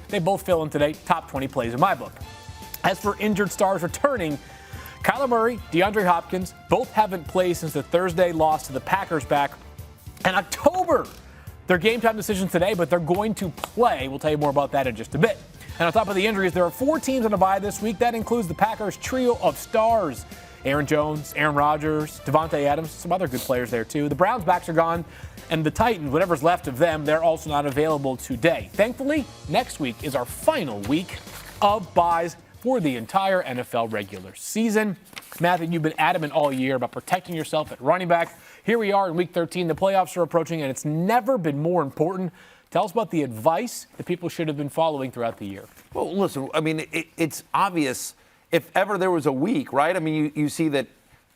They both fill in today, top 20 plays in my book. As for injured stars returning, Kyler Murray, DeAndre Hopkins, both haven't played since the Thursday loss to the Packers back in October. Their game time decisions today, but they're going to play. We'll tell you more about that in just a bit. And on top of the injuries, there are 4 teams on a bye this week. That includes the Packers' trio of stars. Aaron Jones, Aaron Rodgers, Devontae Adams, some other good players there too. The Browns' backs are gone, and the Titans, whatever's left of them, they're also not available today. Thankfully, next week is our final week of byes for the entire NFL regular season. Matthew, you've been adamant all year about protecting yourself at running back. Here we are in Week 13. The playoffs are approaching, and it's never been more important. Tell us about the advice that people should have been following throughout the year. Well, listen, I mean, it's obvious if ever there was a week, right? I mean, you see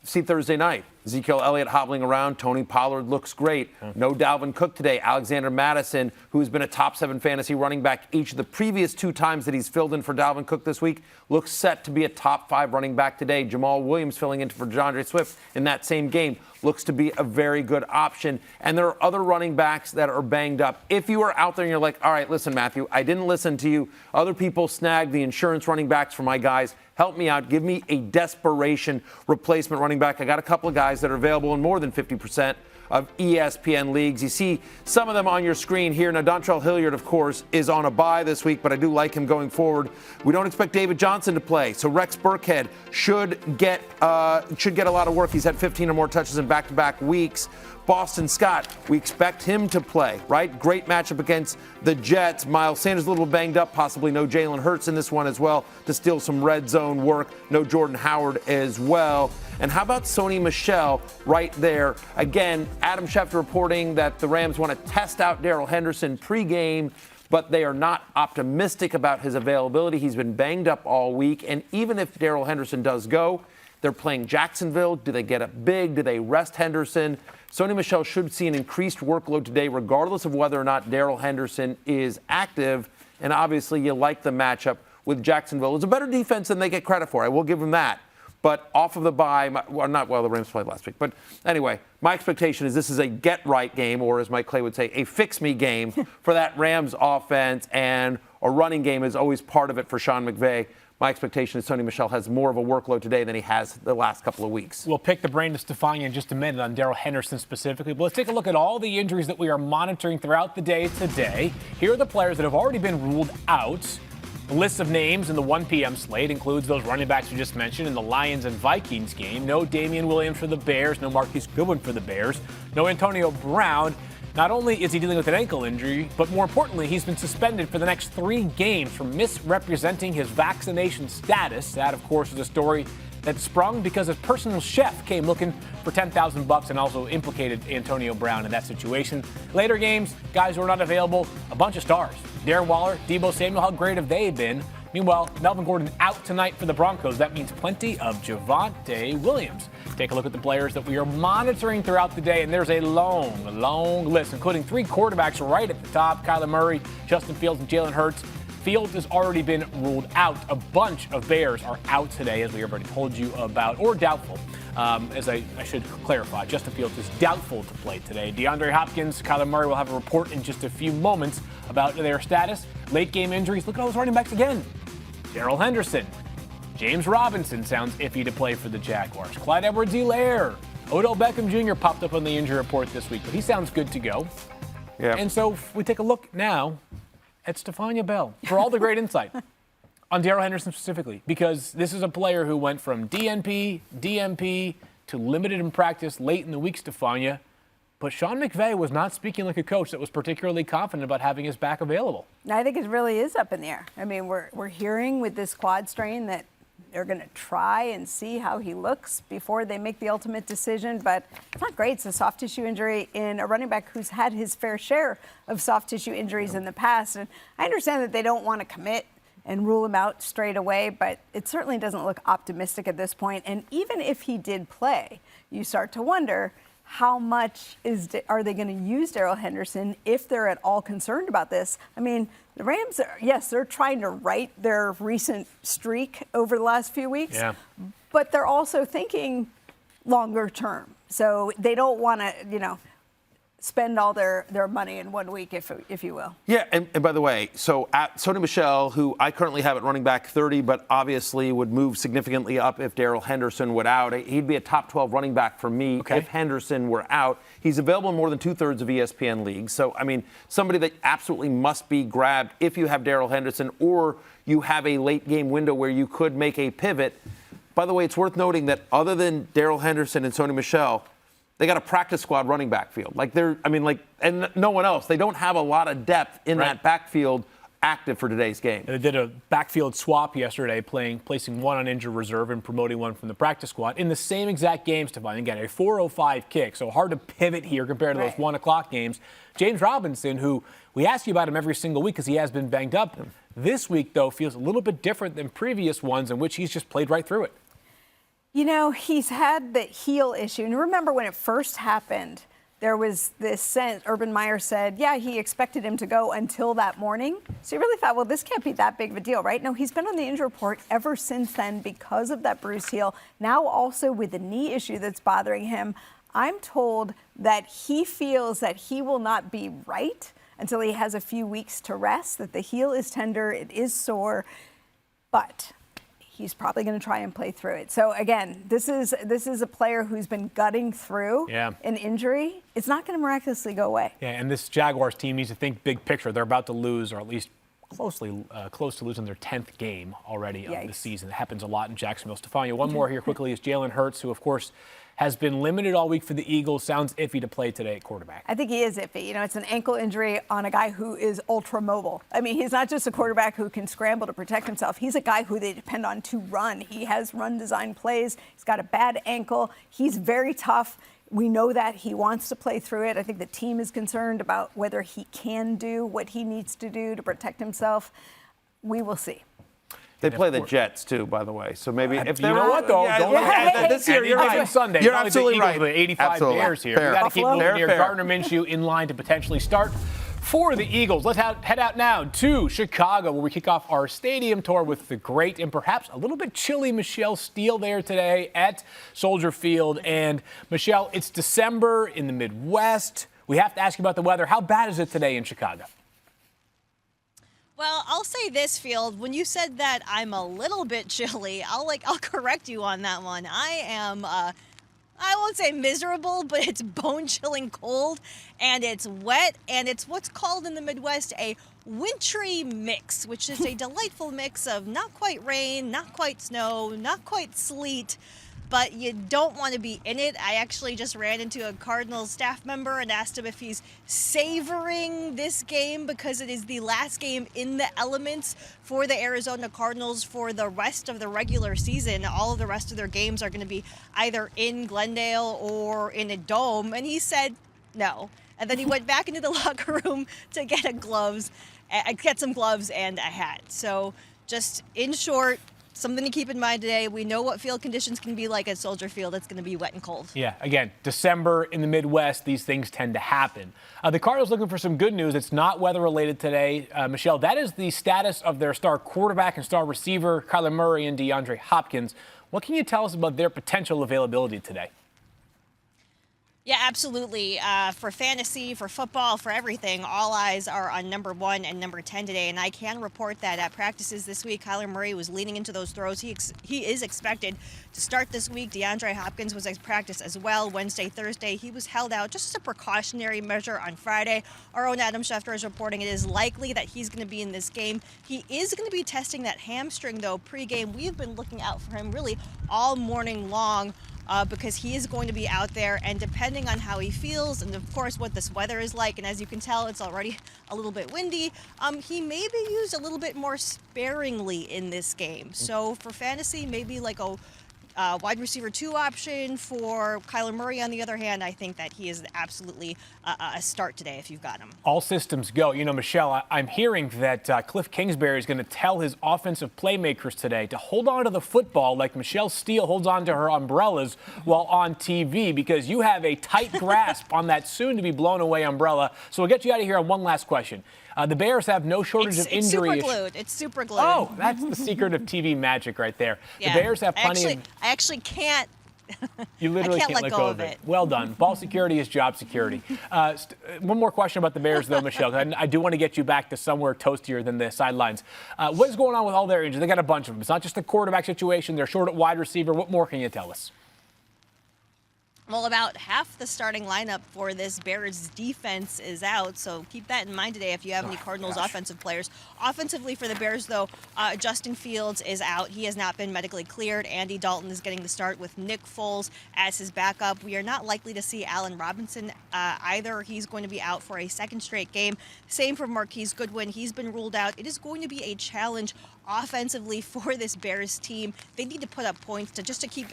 Thursday night. Ezekiel Elliott hobbling around. Tony Pollard looks great. No Dalvin Cook today. Alexander Mattison, who's been a top 7 fantasy running back each of the previous 2 times that he's filled in for Dalvin Cook this week, looks set to be a top 5 running back today. Jamal Williams filling in for DeAndre Swift in that same game looks to be a very good option. And there are other running backs that are banged up. If you are out there and you're like, all right, listen, Matthew, I didn't listen to you. Other people snagged the insurance running backs for my guys. Help me out. Give me a desperation replacement running back. I got a couple of guys that are available in more than 50% of ESPN leagues. You see some of them on your screen here. Now, Dontrell Hilliard, of course, is on a bye this week, but I do like him going forward. We don't expect David Johnson to play, so Rex Burkhead should get a lot of work. He's had 15 or more touches in back-to-back weeks. Boston Scott, we expect him to play, right? Great matchup against the Jets. Miles Sanders a little banged up, possibly no Jalen Hurts in this one as well to steal some red zone work. No Jordan Howard as well. And how about Sony Michel right there? Again, Adam Schefter reporting that the Rams want to test out Darrell Henderson pregame, but they are not optimistic about his availability. He's been banged up all week. And even if Darrell Henderson does go, they're playing Jacksonville. Do they get up big? Do they rest Henderson? Sony Michel should see an increased workload today, regardless of whether or not Darrell Henderson is active. And obviously, you like the matchup with Jacksonville. It's a better defense than they get credit for. I will give them that. But off of the bye, the Rams played last week. But anyway, my expectation is this is a get-right game, or as Mike Clay would say, a fix-me game for that Rams offense. And a running game is always part of it for Sean McVay. My expectation is Sony Michel has more of a workload today than he has the last couple of weeks. We'll pick the brain of Stefania in just a minute on Darrell Henderson specifically. But let's take a look at all the injuries that we are monitoring throughout the day today. Here are the players that have already been ruled out. The list of names in the 1 p.m. slate includes those running backs we just mentioned in the Lions and Vikings game. No Damian Williams for the Bears. No Marquise Goodwin for the Bears. No Antonio Brown. Not only is he dealing with an ankle injury, but more importantly, he's been suspended for the next 3 games for misrepresenting his vaccination status. That, of course, is a story that sprung because his personal chef came looking for $10,000 and also implicated Antonio Brown in that situation. Later games, guys who are not available, a bunch of stars. Darren Waller, Deebo Samuel, how great have they been? Meanwhile, Melvin Gordon out tonight for the Broncos. That means plenty of Javonte Williams. Take a look at the players that we are monitoring throughout the day, and there's a long list, including 3 quarterbacks right at the top: Kyler Murray, Justin Fields, and Jalen Hurts. Fields has already been ruled out. A bunch of Bears are out today, as we already told you about, or doubtful. As I should clarify, Justin Fields is doubtful to play today. DeAndre Hopkins, Kyler Murray will have a report in just a few moments about their status. Late game injuries, look at all those running backs again. Darrell Henderson. James Robinson sounds iffy to play for the Jaguars. Clyde Edwards-Helaire. Odell Beckham Jr. popped up on the injury report this week, but he sounds good to go. Yeah. And so we take a look now at Stefania Bell for all the great insight on Darrell Henderson specifically, because this is a player who went from DNP to limited in practice late in the week, Stefania. But Sean McVay was not speaking like a coach that was particularly confident about having his back available. I think it really is up in the air. I mean, we're hearing with this quad strain that they're going to try and see how he looks before they make the ultimate decision. But it's not great. It's a soft tissue injury in a running back who's had his fair share of soft tissue injuries in the past. And I understand that they don't want to commit and rule him out straight away, but it certainly doesn't look optimistic at this point. And even if he did play, you start to wonder, how much are they going to use Darrell Henderson if they're at all concerned about this? I mean, the Rams, they're trying to right their recent streak over the last few weeks, but they're also thinking longer term. So they don't want to, spend all their money in 1 week, if you will. Yeah, and by the way, so Sony Michel, who I currently have at running back 30, but obviously would move significantly up if Darrell Henderson would out. He'd be a top 12 running back for me if Henderson were out. He's available in more than 2/3 of ESPN leagues. So, I mean, somebody that absolutely must be grabbed if you have Darrell Henderson or you have a late game window where you could make a pivot. By the way, it's worth noting that other than Darrell Henderson and Sony Michel, they got a practice squad running back field. And no one else. They don't have a lot of depth in that backfield active for today's game. They did a backfield swap yesterday, placing one on injured reserve and promoting one from the practice squad in the same exact game, Stefan. Again, a 4:05 kick, so hard to pivot here compared to those 1 o'clock games. James Robinson, who we ask you about him every single week because he has been banged up, this week, though, feels a little bit different than previous ones in which he's just played right through it. You know, he's had the heel issue. And remember when it first happened, there was this sense, Urban Meyer said, yeah, he expected him to go until that morning. So you really thought, well, this can't be that big of a deal, right? No, he's been on the injury report ever since then because of that bruised heel. Now also with the knee issue that's bothering him. I'm told that he feels that he will not be right until he has a few weeks to rest, that the heel is tender, it is sore, but he's probably going to try and play through it. So again, this is a player who's been gutting through an injury. It's not going to miraculously go away. Yeah, and this Jaguars team needs to think big picture. They're about to lose, or at least close to losing their 10th game already of the season. It happens a lot in Jacksonville. Stefania, one more here quickly is Jalen Hurts, who, of course, has been limited all week for the Eagles. Sounds iffy to play today at quarterback. I think he is iffy. You know, it's an ankle injury on a guy who is ultra mobile. I mean, he's not just a quarterback who can scramble to protect himself. He's a guy who they depend on to run. He has run design plays. He's got a bad ankle. He's very tough. We know that he wants to play through it. I think the team is concerned about whether he can do what he needs to do to protect himself. We will see. They play the Jets, too, by the way. So maybe if you know what, though? This year, you're right. Sunday. You're absolutely right. The 85 Bears here. Fair. We got to keep moving here. Fair. Gardner Minshew in line to potentially start for the Eagles. Let's head out now to Chicago, where we kick off our stadium tour with the great and perhaps a little bit chilly Michelle Steele there today at Soldier Field. And, Michelle, it's December in the Midwest. We have to ask you about the weather. How bad is it today in Chicago? Well, I'll say this, Field. When you said that I'm a little bit chilly, I'll correct you on that one. I am, I won't say miserable, but it's bone-chilling cold, and it's wet, and it's what's called in the Midwest a wintry mix, which is a delightful mix of not quite rain, not quite snow, not quite sleet, but you don't want to be in it. I actually just ran into a Cardinals staff member and asked him if he's savoring this game because it is the last game in the elements for the Arizona Cardinals for the rest of the regular season. All of the rest of their games are going to be either in Glendale or in a dome. And he said no. And then he went back into the locker room to get some gloves and a hat. So just in short, something to keep in mind today. We know what field conditions can be like at Soldier Field. It's going to be wet and cold. Yeah, again, December in the Midwest, these things tend to happen. The Cardinals looking for some good news. It's not weather-related today. Michelle, that is the status of their star quarterback and star receiver, Kyler Murray and DeAndre Hopkins. What can you tell us about their potential availability today? Yeah, absolutely. For fantasy, for football, for everything, all eyes are on number 1 and number 10 today. And I can report that at practices this week, Kyler Murray was leaning into those throws. He is expected to start this week. DeAndre Hopkins was at practice as well Wednesday, Thursday. He was held out just as a precautionary measure on Friday. Our own Adam Schefter is reporting it is likely that he's going to be in this game. He is going to be testing that hamstring, though, pregame. We've been looking out for him really all morning long. Because he is going to be out there, and depending on how he feels and, of course, what this weather is like, and as you can tell, it's already a little bit windy, he may be used a little bit more sparingly in this game. So for fantasy, maybe like a wide receiver 2 option. For Kyler Murray, on the other hand, I think that he is absolutely a start today if you've got him. All systems go. You know, Michelle, I'm hearing that Cliff Kingsbury is going to tell his offensive playmakers today to hold on to the football like Michelle Steele holds on to her umbrellas while on TV, because you have a tight grasp on that soon-to-be-blown-away umbrella. So we'll get you out of here on one last question. The Bears have no shortage of injury. It's super glued. It's super glued. Oh, that's the secret of TV magic right there. Yeah. The Bears have plenty of... I actually can't You literally I can't let let go go of it. Well done. Ball security is job security. One more question about the Bears, though, Michelle. I do want to get you back to somewhere toastier than the sidelines. What is going on with all their injuries? They got a bunch of them. It's not just the quarterback situation. They're short at wide receiver. What more can you tell us? Well, about half the starting lineup for this Bears defense is out, so keep that in mind today if you have any Cardinals offensive players. Offensively for the Bears, though, Justin Fields is out. He has not been medically cleared. Andy Dalton is getting the start with Nick Foles as his backup. We are not likely to see Allen Robinson either. He's going to be out for a second straight game. Same for Marquise Goodwin. He's been ruled out. It is going to be a challenge offensively for this Bears team. They need to put up points just to keep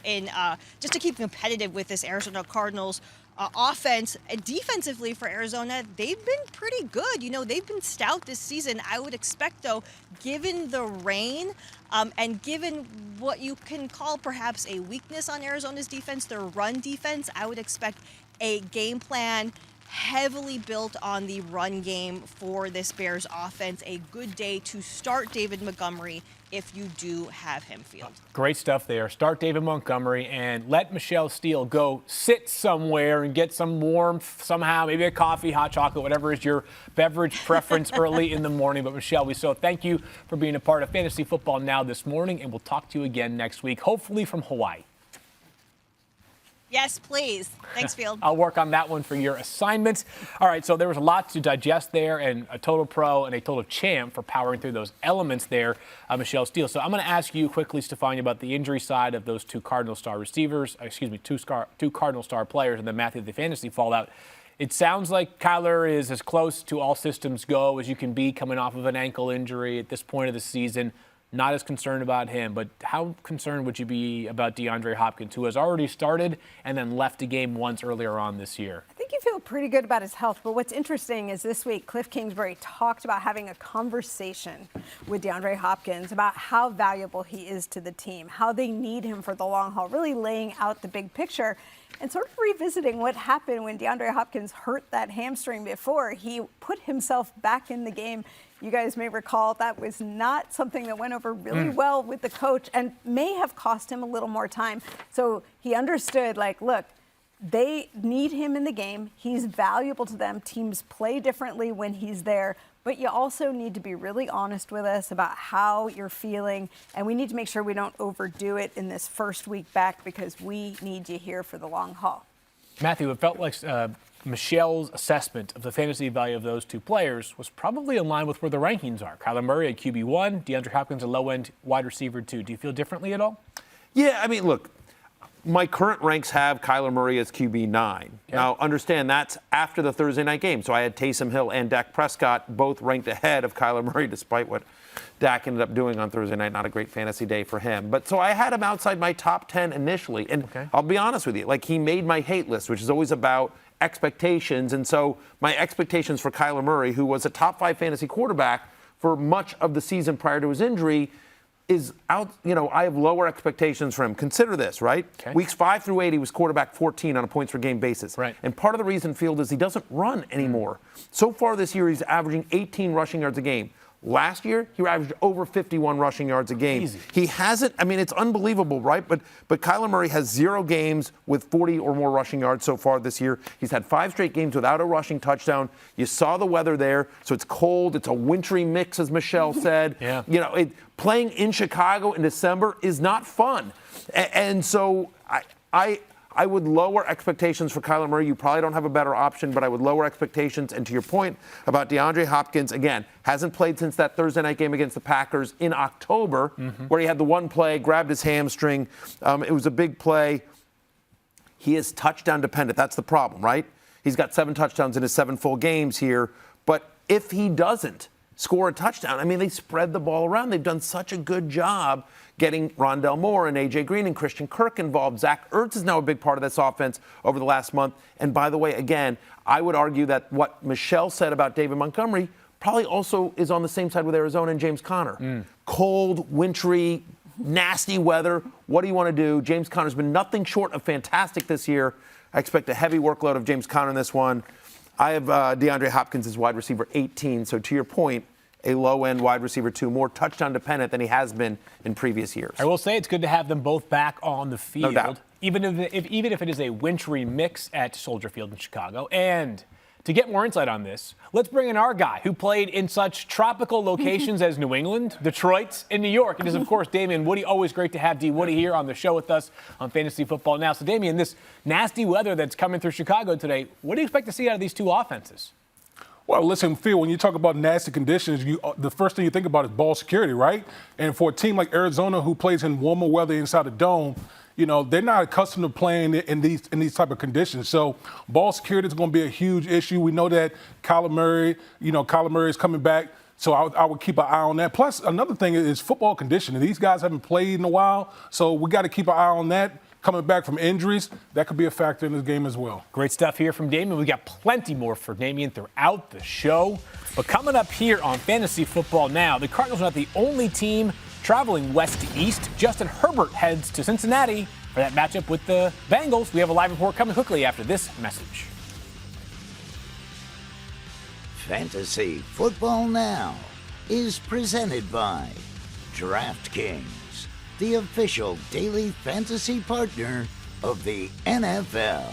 competitive with this Arizona Cardinals offense. Defensively for Arizona, they've been pretty good. You know, they've been stout this season. I would expect, though, given the rain and given what you can call perhaps a weakness on Arizona's defense, their run defense, I would expect a game plan heavily built on the run game for this Bears offense. A good day to start David Montgomery if you do have him field. Great stuff there. Start David Montgomery and let Michelle Steele go sit somewhere and get some warmth somehow, maybe a coffee, hot chocolate, whatever is your beverage preference early in the morning. But Michelle, we so thank you for being a part of Fantasy Football Now this morning, and we'll talk to you again next week, hopefully from Hawaii. Yes, please. Thanks, Field. I'll work on that one for your assignment. All right, so there was a lot to digest there, and a total pro and a total champ for powering through those elements there, Michelle Steele. So I'm going to ask you quickly, Stefania, about the injury side of those two Cardinal Star receivers, two Cardinal Star players, and then Matthew, the fantasy fallout. It sounds like Kyler is as close to all systems go as you can be coming off of an ankle injury at this point of the season. Not as concerned about him, but how concerned would you be about DeAndre Hopkins, who has already started and then left a game once earlier on this year? I think you feel pretty good about his health, but what's interesting is this week Cliff Kingsbury talked about having a conversation with DeAndre Hopkins about how valuable he is to the team, how they need him for the long haul, really laying out the big picture and sort of revisiting what happened when DeAndre Hopkins hurt that hamstring before. He put himself back in the game. You guys may recall that was not something that went over really well with the coach and may have cost him a little more time. So he understood, like, look, they need him in the game. He's valuable to them. Teams play differently when he's there. But you also need to be really honest with us about how you're feeling. And we need to make sure we don't overdo it in this first week back because we need you here for the long haul. Matthew, it felt like Michelle's assessment of the fantasy value of those two players was probably in line with where the rankings are. Kyler Murray at QB1, DeAndre Hopkins a low-end wide receiver 2. Do you feel differently at all? Yeah, I mean, look, my current ranks have Kyler Murray as QB9. Yeah. Now, understand that's after the Thursday night game. So I had Taysom Hill and Dak Prescott both ranked ahead of Kyler Murray, despite what Dak ended up doing on Thursday night. Not a great fantasy day for him. But so I had him outside my top 10 initially. And I'll be honest with you, like he made my hate list, which is always about expectations. And so my expectations for Kyler Murray, who was a top 5 fantasy quarterback for much of the season prior to his injury, is out. You know, I have lower expectations for him. Consider this, right? Okay. Weeks 5 through 8, he was quarterback 14 on a points per game basis. Right. And part of the reason, Field, is he doesn't run anymore. So far this year, he's averaging 18 rushing yards a game. Last year, he averaged over 51 rushing yards a game. Easy. He hasn't, I mean, it's unbelievable, right? But Kyler Murray has 0 games with 40 or more rushing yards so far this year. He's had 5 straight games without a rushing touchdown. You saw the weather there, so it's cold. It's a wintry mix, as Michelle said. Yeah. You know, playing in Chicago in December is not fun. And so I would lower expectations for Kyler Murray. You probably don't have a better option, but I would lower expectations. And to your point about DeAndre Hopkins, again, hasn't played since that Thursday night game against the Packers in October, where he had the one play, grabbed his hamstring. It was a big play. He is touchdown dependent. That's the problem, right? He's got 7 touchdowns in his 7 full games here. But if he doesn't score a touchdown, I mean, they spread the ball around. They've done such a good job getting Rondell Moore and A.J. Green and Christian Kirk involved. Zach Ertz is now a big part of this offense over the last month. And by the way, again, I would argue that what Michelle said about David Montgomery probably also is on the same side with Arizona and James Conner. Cold, wintry, nasty weather. What do you want to do? James Conner's been nothing short of fantastic this year. I expect a heavy workload of James Conner in this one. I have DeAndre Hopkins as wide receiver 18. So to your point, a low-end wide receiver 2, more touchdown dependent than he has been in previous years. I will say it's good to have them both back on the field. No doubt. even if it is a wintry mix at Soldier Field in Chicago. And to get more insight on this, let's bring in our guy who played in such tropical locations as New England, Detroit, and New York. It is, of course, Damian Woody. Always great to have D. Woody here on the show with us on Fantasy Football Now. So, Damian, this nasty weather that's coming through Chicago today, what do you expect to see out of these two offenses? Well, listen, Phil, when you talk about nasty conditions, the first thing you think about is ball security, right? And for a team like Arizona who plays in warmer weather inside a dome, they're not accustomed to playing in these type of conditions. So ball security is going to be a huge issue. We know that Kyler Murray is coming back. So I would keep an eye on that. Plus, another thing is football conditioning. These guys haven't played in a while, so we got to keep an eye on that. Coming back from injuries, that could be a factor in this game as well. Great stuff here from Damian. We got plenty more for Damian throughout the show. But coming up here on Fantasy Football Now, the Cardinals are not the only team traveling west to east. Justin Herbert heads to Cincinnati for that matchup with the Bengals. We have a live report coming quickly after this message. Fantasy Football Now is presented by DraftKings, the official daily fantasy partner of the NFL.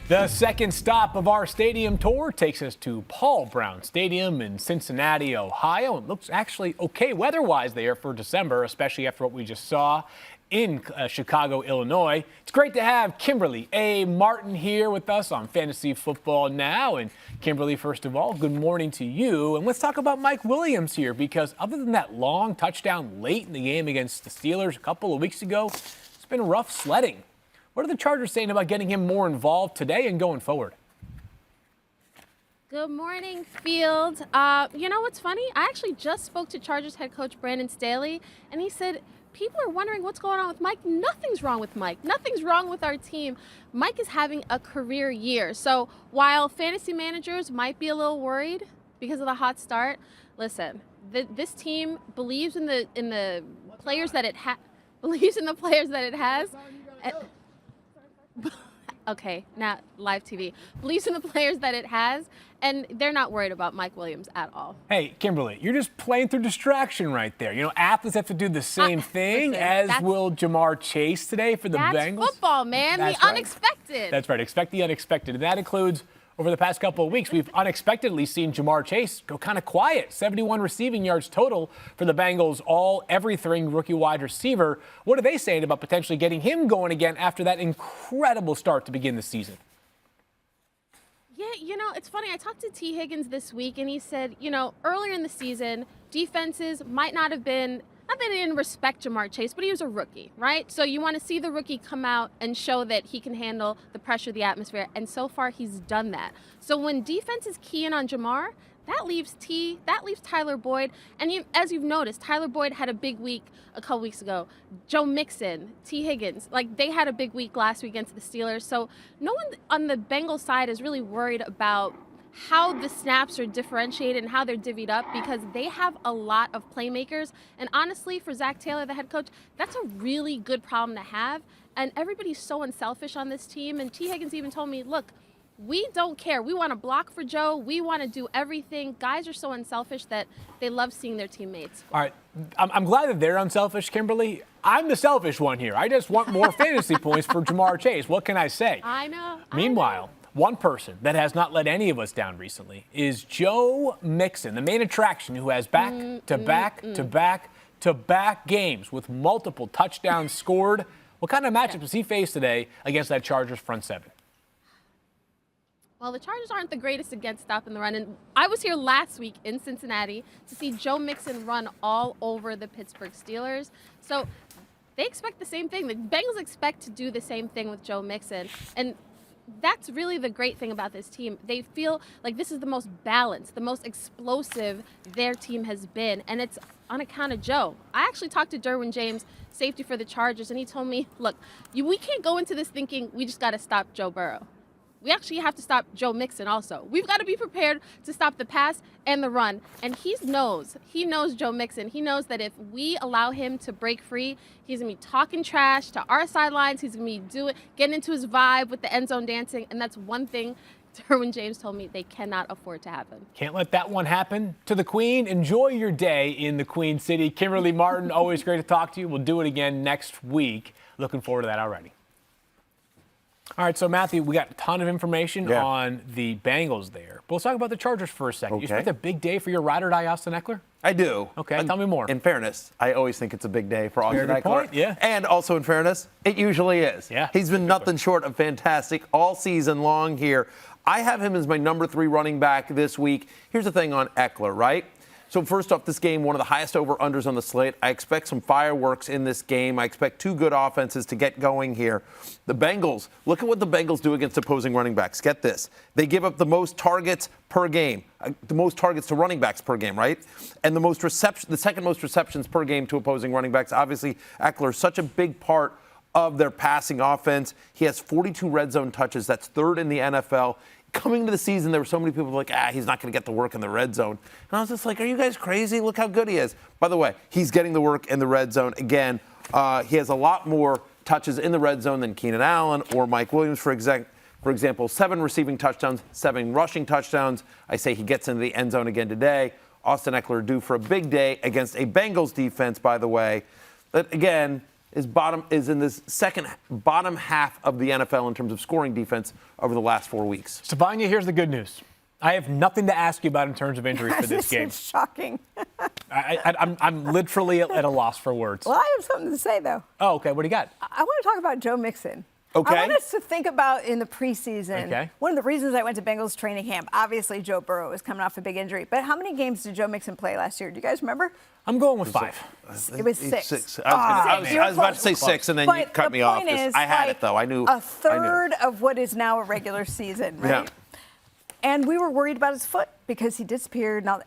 The second stop of our stadium tour takes us to Paul Brown Stadium in Cincinnati, Ohio. It looks actually okay weather-wise there for December, especially after what we just saw in Chicago, Illinois. It's great to have Kimberly A. Martin here with us on Fantasy Football Now. And Kimberly, first of all, good morning to you. And let's talk about Mike Williams here, because other than that long touchdown late in the game against the Steelers a couple of weeks ago, it's been rough sledding. What are the Chargers saying about getting him more involved today and going forward? Good morning, Field. You know what's funny? I actually just spoke to Chargers head coach Brandon Staley, and he said, people are wondering what's going on with Mike. Nothing's wrong with Mike. Nothing's wrong with our team. Mike is having a career year. So while fantasy managers might be a little worried because of the hot start, listen, this team believes in the players that it has. Okay, not live TV. Believes in the players that it has, and they're not worried about Mike Williams at all. Hey, Kimberly, you're just playing through distraction right there. Athletes have to do the same thing, as will Jamar Chase today for the Bengals. That's football, man. That's the right. Unexpected. That's right. Expect the unexpected. And that includes, over the past couple of weeks, we've unexpectedly seen Jamar Chase go kind of quiet. 71 receiving yards total for the Bengals, everything rookie wide receiver. What are they saying about potentially getting him going again after that incredible start to begin the season? Yeah, it's funny. I talked to T. Higgins this week, and he said, earlier in the season, defenses might not have been, not that they didn't respect Jamar Chase, but he was a rookie, right? So you want to see the rookie come out and show that he can handle the pressure, the atmosphere, and so far he's done that. So when defenses key in on Jamar, that leaves Tyler Boyd. And as you've noticed, Tyler Boyd had a big week a couple weeks ago. Joe Mixon, T. Higgins, they had a big week last week against the Steelers. So no one on the Bengals side is really worried about how the snaps are differentiated and how they're divvied up, because they have a lot of playmakers. And honestly, for Zach Taylor, the head coach, that's a really good problem to have. And everybody's so unselfish on this team. And T. Higgins even told me, look, we don't care. We want to block for Joe. We want to do everything. Guys are so unselfish that they love seeing their teammates. All right. I'm glad that they're unselfish, Kimberly. I'm the selfish one here. I just want more fantasy points for Jamar Chase. What can I say? I know. Meanwhile, one person that has not let any of us down recently is Joe Mixon, the main attraction, who has back-to-back games with multiple touchdowns scored. What kind of matchup does he face today against that Chargers front seven? Well, the Chargers aren't the greatest against stopping the run. And I was here last week in Cincinnati to see Joe Mixon run all over the Pittsburgh Steelers. So they expect the same thing. The Bengals expect to do the same thing with Joe Mixon. And that's really the great thing about this team. They feel like this is the most balanced, the most explosive their team has been. And it's on account of Joe. I actually talked to Derwin James, safety for the Chargers, and he told me, look, we can't go into this thinking we just got to stop Joe Burrow. We actually have to stop Joe Mixon also. We've got to be prepared to stop the pass and the run. And he knows Joe Mixon. He knows that if we allow him to break free, he's going to be talking trash to our sidelines. He's going to be getting into his vibe with the end zone dancing. And that's one thing Derwin James told me they cannot afford to happen. Can't let that one happen. To the Queen, enjoy your day in the Queen City. Kimberly Martin, always great to talk to you. We'll do it again next week. Looking forward to that already. All right, so Matthew, we got a ton of information on the Bengals there. But let's talk about the Chargers for a second. Okay. You expect a big day for your ride or die Austin Eckler? I do. Okay, tell me more. In fairness, I always think it's a big day for Austin Very good Eckler. point, yeah. And also in fairness, it usually is. Yeah. He's been nothing short of fantastic all season long here. I have him as my number 3 running back this week. Here's the thing on Eckler, right? So first off, this game, one of the highest over-unders on the slate. I expect some fireworks in this game. I expect 2 good offenses to get going here. The Bengals, look at what the Bengals do against opposing running backs. Get this. They give up the most targets per game, the most targets to running backs per game, right? And the second most receptions per game to opposing running backs. Obviously, Eckler is such a big part of their passing offense. He has 42 red zone touches. That's 3rd in the NFL. Coming to the season, there were so many people like, he's not going to get the work in the red zone. And I was just like, are you guys crazy? Look how good he is. By the way, he's getting the work in the red zone. Again, he has a lot more touches in the red zone than Keenan Allen or Mike Williams, for example. 7 receiving touchdowns, 7 rushing touchdowns. I say he gets into the end zone again today. Austin Eckler due for a big day against a Bengals defense, by the way, that, again, is in this bottom half of the NFL in terms of scoring defense over the last 4 weeks. Stefania, here's the good news. I have nothing to ask you about in terms of injuries for this game. It's shocking. I'm literally at a loss for words. Well, I have something to say, though. Oh, okay. What do you got? I want to talk about Joe Mixon. Okay. I want us to think about in the preseason. Okay. One of the reasons I went to Bengals training camp, obviously Joe Burrow was coming off a big injury. But how many games did Joe Mixon play last year? Do you guys remember? I'm going with 5. It was 6. 6. I was about to say 6, and then you cut me off. I had it, though. I knew. A third of what is now a regular season, right? Yeah. And we were worried about his foot because he disappeared. Now,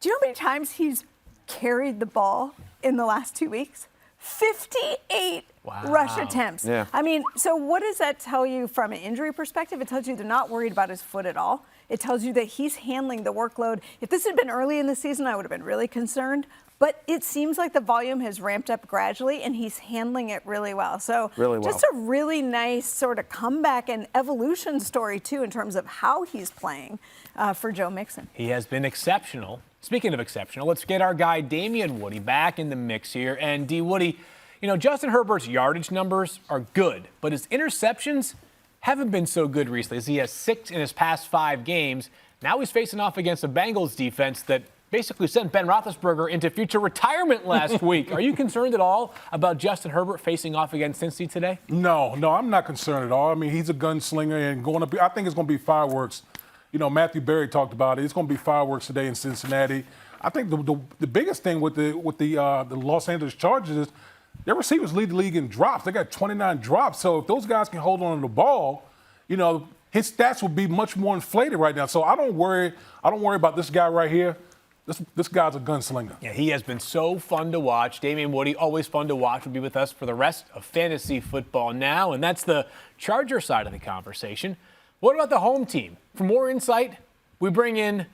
do you know how many times he's carried the ball in the last 2 weeks? 58 rush attempts. Yeah. I mean, so what does that tell you from an injury perspective? It tells you they're not worried about his foot at all. It tells you that he's handling the workload. If this had been early in the season, I would have been really concerned. But it seems like the volume has ramped up gradually, and he's handling it really well. So just a really nice sort of comeback and evolution story, too, in terms of how he's playing for Joe Mixon. He has been exceptional. Speaking of exceptional, let's get our guy Damien Woody back in the mix here. And D. Woody, Justin Herbert's yardage numbers are good, but his interceptions haven't been so good recently, as he has 6 in his past 5 games. Now he's facing off against a Bengals defense that basically sent Ben Roethlisberger into future retirement last week. Are you concerned at all about Justin Herbert facing off against Cincy today? No, I'm not concerned at all. I mean, he's a gunslinger, and I think it's going to be fireworks. Matthew Berry talked about it. It's going to be fireworks today in Cincinnati. I think the biggest thing with the Los Angeles Chargers is their receivers lead the league in drops. They got 29 drops. So if those guys can hold on to the ball, his stats will be much more inflated right now. So I don't worry about this guy right here. This guy's a gunslinger. Yeah, he has been so fun to watch. Damien Woody, always fun to watch, will be with us for the rest of fantasy football now. And that's the Charger side of the conversation. What about the home team? For more insight, we bring in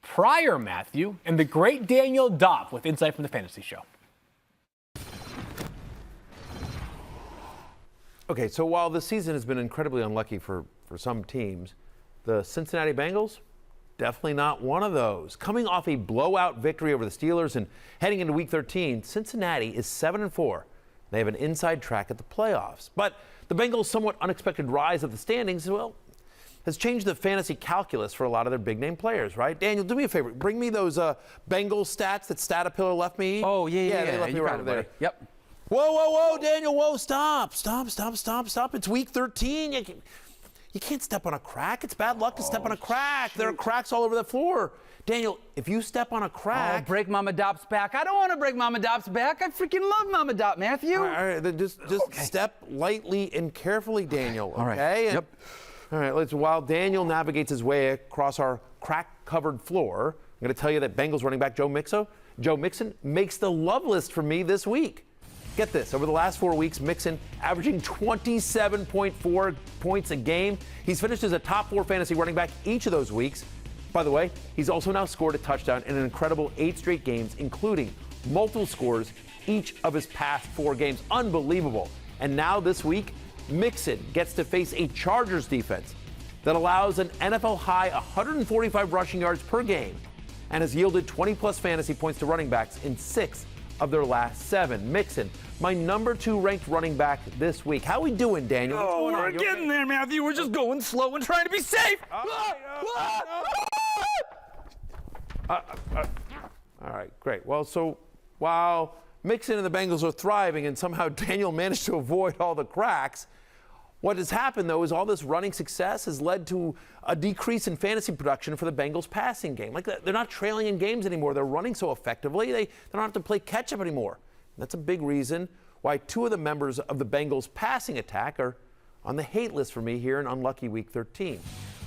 Pryor Matthew and the great Daniel Dopp with insight from the Fantasy Show. Okay, so while the season has been incredibly unlucky for some teams, the Cincinnati Bengals, definitely not one of those. Coming off a blowout victory over the Steelers and heading into Week 13, Cincinnati is 7-4. They have an inside track at the playoffs. But the Bengals' somewhat unexpected rise of the standings, has changed the fantasy calculus for a lot of their big-name players, right? Daniel, do me a favor. Bring me those Bengals stats that Statapillar left me. Oh, yeah. They left me right over there. Yep. Whoa, Daniel, whoa, stop. It's Week 13. You can't step on a crack. It's bad luck to step on a crack. There are cracks all over the floor. Daniel, if you step on a crack. Oh, break Mama Dopp's back. I don't want to break Mama Dopp's back. I freaking love Mama Dopp, Matthew. All right, then just step lightly and carefully, Daniel. All right. Okay? Yep. All right, while Daniel navigates his way across our crack-covered floor, I'm going to tell you that Bengals running back Joe Mixon makes the love list for me this week. Get this, over the last 4 weeks, Mixon averaging 27.4 points a game. He's finished as a top 4 fantasy running back each of those weeks. By the way, he's also now scored a touchdown in an incredible 8 straight games, including multiple scores each of his past 4 games. Unbelievable. And now this week, Mixon gets to face a Chargers defense that allows an NFL high 145 rushing yards per game and has yielded 20-plus fantasy points to running backs in 6 of their last 7. Mixon, my number 2 ranked running back this week. How we doing, Daniel? What's going on? We're getting there, Matthew. We're just going slow and trying to be safe. All right, great. Well, so while Mixon and the Bengals are thriving and somehow Daniel managed to avoid all the cracks, what has happened, though, is all this running success has led to a decrease in fantasy production for the Bengals passing game. Like, they're not trailing in games anymore. They're running so effectively, they don't have to play catch-up anymore. And that's a big reason why 2 of the members of the Bengals passing attack are on the hate list for me here in unlucky Week 13.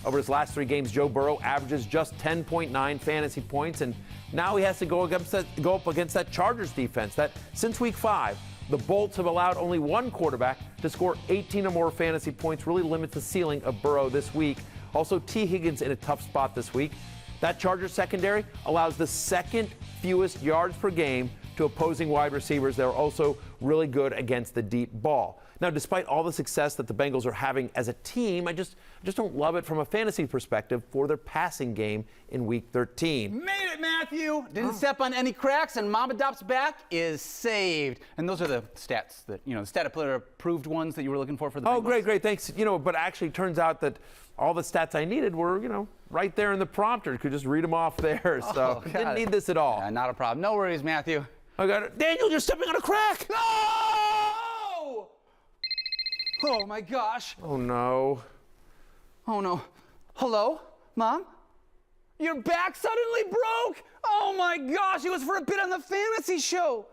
Over his last 3 games, Joe Burrow averages just 10.9 fantasy points, and now he has to go up against that Chargers defense that since Week 5, the Bolts have allowed only 1 quarterback to score 18 or more fantasy points, really limits the ceiling of Burrow this week. Also, T. Higgins in a tough spot this week. That Chargers secondary allows the 2nd fewest yards per game to opposing wide receivers. They're also really good against the deep ball. Now, despite all the success that the Bengals are having as a team, I just don't love it from a fantasy perspective for their passing game in Week 13. Made it, Matthew. Didn't step on any cracks, and Mama Dop's back is saved. And those are the stats that, the stat approved ones that you were looking for the Bengals. Oh, great, thanks. But actually it turns out that all the stats I needed were, right there in the prompter. Could just read them off there. So didn't need this at all. Yeah, not a problem. No worries, Matthew. I got it. Daniel, you're stepping on a crack. No! Oh, my gosh. Oh, no. Oh, no. Hello? Mom? Your back suddenly broke? Oh, my gosh. It was for a bit on the fantasy show.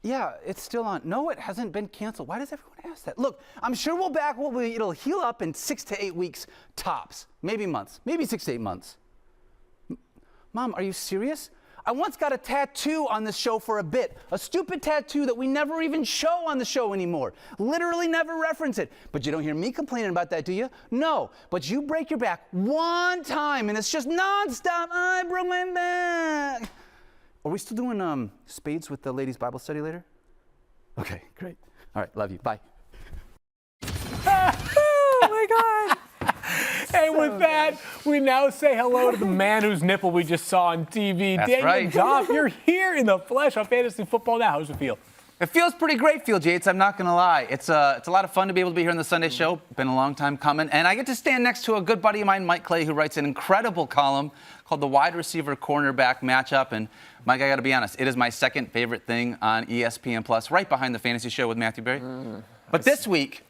Yeah, it's still on. No, it hasn't been canceled. Why does everyone ask that? Look, I'm sure it'll heal up in 6 to 8 weeks tops. Maybe months. Maybe 6 to 8 months. Mom, are you serious? I once got a tattoo on this show for a bit. A stupid tattoo that we never even show on the show anymore. Literally never reference it. But you don't hear me complaining about that, do you? No. But you break your back 1 time and it's just nonstop. I broke my back. Are we still doing spades with the ladies' Bible study later? Okay, great. All right, love you. Bye. Oh my God. And with that, we now say hello to the man whose nipple we just saw on TV. That's Daniel right. Goff, you're here in the flesh on Fantasy Football Now. How's it feel? It feels pretty great, Field Yates. I'm not going to lie. It's a lot of fun to be able to be here on the Sunday show. Been a long time coming. And I get to stand next to a good buddy of mine, Mike Clay, who writes an incredible column called The Wide Receiver Cornerback Matchup. And Mike, I got to be honest, it is my second favorite thing on ESPN Plus, right behind the fantasy show with Matthew Berry. But this week,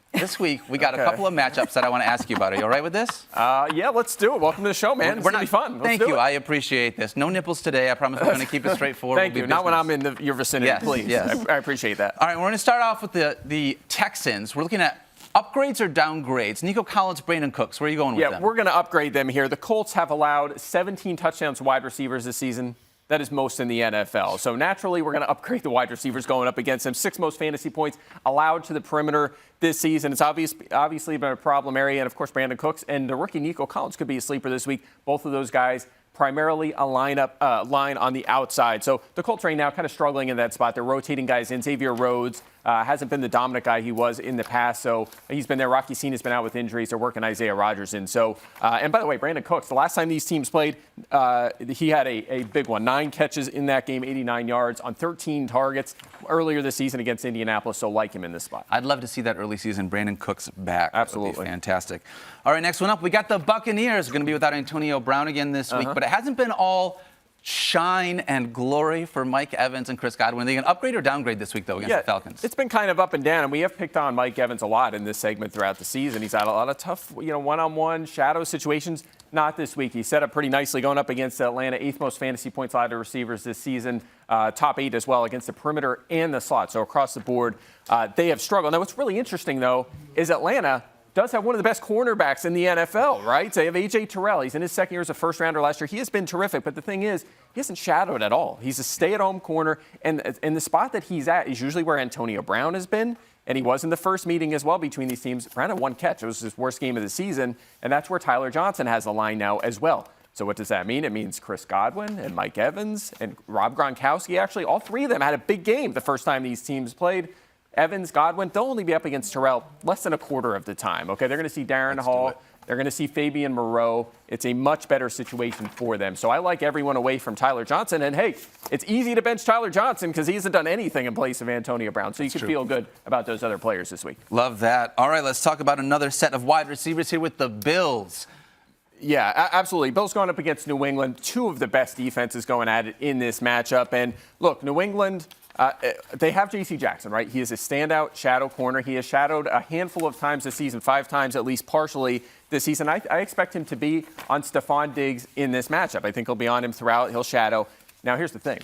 we got a couple of matchups that I want to ask you about. Are you all right with this? Yeah, let's do it. Welcome to the show, man. It's going to be fun. Thank you. I appreciate this. No nipples today. I promise we're going to keep it straightforward. Thank you. Not when I'm in your vicinity, Yes, please. yes. I appreciate that. All right, we're going to start off with the Texans. We're looking at upgrades or downgrades. Nico Collins, Brandon Cooks. Where are you going with them? Yeah, we're going to upgrade them here. The Colts have allowed 17 touchdowns to wide receivers this season. That is most in the NFL. So naturally, we're going to upgrade the wide receivers going up against them. 6th most fantasy points allowed to the perimeter this season. It's obviously been a problem area. And, of course, Brandon Cooks and the rookie Nico Collins could be a sleeper this week. Both of those guys primarily a line on the outside. So the Colts right now kind of struggling in that spot. They're rotating guys in. Xavier Rhodes hasn't been the dominant guy he was in the past. So he's been there. Rocky Sin has been out with injuries. They're working Isaiah Rodgers in. So, and by the way, Brandon Cooks, the last time these teams played, he had a big one. 9 catches in that game, 89 yards on 13 targets earlier this season against Indianapolis. So like him in this spot. I'd love to see that early season Brandon Cooks back. Absolutely. That would be fantastic. All right, next one up. We got the Buccaneers. Going to be without Antonio Brown again this week. But it hasn't been all shine and glory for Mike Evans and Chris Godwin. Are they going to upgrade or downgrade this week, though, against the Falcons? It's been kind of up and down, and we have picked on Mike Evans a lot in this segment throughout the season. He's had a lot of tough, one-on-one shadow situations. Not this week. He set up pretty nicely going up against Atlanta, 8th most fantasy points allowed to receivers this season, top 8 as well against the perimeter and the slot. So across the board, they have struggled. Now, what's really interesting, though, is Atlanta does have one of the best cornerbacks in the NFL, right? They have A.J. Terrell. He's in his 2nd year as a first-rounder last year. He has been terrific, but the thing is, he hasn't shadowed at all. He's a stay-at-home corner, and the spot that he's at is usually where Antonio Brown has been, and he was in the first meeting as well between these teams. Brown had 1 catch. It was his worst game of the season, and that's where Tyler Johnson has the line now as well. So what does that mean? It means Chris Godwin and Mike Evans and Rob Gronkowski. Actually, all 3 of them had a big game the first time these teams played. Evans, Godwin, they'll only be up against Terrell less than a quarter of the time. Okay, they're going to see Darren Hall They're going to see Fabian Moreau. It's a much better situation for them. So I like everyone away from Tyler Johnson. And, hey, it's easy to bench Tyler Johnson because he hasn't done anything in place of Antonio Brown. So you can feel good about those other players this week. Love that. All right, let's talk about another set of wide receivers here with the Bills. Yeah, absolutely. Bills going up against New England, two of the best defenses going at it in this matchup. And look, New England, they have J.C. Jackson, right? He is a standout shadow corner. He has shadowed a handful of times this season, 5 times at least partially this season. I expect him to be on Stephon Diggs in this matchup. I think he'll be on him throughout. He'll shadow. Now, here's the thing.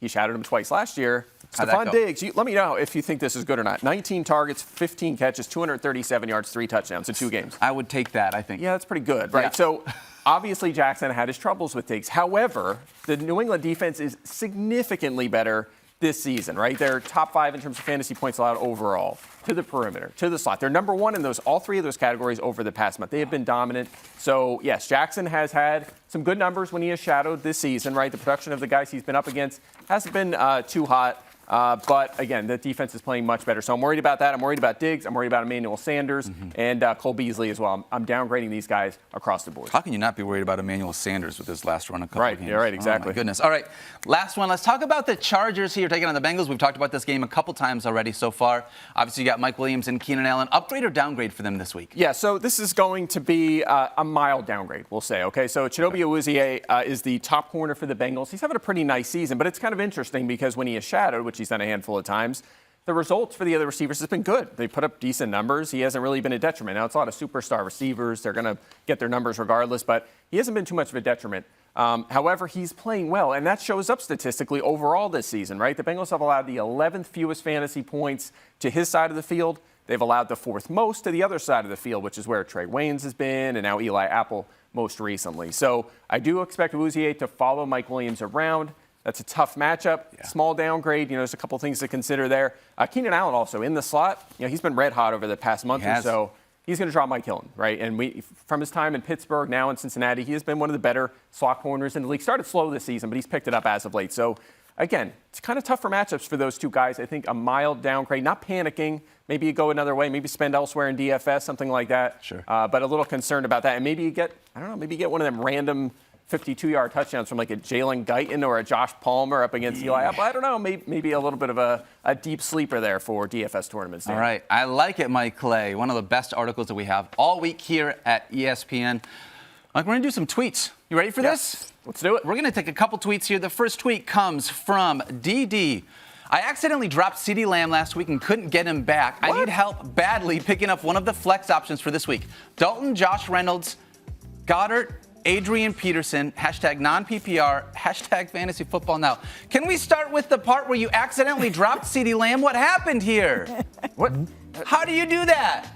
He shadowed him twice last year. Stephon Diggs, let me know if you think this is good or not. 19 targets, 15 catches, 237 yards, 3 touchdowns in 2 games. I would take that, I think. Yeah, that's pretty good, right? Yeah. So obviously Jackson had his troubles with Diggs. However, the New England defense is significantly better this season, right? They're top 5 in terms of fantasy points allowed overall, to the perimeter, to the slot. They're number 1 in all 3 of those categories over the past month. They have been dominant. So, yes, Jackson has had some good numbers when he has shadowed this season, right? The production of the guys he's been up against hasn't been too hot. But, again, the defense is playing much better. So I'm worried about that. I'm worried about Diggs. I'm worried about Emmanuel Sanders and Cole Beasley as well. I'm downgrading these guys across the board. How can you not be worried about Emmanuel Sanders with his last run of couple games? You're right, exactly. Oh, my goodness. All right, last one. Let's talk about the Chargers here taking on the Bengals. We've talked about this game a couple times already so far. Obviously, you got Mike Williams and Keenan Allen. Upgrade or downgrade for them this week? Yeah, so this is going to be a mild downgrade, we'll say. Okay, so Chidobe Awuzie is the top corner for the Bengals. He's having a pretty nice season, but it's kind of interesting because when he is shadowed, which he's done a handful of times, the results for the other receivers has been good. They put up decent numbers. He hasn't really been a detriment. Now, it's a lot of superstar receivers. They're going to get their numbers regardless, but he hasn't been too much of a detriment. However, he's playing well, and that shows up statistically overall this season, right? The Bengals have allowed the 11th fewest fantasy points to his side of the field. They've allowed the 4th most to the other side of the field, which is where Trey Waynes has been, and now Eli Apple most recently. So I do expect Awuzie to follow Mike Williams around. That's a tough matchup, small downgrade. There's a couple things to consider there. Keenan Allen also in the slot. He's been red hot over the past month or so. He's going to draw Mike Hilton, right? And from his time in Pittsburgh, now in Cincinnati, he has been one of the better slot corners in the league. Started slow this season, but he's picked it up as of late. So, again, it's kind of tough for matchups for those two guys. I think a mild downgrade, not panicking. Maybe you go another way, maybe spend elsewhere in DFS, something like that. Sure. But a little concerned about that. And maybe you get, maybe you get one of them random 52-yard touchdowns from like a Jalen Guyton or a Josh Palmer up against Eli Apple. I don't know, maybe a little bit of a deep sleeper there for DFS tournaments. All right, I like it, Mike Clay. One of the best articles that we have all week here at ESPN. Mike, we're going to do some tweets. You ready for this? Let's do it. We're going to take a couple tweets here. The first tweet comes from DD. I accidentally dropped CeeDee Lamb last week and couldn't get him back. What? I need help badly picking up one of the flex options for this week. Dalton, Josh Reynolds, Goddard, Adrian Peterson, hashtag non-PPR, hashtag fantasy football now. Can we start with the part where you accidentally dropped CeeDee Lamb? What happened here? What? How do you do that?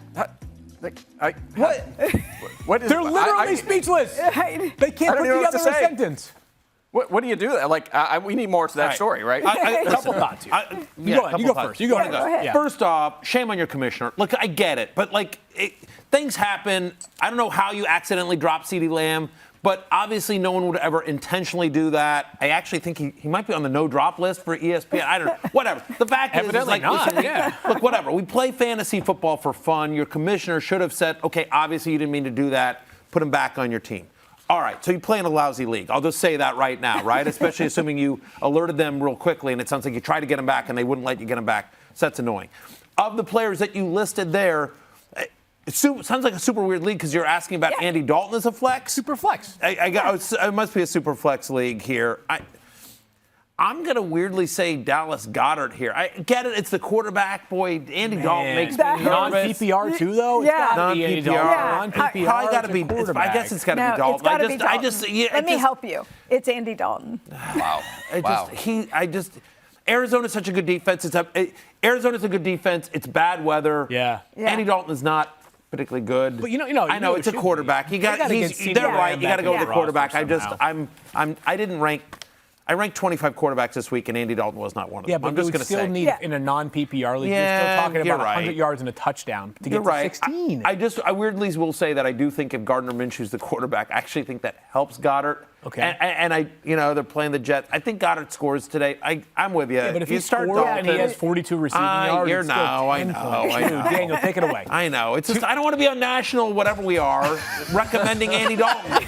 What is, They're literally speechless. They can't put together a sentence. What do you do? We need more to that story, right? A couple thoughts here. You go first. You go ahead. Yeah. First off, shame on your commissioner. Look, I get it, but things happen. I don't know how you accidentally dropped CeeDee Lamb, but obviously no one would ever intentionally do that. I actually think he might be on the no-drop list for ESPN. I don't know. Whatever. The fact is, look, whatever. We play fantasy football for fun. Your commissioner should have said, okay, obviously you didn't mean to do that. Put him back on your team. All right, so you play in a lousy league. I'll just say that right now, right? Especially assuming you alerted them real quickly, and it sounds like you tried to get them back, and they wouldn't let you get them back. So that's annoying. Of the players that you listed there, it sounds like a super weird league because you're asking about Andy Dalton as a flex. Super flex. It must be a super flex league here. I'm going to weirdly say Dallas Goedert here. I get it. It's the quarterback. Boy, Andy Dalton makes me nervous. Non-PPR too, though? Yeah. It's gotta be Andy Dalton. Non-PPR. I guess it's got to be Dalton. It's gotta be Dalton. Let me help you. It's Andy Dalton. Wow. Arizona's such a good defense. Arizona's a good defense. It's bad weather. Yeah. Andy Dalton is not particularly good. But I know it's a quarterback. They're right. You got to go with the quarterback. I didn't rank I ranked 25 quarterbacks this week, and Andy Dalton was not one of them. Yeah, but I'm just you going would to still say. need in a non-PPR league. Yeah, you're still talking you're about 100 right. yards and a touchdown to You're get right. to 16. I weirdly will say that I do think if Gardner Minshew's the quarterback, I actually think that helps Goddard. Okay. And they're playing the Jets. I think Goddard scores today. I'm with you. Yeah, but if you he start scores Dalton, and he has 42 receiving yards, you're it's still now. I 10 know. points. I know. Daniel, take it away. I know. It's just I don't want to be on national, whatever we are, recommending Andy Dalton.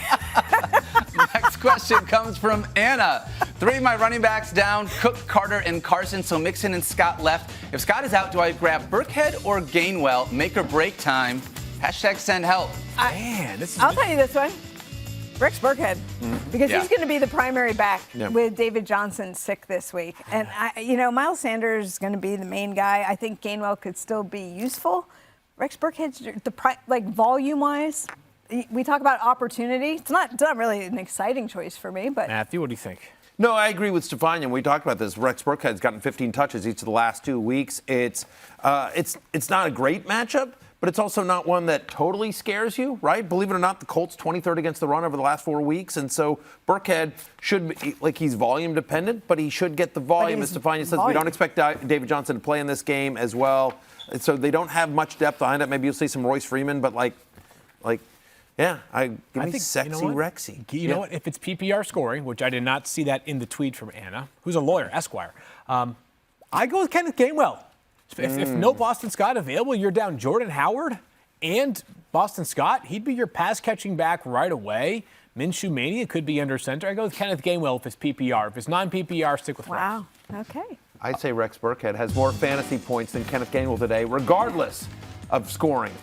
Next question comes from Anna. 3 of my running backs down, Cook, Carter, and Carson, so Mixon and Scott left. If Scott is out, do I grab Burkhead or Gainwell? Make or break time. Hashtag send help. Man, this is I'll tell you this one. Rex Burkhead, because Yeah. he's going to be the primary back Yeah. with David Johnson sick this week. And, Miles Sanders is going to be the main guy. I think Gainwell could still be useful. Rex Burkhead's, volume-wise, we talk about opportunity. It's not really an exciting choice for me, but Matthew, what do you think? No, I agree with Stefania. We talked about this. Rex Burkhead's gotten 15 touches each of the last 2 weeks. It's not a great matchup, but it's also not one that totally scares you, right? Believe it or not, the Colts 23rd against the run over the last 4 weeks, and so Burkhead should be, he's volume dependent, but he should get the volume. As Stefania says, we don't expect David Johnson to play in this game as well, so they don't have much depth behind it. Maybe you'll see some Royce Freeman, but give me sexy Rexy. You know what? If it's PPR scoring, which I did not see that in the tweet from Anna, who's a lawyer, Esquire, I go with Kenneth Gainwell. If no Boston Scott available, you're down Jordan Howard and Boston Scott. He'd be your pass-catching back right away. Minshew Mania could be under center. I go with Kenneth Gainwell if it's PPR. If it's non-PPR, stick with Rex. wow. Okay. I'd say Rex Burkhead has more fantasy points than Kenneth Gainwell today, regardless of scoring.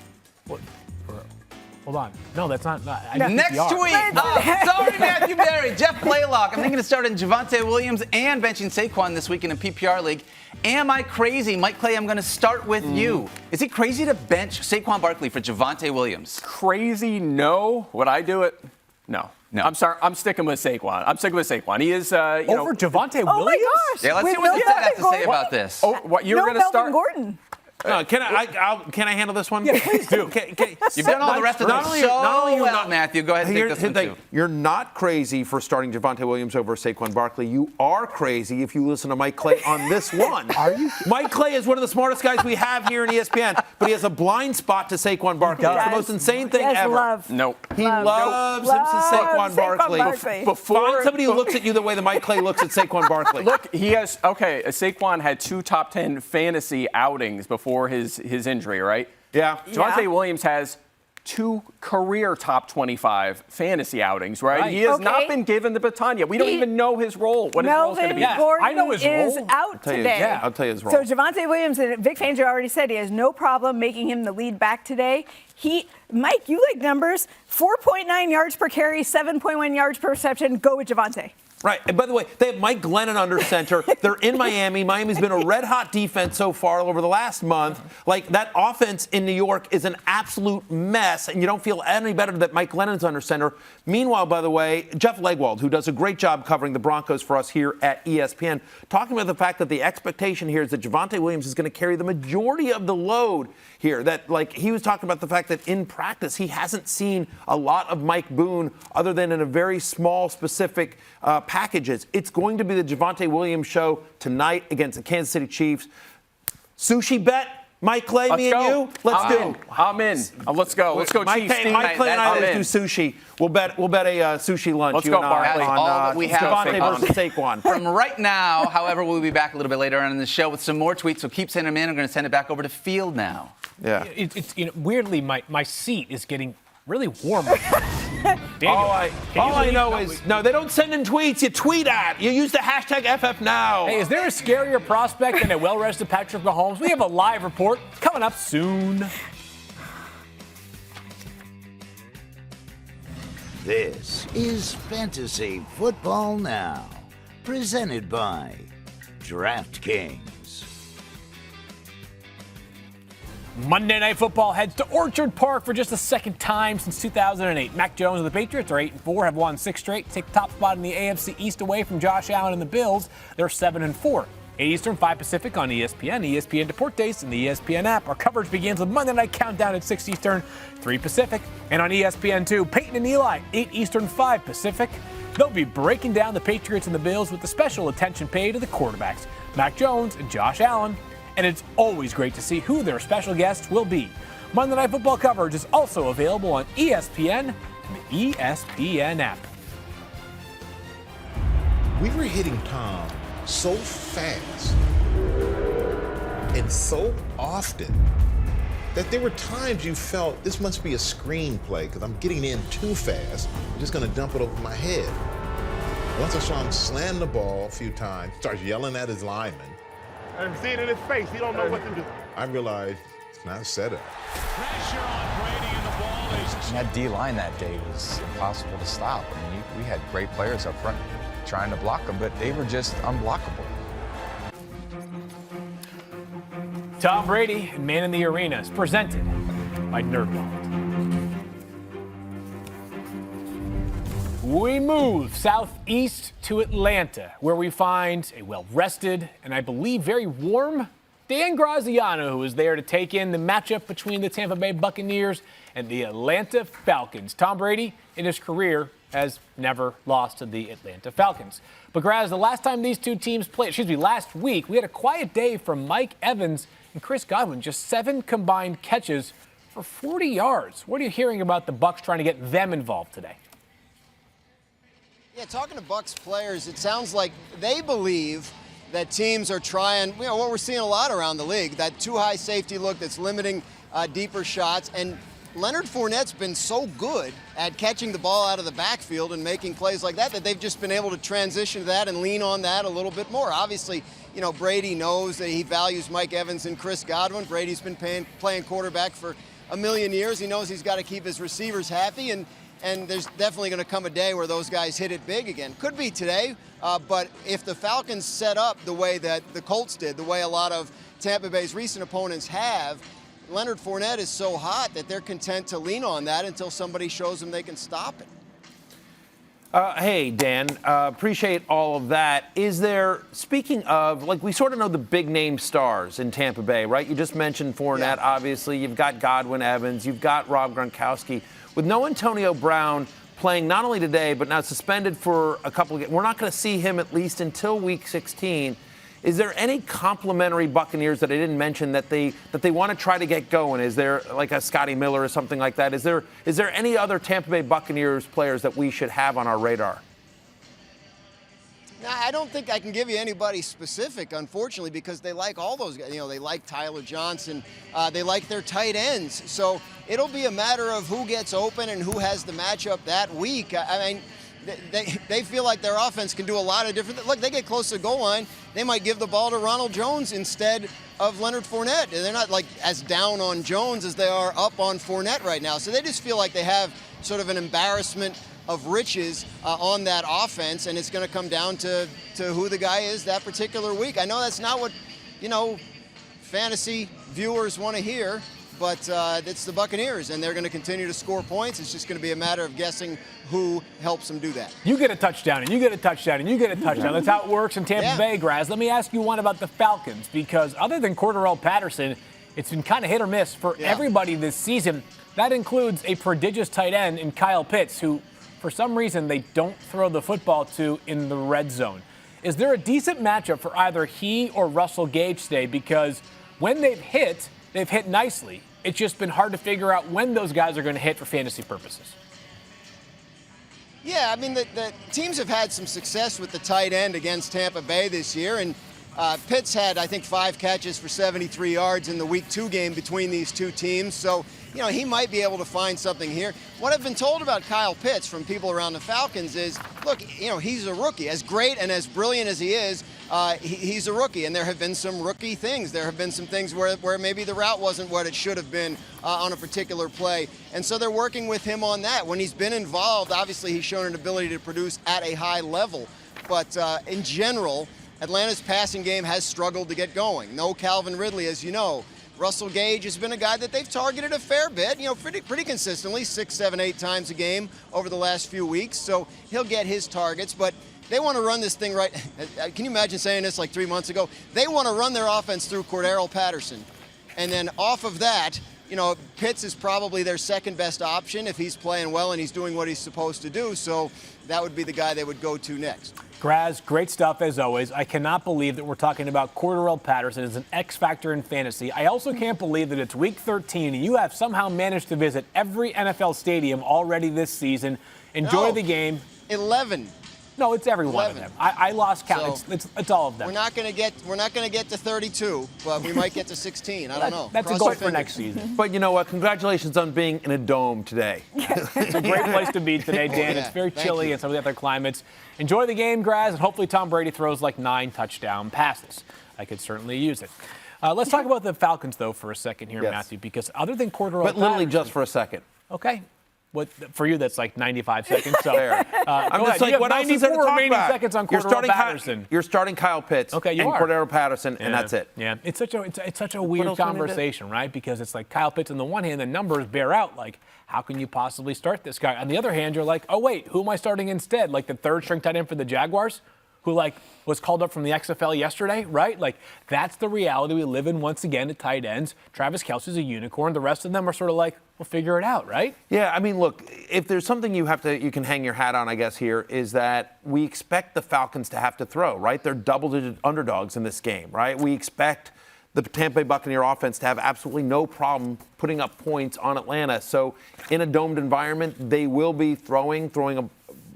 Hold on. No, that's not. Next PPR. tweet. Sorry, Matthew Berry. Jeff Blaylock. I'm thinking of starting Javonte Williams and benching Saquon this week in a PPR league. Am I crazy? Mike Clay, I'm going to start with you. Is it crazy to bench Saquon Barkley for Javonte Williams? Crazy? No. Would I do it? No. No. I'm sorry. I'm sticking with Saquon. He is, Over Javonte Williams? Oh my gosh. Yeah, let's With see what the Melvin Fed has to say Gordon? about this. Oh, what you're No going to Melvin start? Gordon. Can I handle this one? Yeah, please do. You've done all the rest of them so well, Matthew. Go ahead and take Here's this one, the thing. too. You're not crazy for starting Javonte Williams over Saquon Barkley. You are crazy if you listen to Mike Clay on this one. Are you? Mike Clay is one of the smartest guys we have here in ESPN, but he has a blind spot to Saquon Barkley. It's the most insane thing Yes, ever. love. Nope. He loves him to Saquon Barkley. Find somebody who looks at you the way that Mike Clay looks at Saquon Barkley. Look, Saquon had 2 top 10 fantasy outings before his injury, right? Yeah. Javonte Williams has 2 career top 25 fantasy outings, right? He has not been given the baton yet. We don't even know his role, what his role is going to be. Melvin Gordon I know his is role. out today. I'll tell you his role. So Javonte Williams and Vic Fangio already said he has no problem making him the lead back today. Mike, you like numbers. 4.9 yards per carry, 7.1 yards per reception. Go with Javonte. Right. And by the way, they have Mike Glennon under center. They're in Miami. Miami's been a red-hot defense so far over the last month. That offense in New York is an absolute mess, and you don't feel any better that Mike Glennon's under center. Meanwhile, by the way, Jeff Legwold, who does a great job covering the Broncos for us here at ESPN, talking about the fact that the expectation here is that Javonte Williams is going to carry the majority of the load here. That, he was talking about the fact that in practice he hasn't seen a lot of Mike Boone other than in a very small, specific packages. It's going to be the Javonte Williams show tonight against the Kansas City Chiefs. Sushi bet, Mike Clay, me and you. Let's do. I'm in. Let's go. Let's go, Mike Chiefs. Clay and I I'm in. do sushi. We'll bet a sushi lunch. Let's you go, and I, Barkley. on All that we have Javonte versus Saquon. From right now, however, we'll be back a little bit later on in the show with some more tweets, so keep sending them in. I'm going to send it back over to Field now. Yeah. It's weirdly, my seat is getting really warm. Daniel, All I know is, no, they don't send in tweets. You tweet at. You use the hashtag FFNow. Hey, is there a scarier prospect than a well-rested Patrick Mahomes? We have a live report coming up soon. This is Fantasy Football Now, presented by DraftKings. Monday Night Football heads to Orchard Park for just the second time since 2008. Mac Jones and the Patriots are 8-4, have won 6 straight, take the top spot in the AFC East away from Josh Allen and the Bills. They're 7-4. 8 Eastern, 5 Pacific on ESPN, ESPN Deportes, and the ESPN app. Our coverage begins with Monday Night Countdown at 6 Eastern, 3 Pacific, and on ESPN2, Peyton and Eli, 8 Eastern, 5 Pacific. They'll be breaking down the Patriots and the Bills with the special attention paid to the quarterbacks, Mac Jones and Josh Allen. And it's always great to see who their special guests will be. Monday Night Football coverage is also available on ESPN and the ESPN app. We were hitting Tom so fast and so often that there were times you felt this must be a screenplay because I'm getting in too fast. I'm just going to dump it over my head. Once I saw him slam the ball a few times, starts yelling at his lineman. I'm seeing it in his face. He don't know what to do. I realized it's not a setup. Pressure on Brady and the ball is... And that D-line that day was impossible to stop. I mean, we had great players up front trying to block them, but they were just unblockable. Tom Brady and Man in the Arena is presented by NerdWallet. We move southeast to Atlanta, where we find a well-rested and I believe very warm Dan Graziano, who is there to take in the matchup between the Tampa Bay Buccaneers and the Atlanta Falcons. Tom Brady, in his career, has never lost to the Atlanta Falcons. But Graz, the last time these two teams played, last week, we had a quiet day from Mike Evans and Chris Godwin, just 7 combined catches for 40 yards. What are you hearing about the Bucs trying to get them involved today? Yeah, talking to Bucs players, it sounds like they believe that teams are trying, what we're seeing a lot around the league, that too high safety look that's limiting deeper shots. And Leonard Fournette's been so good at catching the ball out of the backfield and making plays like that they've just been able to transition to that and lean on that a little bit more. Obviously, Brady knows that he values Mike Evans and Chris Godwin. Brady's been playing quarterback for a million years. He knows he's got to keep his receivers happy, and there's definitely going to come a day where those guys hit it big again. Could be today, but if the Falcons set up the way that the Colts did, the way a lot of Tampa Bay's recent opponents have, Leonard Fournette is so hot that they're content to lean on that until somebody shows them they can stop it. Hey, Dan, appreciate all of that. Is there, speaking of, we sort of know the big name stars in Tampa Bay, right? You just mentioned Fournette, obviously. You've got Godwin, Evans. You've got Rob Gronkowski. With no Antonio Brown playing not only today, but now suspended for a couple of games, we're not going to see him at least until Week 16. Is there any complimentary Buccaneers that I didn't mention that they want to try to get going? Is there like a Scotty Miller or something like that? Is there any other Tampa Bay Buccaneers players that we should have on our radar? No, I don't think I can give you anybody specific, unfortunately, because they like all those guys. They like Tyler Johnson. They like their tight ends. So it'll be a matter of who gets open and who has the matchup that week. I mean, they feel like their offense can do a lot of different things. Look, they get close to the goal line, they might give the ball to Ronald Jones instead of Leonard Fournette. They're not as down on Jones as they are up on Fournette right now. So they just feel like they have sort of an embarrassment of riches on that offense, and it's going to come down to who the guy is that particular week. I know that's not what, fantasy viewers want to hear, but it's the Buccaneers, and they're going to continue to score points. It's just going to be a matter of guessing who helps them do that. You get a touchdown, and you get a touchdown, and you get a touchdown. That's how it works in Tampa Bay, Graz. Let me ask you one about the Falcons, because other than Cordarrelle Patterson, it's been kind of hit or miss for everybody this season. That includes a prodigious tight end in Kyle Pitts, who, for some reason, they don't throw the football to in the red zone. Is there a decent matchup for either he or Russell Gage today? Because when they've hit nicely. It's just been hard to figure out when those guys are going to hit for fantasy purposes. Yeah, I mean, the teams have had some success with the tight end against Tampa Bay this year, and Pitts had, I think, 5 catches for 73 yards in the Week 2 game between these two teams. So, he might be able to find something here. What I've been told about Kyle Pitts from people around the Falcons is, look, he's a rookie. As great and as brilliant as he is, he's a rookie, and there have been some rookie things. There have been some things where maybe the route wasn't what it should have been on a particular play. And so they're working with him on that. When he's been involved, obviously he's shown an ability to produce at a high level. But in general, Atlanta's passing game has struggled to get going. No Calvin Ridley, as you know. Russell Gage has been a guy that they've targeted a fair bit, pretty consistently, 6, 7, 8 times a game over the last few weeks. So he'll get his targets, but they want to run this thing right. Can you imagine saying this like 3 months ago? They want to run their offense through Cordarrelle Patterson. And then off of that, you know, Pitts is probably their second best option if he's playing well and he's doing what he's supposed to do. So that would be the guy they would go to next. Graz, great stuff as always. I cannot believe that we're talking about Cordarrelle Patterson as an X factor in fantasy. I also can't believe that it's week 13 and you have somehow managed to visit every NFL stadium already this season. Enjoy the game. 11. No, it's every one of them. I lost count. So, it's all of them. We're not going to get to 32, but we might get to 16. I don't know. That's a goal for next season. But you know what? Congratulations on being in a dome today. It's a great place to be today, Dan. Yeah, it's very thank chilly you. in some of the other climates. Enjoy the game, Graz, and hopefully Tom Brady throws like 9 touchdown passes. I could certainly use it. Let's talk about the Falcons, though, for a second here, Yes. Matthew, because other than Cordarrelle But literally Patterson- just for a second. Okay. For you, that's like 95 seconds. So Fair. I'm just like, what else is there to 94 talk remaining about? seconds on You're Cordarrelle starting Patterson. You're starting Kyle Pitts Okay, you and are. Cordarrelle Patterson, and that's it. Yeah, it's such a weird else can you do? conversation, right? Because it's like Kyle Pitts on the one hand, the numbers bear out. Like, how can you possibly start this guy? On the other hand, you're like, oh wait, who am I starting instead? Like the third string tight end for the Jaguars, who like was called up from the XFL yesterday, right? Like that's the reality we live in once again at tight ends. Travis Kelce's a unicorn. The rest of them are sort of like, we'll figure it out, right? Yeah, I mean, look, if there's something you can hang your hat on, I guess, here is that we expect the Falcons to have to throw, right? They're double-digit underdogs in this game, right? We expect the Tampa Bay Buccaneer offense to have absolutely no problem putting up points on Atlanta. So in a domed environment, they will be throwing.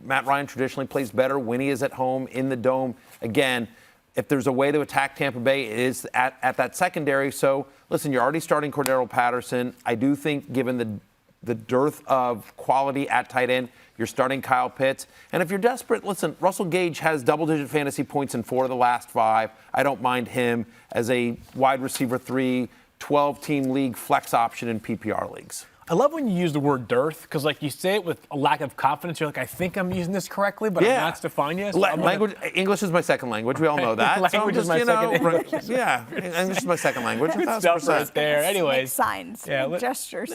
Matt Ryan traditionally plays better when he is at home in the dome. Again, if there's a way to attack Tampa Bay, it is at that secondary. So, listen, you're already starting Cordarrelle Patterson. I do think, given the dearth of quality at tight end, you're starting Kyle Pitts. And if you're desperate, listen, Russell Gage has double-digit fantasy points in 4 of the last 5. I don't mind him as a wide receiver 3, 12-team league flex option in PPR leagues. I love when you use the word dearth because, like, you say it with a lack of confidence. You're like, I think I'm using this correctly, but I'm not Stefania. So English is my second language. We all know that. Language is my second language. Yeah, English is my second language. Good stuff right there. Anyways, signs, gestures,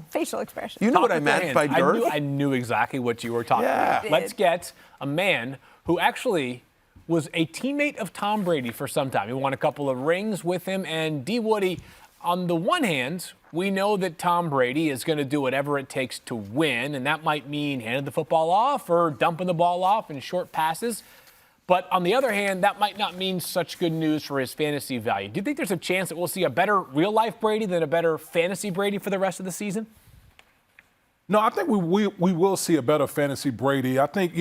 facial expressions. You know what I meant by dearth? I knew exactly what you were talking about. Let's get a man who actually was a teammate of Tom Brady for some time. He won a couple of rings with him. And D. Woody, on the one hand, we know that Tom Brady is going to do whatever it takes to win, and that might mean handing the football off or dumping the ball off in short passes. But on the other hand, that might not mean such good news for his fantasy value. Do you think there's a chance that we'll see a better real-life Brady than a better fantasy Brady for the rest of the season? No, I think we will see a better fantasy Brady. I think,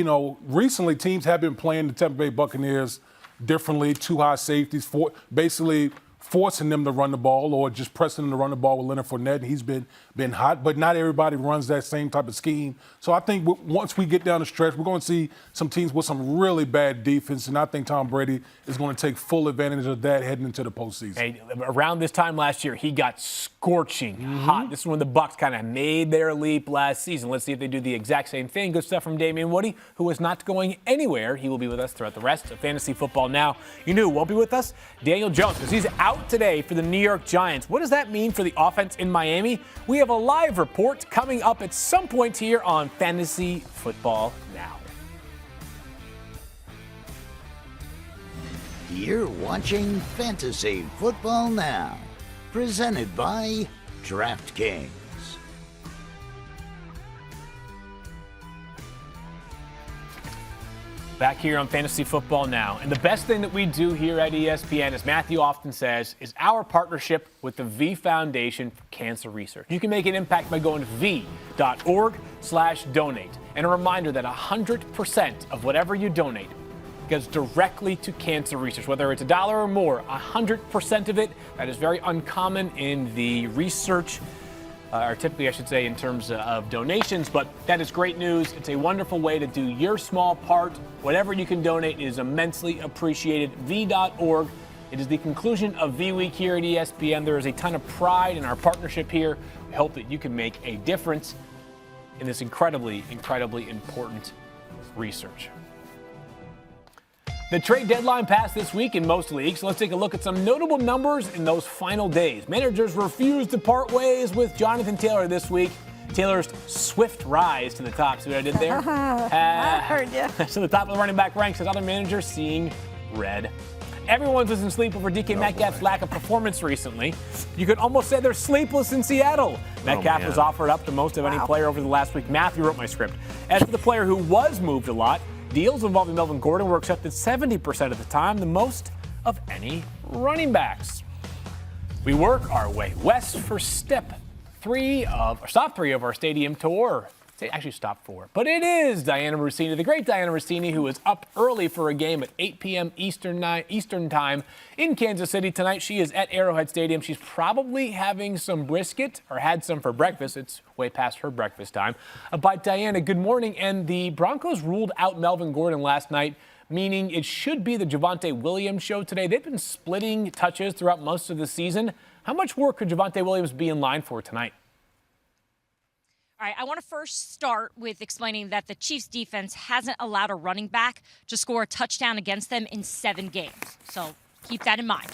recently teams have been playing the Tampa Bay Buccaneers differently, 2 high safeties, basically forcing them to run the ball or just pressing them to run the ball with Leonard Fournette. And he's been hot, but not everybody runs that same type of scheme. So I think once we get down the stretch, we're going to see some teams with some really bad defense, and I think Tom Brady is going to take full advantage of that heading into the postseason. Hey, around this time last year, he got scorching hot. This is when the Bucs kind of made their leap last season. Let's see if they do the exact same thing. Good stuff from Damian Woody, who is not going anywhere. He will be with us throughout the rest of Fantasy Football Now. You knew who won't be with us? Daniel Jones, because he's out today for the New York Giants. What does that mean for the offense in Miami? We have a live report coming up at some point here on Fantasy Football Now. You're watching Fantasy Football Now, presented by DraftKings. Back here on Fantasy Football Now. And the best thing that we do here at ESPN, as Matthew often says, is our partnership with the V Foundation for Cancer Research. You can make an impact by going to v.org/donate. And a reminder that 100% of whatever you donate goes directly to cancer research, whether it's $1 or more, 100% of it. That is very uncommon in the research or typically, I should say, in terms of donations, but that is great news. It's a wonderful way to do your small part. Whatever you can donate is immensely appreciated. V.org. It is the conclusion of V Week here at ESPN. There is a ton of pride in our partnership here. We hope that you can make a difference in this incredibly, incredibly important research. The trade deadline passed this week in most leagues, so let's take a look at some notable numbers in those final days. Managers refused to part ways with Jonathan Taylor this week. Taylor's swift rise to the top. See what I did there? I heard you. So the top of the running back ranks as other managers seeing red. Everyone's losing sleep over DK Metcalf's lack of performance recently. You could almost say they're sleepless in Seattle. Metcalf was offered up the most of any player over the last week. Matthew wrote my script. As for the player who was moved a lot, deals involving Melvin Gordon were accepted 70% of the time, the most of any running backs. We work our way west for stop 3 of our stadium tour. Actually, stop 4. But it is Diana Russini, the great Diana Russini, who is up early for a game at 8 p.m. Eastern time in Kansas City tonight. She is at Arrowhead Stadium. She's probably having some brisket or had some for breakfast. It's way past her breakfast time. But Diana, good morning. And the Broncos ruled out Melvin Gordon last night, meaning it should be the Javonte Williams show today. They've been splitting touches throughout most of the season. How much work could Javonte Williams be in line for tonight? All right, I want to first start with explaining that the Chiefs defense hasn't allowed a running back to score a touchdown against them in 7 games. So keep that in mind.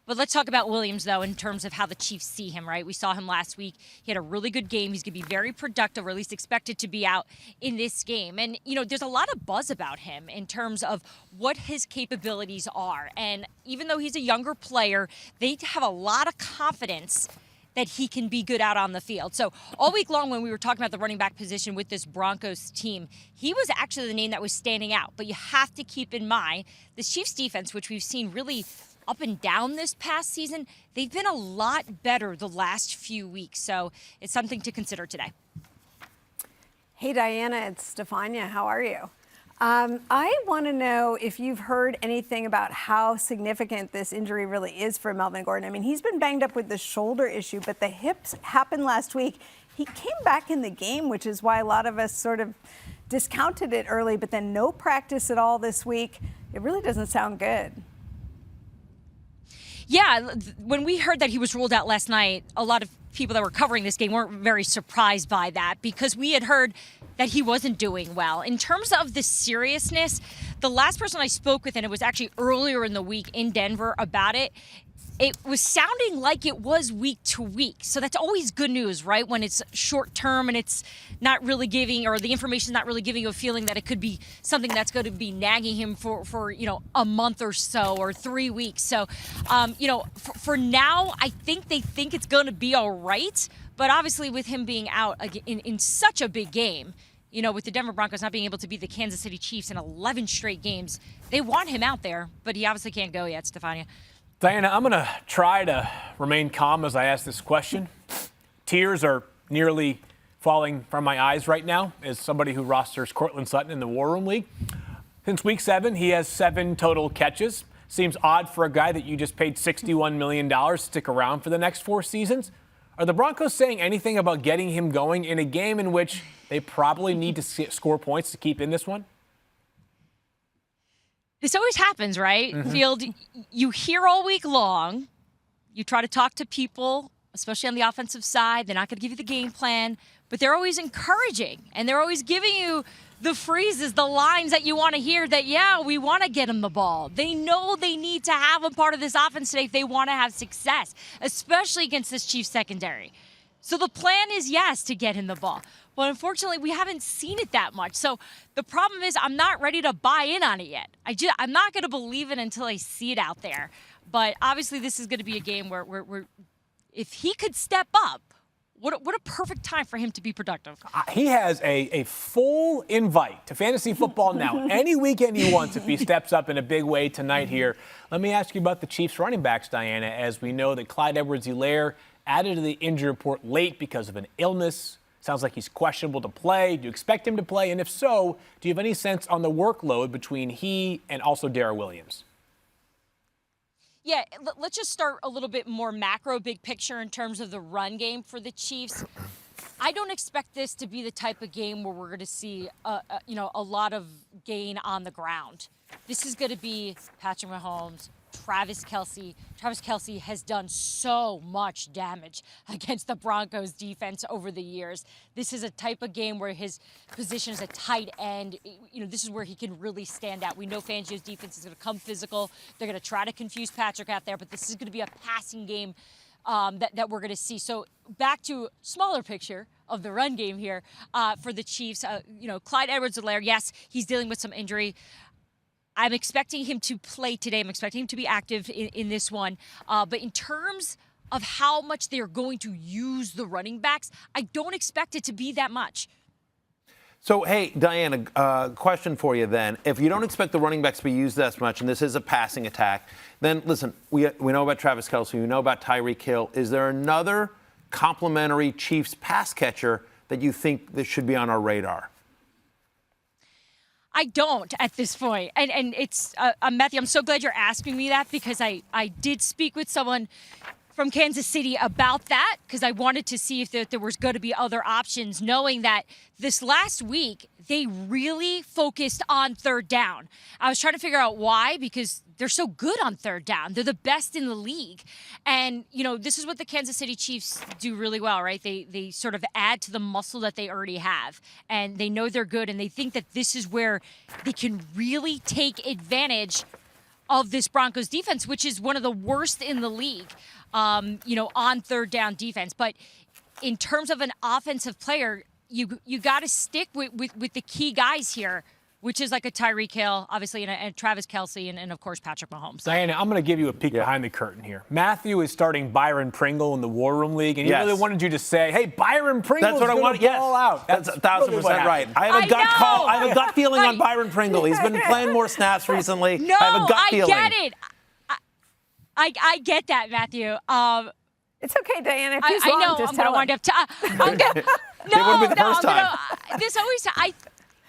But let's talk about Williams, though, in terms of how the Chiefs see him, right? We saw him last week. He had a really good game. He's going to be very productive, or at least expected to be out in this game. And, you know, there's a lot of buzz about him in terms of what his capabilities are. And even though he's a younger player, they have a lot of confidence that he can be good out on the field. So all week long when we were talking about the running back position with this Broncos team, he was actually the name that was standing out. But you have to keep in mind the Chiefs defense, which we've seen really up and down this past season, they've been a lot better the last few weeks. So it's something to consider today. Hey, Diana, it's Stefania. How are you? I want to know if you've heard anything about how significant this injury really is for Melvin Gordon. I mean, he's been banged up with the shoulder issue, but the hips happened last week. He came back in the game, which is why a lot of us sort of discounted it early, but then no practice at all this week. It really doesn't sound good. Yeah, when we heard that he was ruled out last night, a lot of people that were covering this game weren't very surprised by that because we had heard that he wasn't doing well. In terms of the seriousness, the last person I spoke with, and it was actually earlier in the week in Denver about it, it was sounding like it was week to week. So that's always good news, right? When it's short term and it's not really giving, or the information is not really giving you a feeling that it could be something that's going to be nagging him for a month or so or 3 weeks. So, for now, I think they think it's going to be all right. But obviously with him being out in such a big game, with the Denver Broncos not being able to beat the Kansas City Chiefs in 11 straight games, they want him out there, but he obviously can't go yet, Stefania. Diana, I'm going to try to remain calm as I ask this question. Tears are nearly falling from my eyes right now as somebody who rosters Courtland Sutton in the War Room League. Since week 7, he has 7 total catches. Seems odd for a guy that you just paid $61 million to stick around for the next 4 seasons. Are the Broncos saying anything about getting him going in a game in which they probably need to score points to keep in this one? This always happens, right? Mm-hmm. Field, you hear all week long, you try to talk to people, especially on the offensive side. They're not going to give you the game plan, but they're always encouraging, and they're always giving you the phrases, the lines that you want to hear that, yeah, we want to get him the ball. They know they need to have him part of this offense today if they want to have success, especially against this Chiefs secondary. So the plan is, yes, to get him the ball. But unfortunately, we haven't seen it that much. So the problem is I'm not ready to buy in on it yet. I'm not going to believe it until I see it out there. But obviously, this is going to be a game where if he could step up, what a perfect time for him to be productive. He has a full invite to fantasy football now. Any weekend he wants if he steps up in a big way tonight here. Let me ask you about the Chiefs running backs, Diana, as we know that Clyde Edwards-Helaire added to the injury report late because of an illness. Sounds like he's questionable to play. Do you expect him to play? And if so, do you have any sense on the workload between he and also Darrell Williams? Yeah, let's just start a little bit more macro, big picture in terms of the run game for the Chiefs. I don't expect this to be the type of game where we're going to see a lot of gain on the ground. This is going to be Patrick Mahomes, Travis Kelce. Travis Kelce has done so much damage against the Broncos defense over the years. This is a type of game where his position is a tight end. This is where he can really stand out. We know Fangio's defense is going to come physical. They're going to try to confuse Patrick out there, but this is going to be a passing game that we're going to see. So back to smaller picture of the run game here for the Chiefs. Clyde Edwards-Helaire, yes, he's dealing with some injury. I'm expecting him to play today. I'm expecting him to be active in this one. But in terms of how much they're going to use the running backs, I don't expect it to be that much. So, hey, Diana, question for you then. If you don't expect the running backs to be used as much, and this is a passing attack, then listen, we know about Travis Kelce, we know about Tyreek Hill. Is there another complimentary Chiefs pass catcher that you think that should be on our radar? I don't at this point. And it's, Matthew, I'm so glad you're asking me that, because I did speak with someone from Kansas City about that, because I wanted to see if there was going to be other options, knowing that this last week they really focused on third down. I was trying to figure out why, because they're so good on third down. They're the best in the league. And, you know, this is what the Kansas City Chiefs do really well, right? They sort of add to the muscle that they already have. And they know they're good, and they think that this is where they can really take advantage of this Broncos defense, which is one of the worst in the league, on third down defense. But in terms of an offensive player, you got to stick with the key guys here, which is like a Tyreek Hill, obviously, and Travis Kelce, and of course, Patrick Mahomes. Diana, I'm going to give you a peek behind the curtain here. Matthew is starting Byron Pringle in the War Room League, and he really wanted you to say, hey, Byron Pringle's going to ball out. That's 1,000% right. I have a gut call. I have a gut feeling on Byron Pringle. He's been playing more snaps recently. No, I have a gut feeling. I get it. I get that, Matthew. It's okay, Diana. If he's I wrong, know just I'm going to wind up.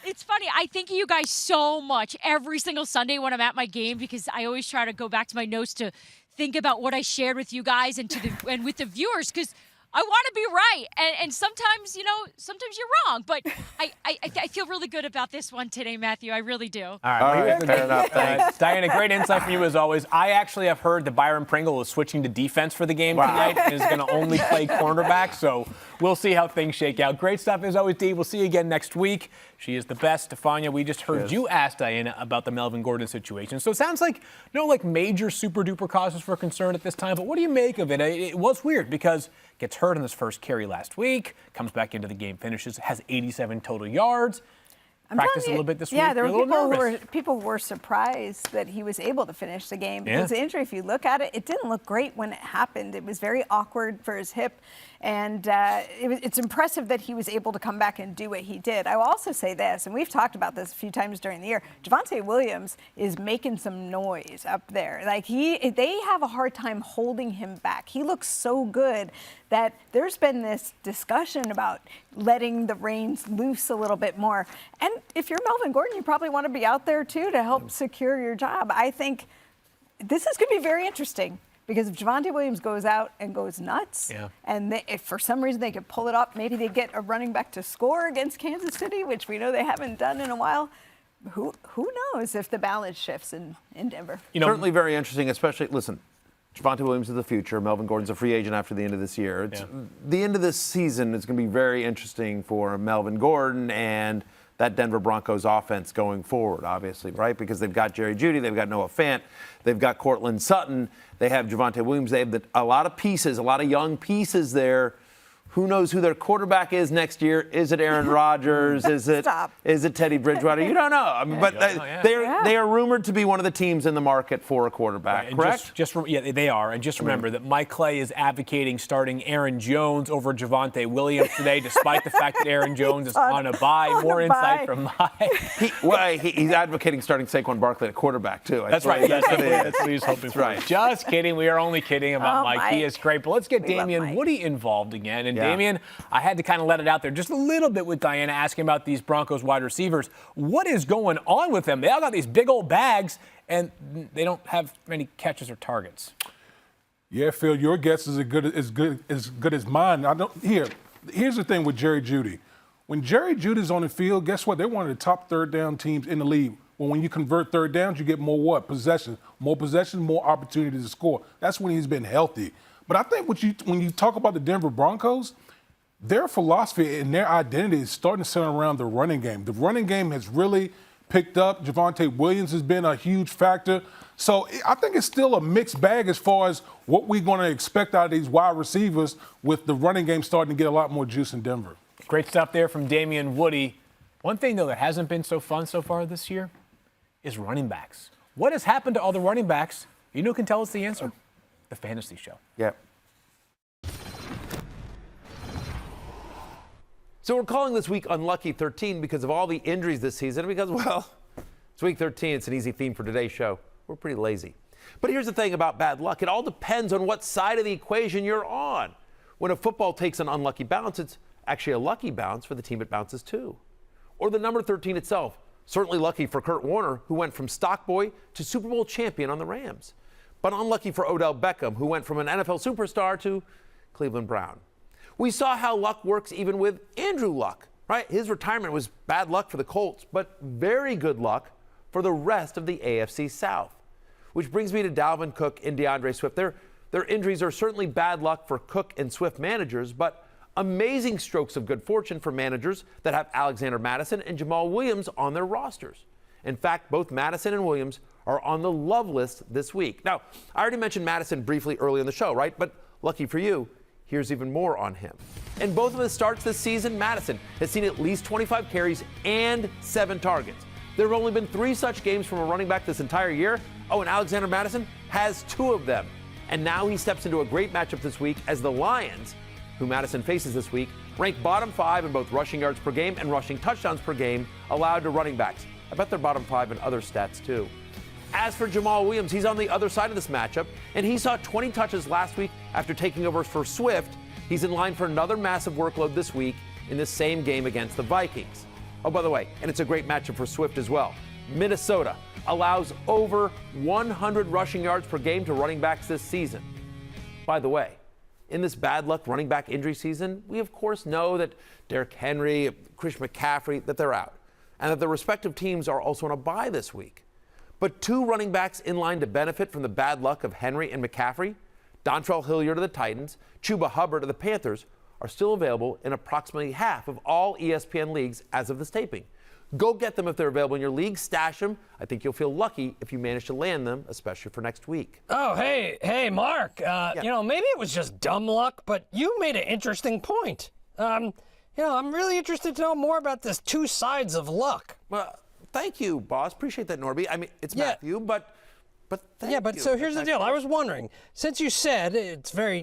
It's funny. I think of you guys so much every single Sunday when I'm at my game, because I always try to go back to my notes to think about what I shared with you guys and and with the viewers, because I want to be right. And sometimes, sometimes you're wrong. But I feel really good about this one today, Matthew. I really do. All right. Fair enough. Thanks. Diana, great insight from you as always. I actually have heard that Byron Pringle is switching to defense for the game tonight and is going to only play cornerback. So we'll see how things shake out. Great stuff as always, Dee. We'll see you again next week. She is the best. Stefania, we just heard you ask Diana about the Melvin Gordon situation. So it sounds like no major super duper causes for concern at this time. But what do you make of it? It was weird because gets hurt in his first carry last week, comes back into the game, finishes, has 87 total yards. Practiced a little bit this week. Yeah, there were people who were surprised that he was able to finish the game. Yeah. Because the injury, if you look at it, it didn't look great when it happened. It was very awkward for his hip. And it's impressive that he was able to come back and do what he did. I will also say this, and we've talked about this a few times during the year, Javonte Williams is making some noise up there. They have a hard time holding him back. He looks so good that there's been this discussion about letting the reins loose a little bit more. And if you're Melvin Gordon, you probably want to be out there too to help secure your job. I think this is going to be very interesting. Because if Javonte Williams goes out and goes nuts, and if for some reason they could pull it up, maybe they get a running back to score against Kansas City, which we know they haven't done in a while. Who knows if the balance shifts in Denver? Certainly very interesting, especially, listen, Javonte Williams is the future. Melvin Gordon's a free agent after the end of this year. The end of this season is going to be very interesting for Melvin Gordon and that Denver Broncos offense going forward, obviously, right? Because they've got Jerry Jeudy, they've got Noah Fant, they've got Cortland Sutton, they have Javonte Williams, they have a lot of pieces, a lot of young pieces there. Who knows who their quarterback is next year? Is it Aaron Rodgers? Is it Teddy Bridgewater? You don't know. They are rumored to be one of the teams in the market for a quarterback, correct? They are. And just remember that Mike Clay is advocating starting Aaron Jones over Javonte Williams today, despite the fact that Aaron Jones is on a bye. More insight from Mike. He's advocating starting Saquon Barkley at quarterback, too. That's right. That's what he's hoping for. Right. Just kidding. We are only kidding about Mike. He is great. But let's get Damien Woody involved again. And Damien, I had to kind of let it out there just a little bit with Diana asking about these Broncos wide receivers. What is going on with them? They all got these big old bags, and they don't have many catches or targets. Yeah, Phil, your guess is as good as mine. Here's the thing with Jerry Jeudy. When Jerry Jeudy's on the field, guess what? They're one of the top third down teams in the league. Well, when you convert third downs, you get more what? Possessions. More possessions, more opportunities to score. That's when he's been healthy. But I think when you talk about the Denver Broncos, their philosophy and their identity is starting to center around the running game. The running game has really picked up. Javonte Williams has been a huge factor. So I think it's still a mixed bag as far as what we're going to expect out of these wide receivers with the running game starting to get a lot more juice in Denver. Great stuff there from Damien Woody. One thing, though, that hasn't been so fun so far this year, is running backs. What has happened to all the running backs? You know who can tell us the answer? The Fantasy Show. Yeah. So we're calling this week Unlucky 13 because of all the injuries this season, and because, well, it's week 13. It's an easy theme for today's show. We're pretty lazy. But here's the thing about bad luck. It all depends on what side of the equation you're on. When a football takes an unlucky bounce, it's actually a lucky bounce for the team it bounces to. Or the number 13 itself. Certainly lucky for Kurt Warner, who went from stock boy to Super Bowl champion on the Rams. But unlucky for Odell Beckham, who went from an NFL superstar to Cleveland Brown. We saw how luck works even with Andrew Luck, right? His retirement was bad luck for the Colts, but very good luck for the rest of the AFC South. Which brings me to Dalvin Cook and DeAndre Swift. Their injuries are certainly bad luck for Cook and Swift managers, but amazing strokes of good fortune for managers that have Alexander Mattison and Jamal Williams on their rosters. In fact, both Mattison and Williams are on the love list this week. Now, I already mentioned Mattison briefly early in the show, right? But lucky for you, here's even more on him. In both of his starts this season, Mattison has seen at least 25 carries and 7 targets. There have only been 3 such games from a running back this entire year. Oh, and Alexander Mattison has 2 of them. And now he steps into a great matchup this week as the Lions, who Mattison faces this week, rank bottom 5 in both rushing yards per game and rushing touchdowns per game allowed to running backs. I bet they're bottom 5 in other stats too. As for Jamal Williams, he's on the other side of this matchup, and he saw 20 touches last week after taking over for Swift. He's in line for another massive workload this week in the same game against the Vikings. Oh, by the way, and it's a great matchup for Swift as well. Minnesota allows over 100 rushing yards per game to running backs this season. By the way, in this bad luck running back injury season, we of course know that Derrick Henry, Christian McCaffrey, that they're out, and that the respective teams are also on a bye this week. But 2 running backs in line to benefit from the bad luck of Henry and McCaffrey, Dontrell Hilliard of the Titans, Chuba Hubbard of the Panthers, are still available in approximately half of all ESPN leagues as of this taping. Go get them if they're available in your league. Stash them. I think you'll feel lucky if you manage to land them, especially for next week. Oh, hey, Mark. You know, maybe it was just dumb luck, but you made an interesting point. I'm really interested to know more about this 2 sides of luck. Well, thank you, boss. Appreciate that, Norby. I mean, it's Matthew, but thank you. So here's the deal. I was wondering, since you said it's very,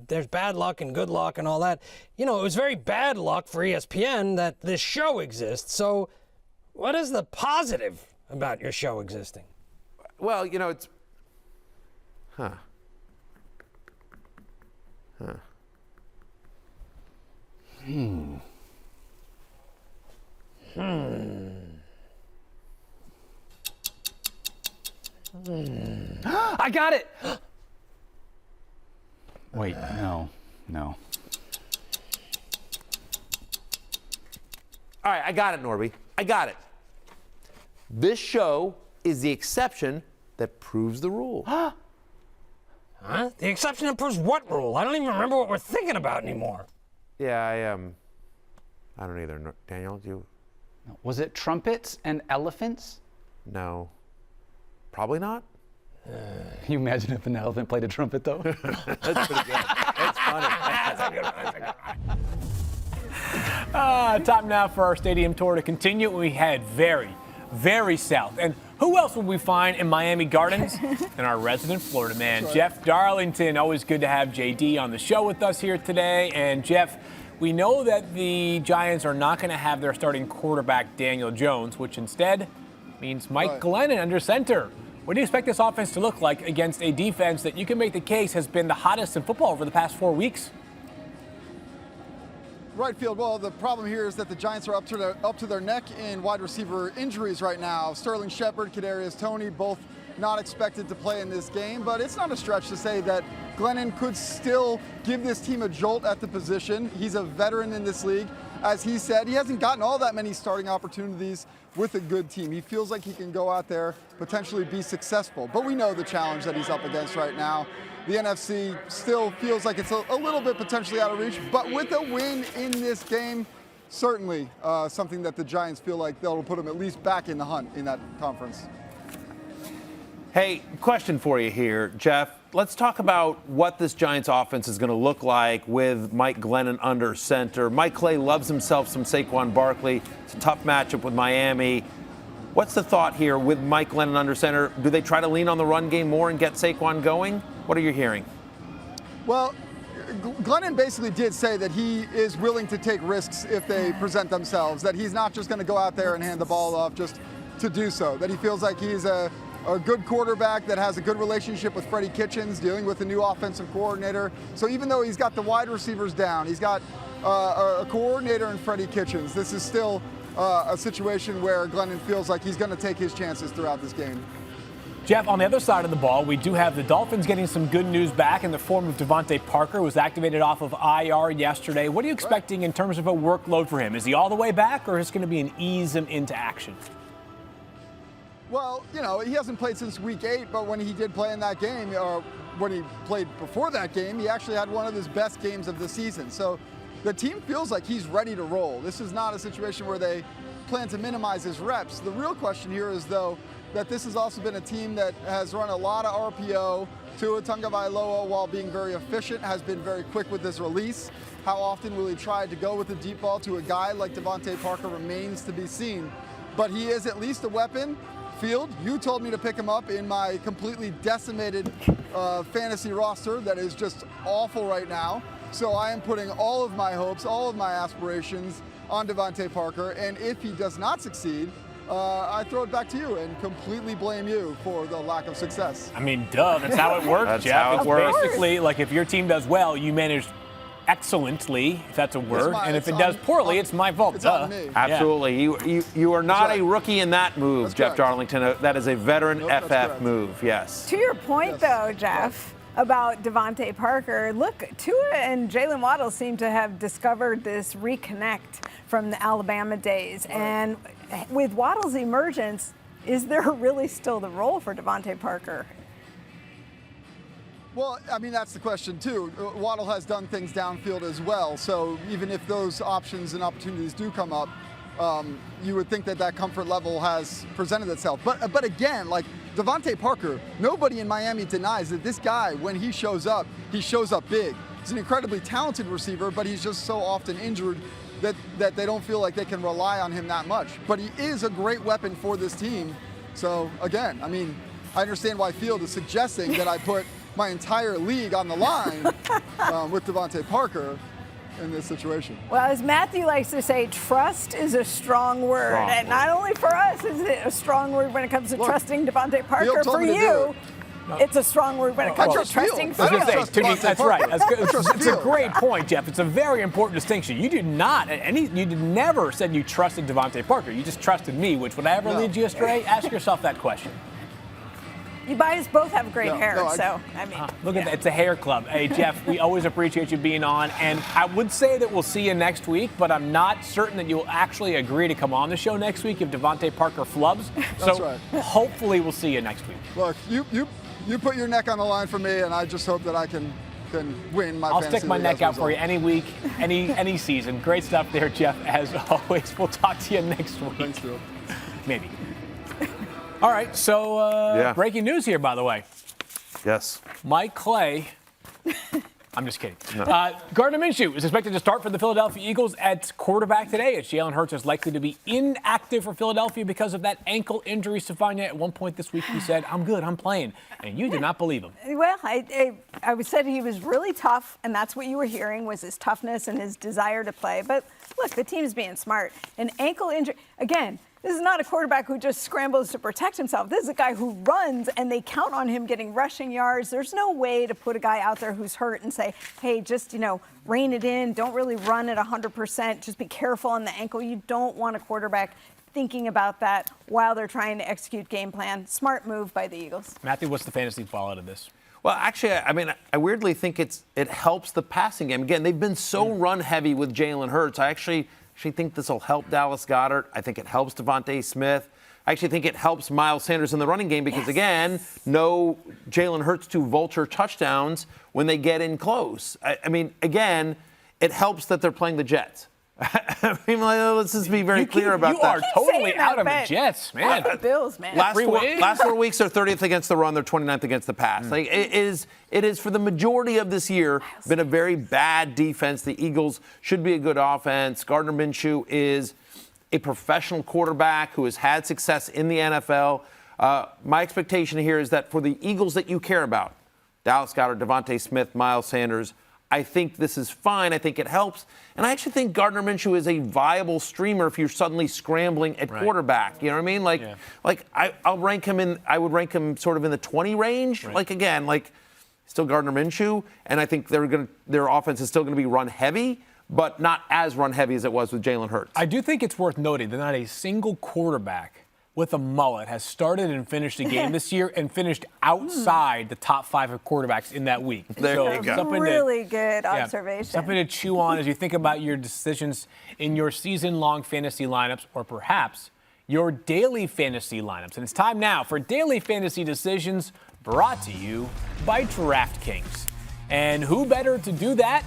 there's bad luck and good luck and all that, it was very bad luck for ESPN that this show exists. So what is the positive about your show existing? Well, it's... Huh. I got it! Wait, no. All right, I got it, Norby. I got it. This show is the exception that proves the rule. Huh? The exception that proves what rule? I don't even remember what we're thinking about anymore. Yeah, I don't either. Daniel, do you? Was it trumpets and elephants? No. Probably not. Can you imagine if an elephant played a trumpet, though? That's pretty good. That's funny. That's a good one. Time now for our stadium tour to continue. We head very, very south. And who else would we find in Miami Gardens than our resident Florida man, Jeff Darlington. Always good to have JD on the show with us here today. And Jeff, we know that the Giants are not going to have their starting quarterback, Daniel Jones, which instead means Mike Glennon under center. What do you expect this offense to look like against a defense that you can make the case has been the hottest in football over the past 4 weeks? Right field. Well, the problem here is that the Giants are up to their neck in wide receiver injuries right now. Sterling Shepard, Kadarius Toney, both not expected to play in this game, but it's not a stretch to say that Glennon could still give this team a jolt at the position. He's a veteran in this league. As he said, he hasn't gotten all that many starting opportunities with a good team. He feels like he can go out there, potentially be successful, but we know the challenge that he's up against right now. The NFC still feels like it's a little bit potentially out of reach, but with a win in this game, certainly something that the Giants feel like they'll put them at least back in the hunt in that conference. Hey, question for you here, Jeff. Let's talk about what this Giants offense is going to look like with Mike Glennon under center. Mike Clay loves himself some Saquon Barkley. It's a tough matchup with Miami. What's the thought here with Mike Glennon under center? Do they try to lean on the run game more and get Saquon going? What are you hearing? Well, Glennon basically did say that he is willing to take risks if they present themselves, that he's not just going to go out there and hand the ball off just to do so, that he feels like he's a good quarterback that has a good relationship with Freddie Kitchens, dealing with a new offensive coordinator. So even though he's got the wide receivers down, he's got a coordinator in Freddie Kitchens, this is still a situation where Glennon feels like he's going to take his chances throughout this game. Jeff, on the other side of the ball, we do have the Dolphins getting some good news back in the form of Devontae Parker, who was activated off of IR yesterday. What are you expecting in terms of a workload for him? Is he all the way back, or is it going to be an ease him into action? Well, you know, he hasn't played since week 8, but when he did play in that game, when he played before that game, he actually had one of his best games of the season. So the team feels like he's ready to roll. This is not a situation where they plan to minimize his reps. The real question here is, though, that this has also been a team that has run a lot of RPO. Tua Tagovailoa, while being very efficient, has been very quick with his release. How often will he try to go with the deep ball to a guy like Devontae Parker remains to be seen. But he is at least a weapon. Field, you told me to pick him up in my completely decimated fantasy roster that is just awful right now. So I am putting all of my hopes, all of my aspirations on Devontae Parker. And if he does not succeed, I throw it back to you and completely blame you for the lack of success. I mean, duh, that's how it works, That's Jeff. how it It's works. basically like if your team does well, you manage excellently, if that's a word, and if it does poorly, it's my fault. It's Duh. on me. Absolutely. You are not That's a right. rookie in that move, That's Jeff correct. Darlington. That is a veteran Nope, that's FF correct. move, yes. To your point, though, Jeff, about Devontae Parker, look, Tua and Jalen Waddle seem to have discovered this reconnect from the Alabama days. And with Waddle's emergence, is there really still the role for Devontae Parker? Well, I mean, that's the question, too. Waddle has done things downfield as well. So even if those options and opportunities do come up, you would think that that comfort level has presented itself. But again, like Devontae Parker, nobody in Miami denies that this guy, when he shows up big. He's an incredibly talented receiver, but he's just so often injured that they don't feel like they can rely on him that much. But he is a great weapon for this team. So again, I mean, I understand why Field is suggesting that I put my entire league on the line with Devontae Parker in this situation. Well, as Matthew likes to say, trust is a strong word. Strong And word. not only for us is it a strong word when it comes to Look, trusting Devontae Parker, Field told for me to do you, it's a strong word when it comes to trust trusting Field. I Field. don't trust To me, Devontae that's Parker. right. That's good. I trust It's a Field. great point, Jeff. It's a very important distinction. You did not, you never said you trusted Devontae Parker. You just trusted me, which would I ever No. lead you astray? Ask yourself that question. You guys both have great No, hair, no, so, I mean. Look at that. It's a hair club. Hey, Jeff, we always appreciate you being on. And I would say that we'll see you next week, but I'm not certain that you'll actually agree to come on the show next week if Devontae Parker flubs. That's So right. hopefully we'll see you next week. Look, you put your neck on the line for me, and I just hope that I can win my I'll fantasy stick my league neck as a out for you result. any week, any season. Great stuff there, Jeff, as always. We'll talk to you next week. Thanks, Phil. Maybe. All right, so Yeah. breaking news here, by the way. Yes. Mike Clay. I'm just kidding. Gardner Minshew is expected to start for the Philadelphia Eagles at quarterback today, as Jalen Hurts is likely to be inactive for Philadelphia because of that ankle injury. Stefania, at one point this week, he said, "I'm good, I'm playing," and you did not believe him. Well, I said he was really tough, and that's what you were hearing was his toughness and his desire to play. But look, the team's being smart. An ankle injury, again, this is not a quarterback who just scrambles to protect himself. This is a guy who runs, and they count on him getting rushing yards. There's no way to put a guy out there who's hurt and say, hey, just, rein it in. Don't really run at 100%. Just be careful on the ankle. You don't want a quarterback thinking about that while they're trying to execute game plan. Smart move by the Eagles. Matthew, what's the fantasy fallout of this? Well, actually, I mean, I weirdly think it helps the passing game. Again, they've been so run heavy with Jalen Hurts. I actually think this will help Dallas Goedert. I think it helps Devontae Smith. I actually think it helps Miles Sanders in the running game because, again, no Jalen Hurts to vulture touchdowns when they get in close. I mean, again, it helps that they're playing the Jets. I mean, let's just be very clear about you that. You are totally saying out that, on the but Jets, man. The Bills, man. Last 4 weeks, they're 30th against the run. They're 29th against the pass. Like it is for the majority of this year been a very bad defense. The Eagles should be a good offense. Gardner Minshew is a professional quarterback who has had success in the NFL. My expectation here is that for the Eagles that you care about, Dallas Goedert, Devontae Smith, Miles Sanders, I think this is fine. I think it helps. And I actually think Gardner Minshew is a viable streamer if you're suddenly scrambling at quarterback. You know what I mean? I would rank him sort of in the 20 range. Right. Still Gardner Minshew. And I think their offense is still going to be run heavy, but not as run heavy as it was with Jalen Hurts. I do think it's worth noting that not a single quarterback with a mullet has started and finished a game this year and finished outside the top 5 of quarterbacks in that week. There you go. Really good observation. Something to chew on as you think about your decisions in your season-long fantasy lineups or perhaps your daily fantasy lineups. And it's time now for Daily Fantasy Decisions brought to you by DraftKings. And who better to do that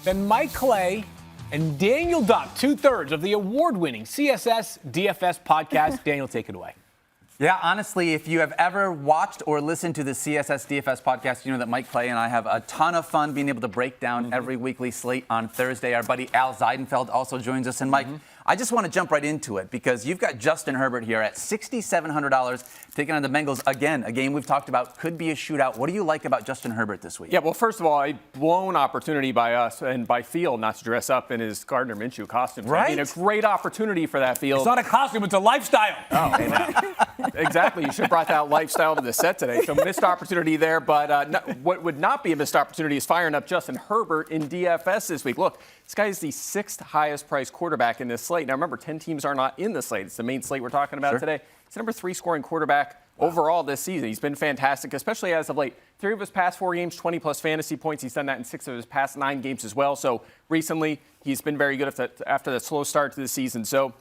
than Mike Clay and Daniel Duck, 2/3 of the award-winning CSS DFS podcast. Daniel, take it away. Yeah, honestly, if you have ever watched or listened to the CSS DFS podcast, you know that Mike Clay and I have a ton of fun being able to break down every weekly slate on Thursday. Our buddy Al Zeidenfeld also joins us. And Mike, I just want to jump right into it because you've got Justin Herbert here at $6,700 taking on the Bengals. Again, a game we've talked about could be a shootout. What do you like about Justin Herbert this week? Yeah, well, first of all, a blown opportunity by us and by Field not to dress up in his Gardner Minshew costume. Right. I mean, a great opportunity for that Field. It's not a costume, it's a lifestyle. Oh, exactly. You should have brought that lifestyle to the set today. So missed opportunity there. But what would not be a missed opportunity is firing up Justin Herbert in DFS this week. Look, this guy is the 6th highest priced quarterback in this slate. Now, remember, 10 teams are not in the slate. It's the main slate we're talking about today. He's the number 3 scoring quarterback overall this season. He's been fantastic, especially as of late. 3 of his past 4 games, 20-plus fantasy points. He's done that in 6 of his past 9 games as well. So recently, he's been very good after that slow start to the season. So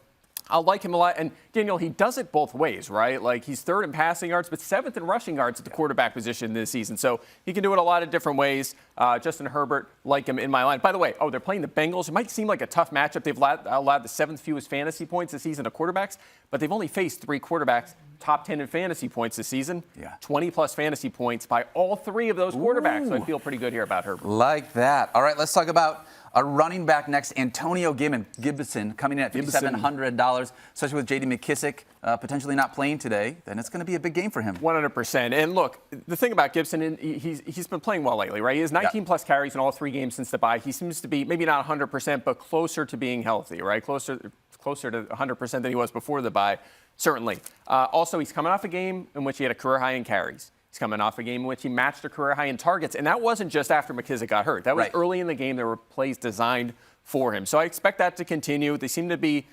I like him a lot. And, Daniel, he does it both ways, right? Like, he's 3rd in passing yards, but 7th in rushing yards at the quarterback position this season. So he can do it a lot of different ways. Justin Herbert, like him in my line. By the way, they're playing the Bengals. It might seem like a tough matchup. They've allowed the 7th fewest fantasy points this season to quarterbacks, but they've only faced 3 quarterbacks top 10 in fantasy points this season. 20-plus fantasy points by all 3 of those quarterbacks. So I feel pretty good here about Herbert. Like that. All right, let's talk about a running back next, Antonio Gibson, coming in at $5,700, especially with J.D. McKissick potentially not playing today. Then it's going to be a big game for him. 100%. And look, the thing about Gibson, he's been playing well lately, right? He has 19-plus carries in all 3 games since the bye. He seems to be maybe not 100%, but closer to being healthy, right? Closer to 100% than he was before the bye, certainly. Also, he's coming off a game in which he had a career high in carries. He's coming off a game in which he matched a career high in targets, and that wasn't just after McKissick got hurt. That was early in the game. There were plays designed for him. So I expect that to continue. They seem to be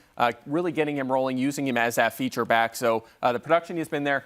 really getting him rolling, using him as that feature back. So the production has been there.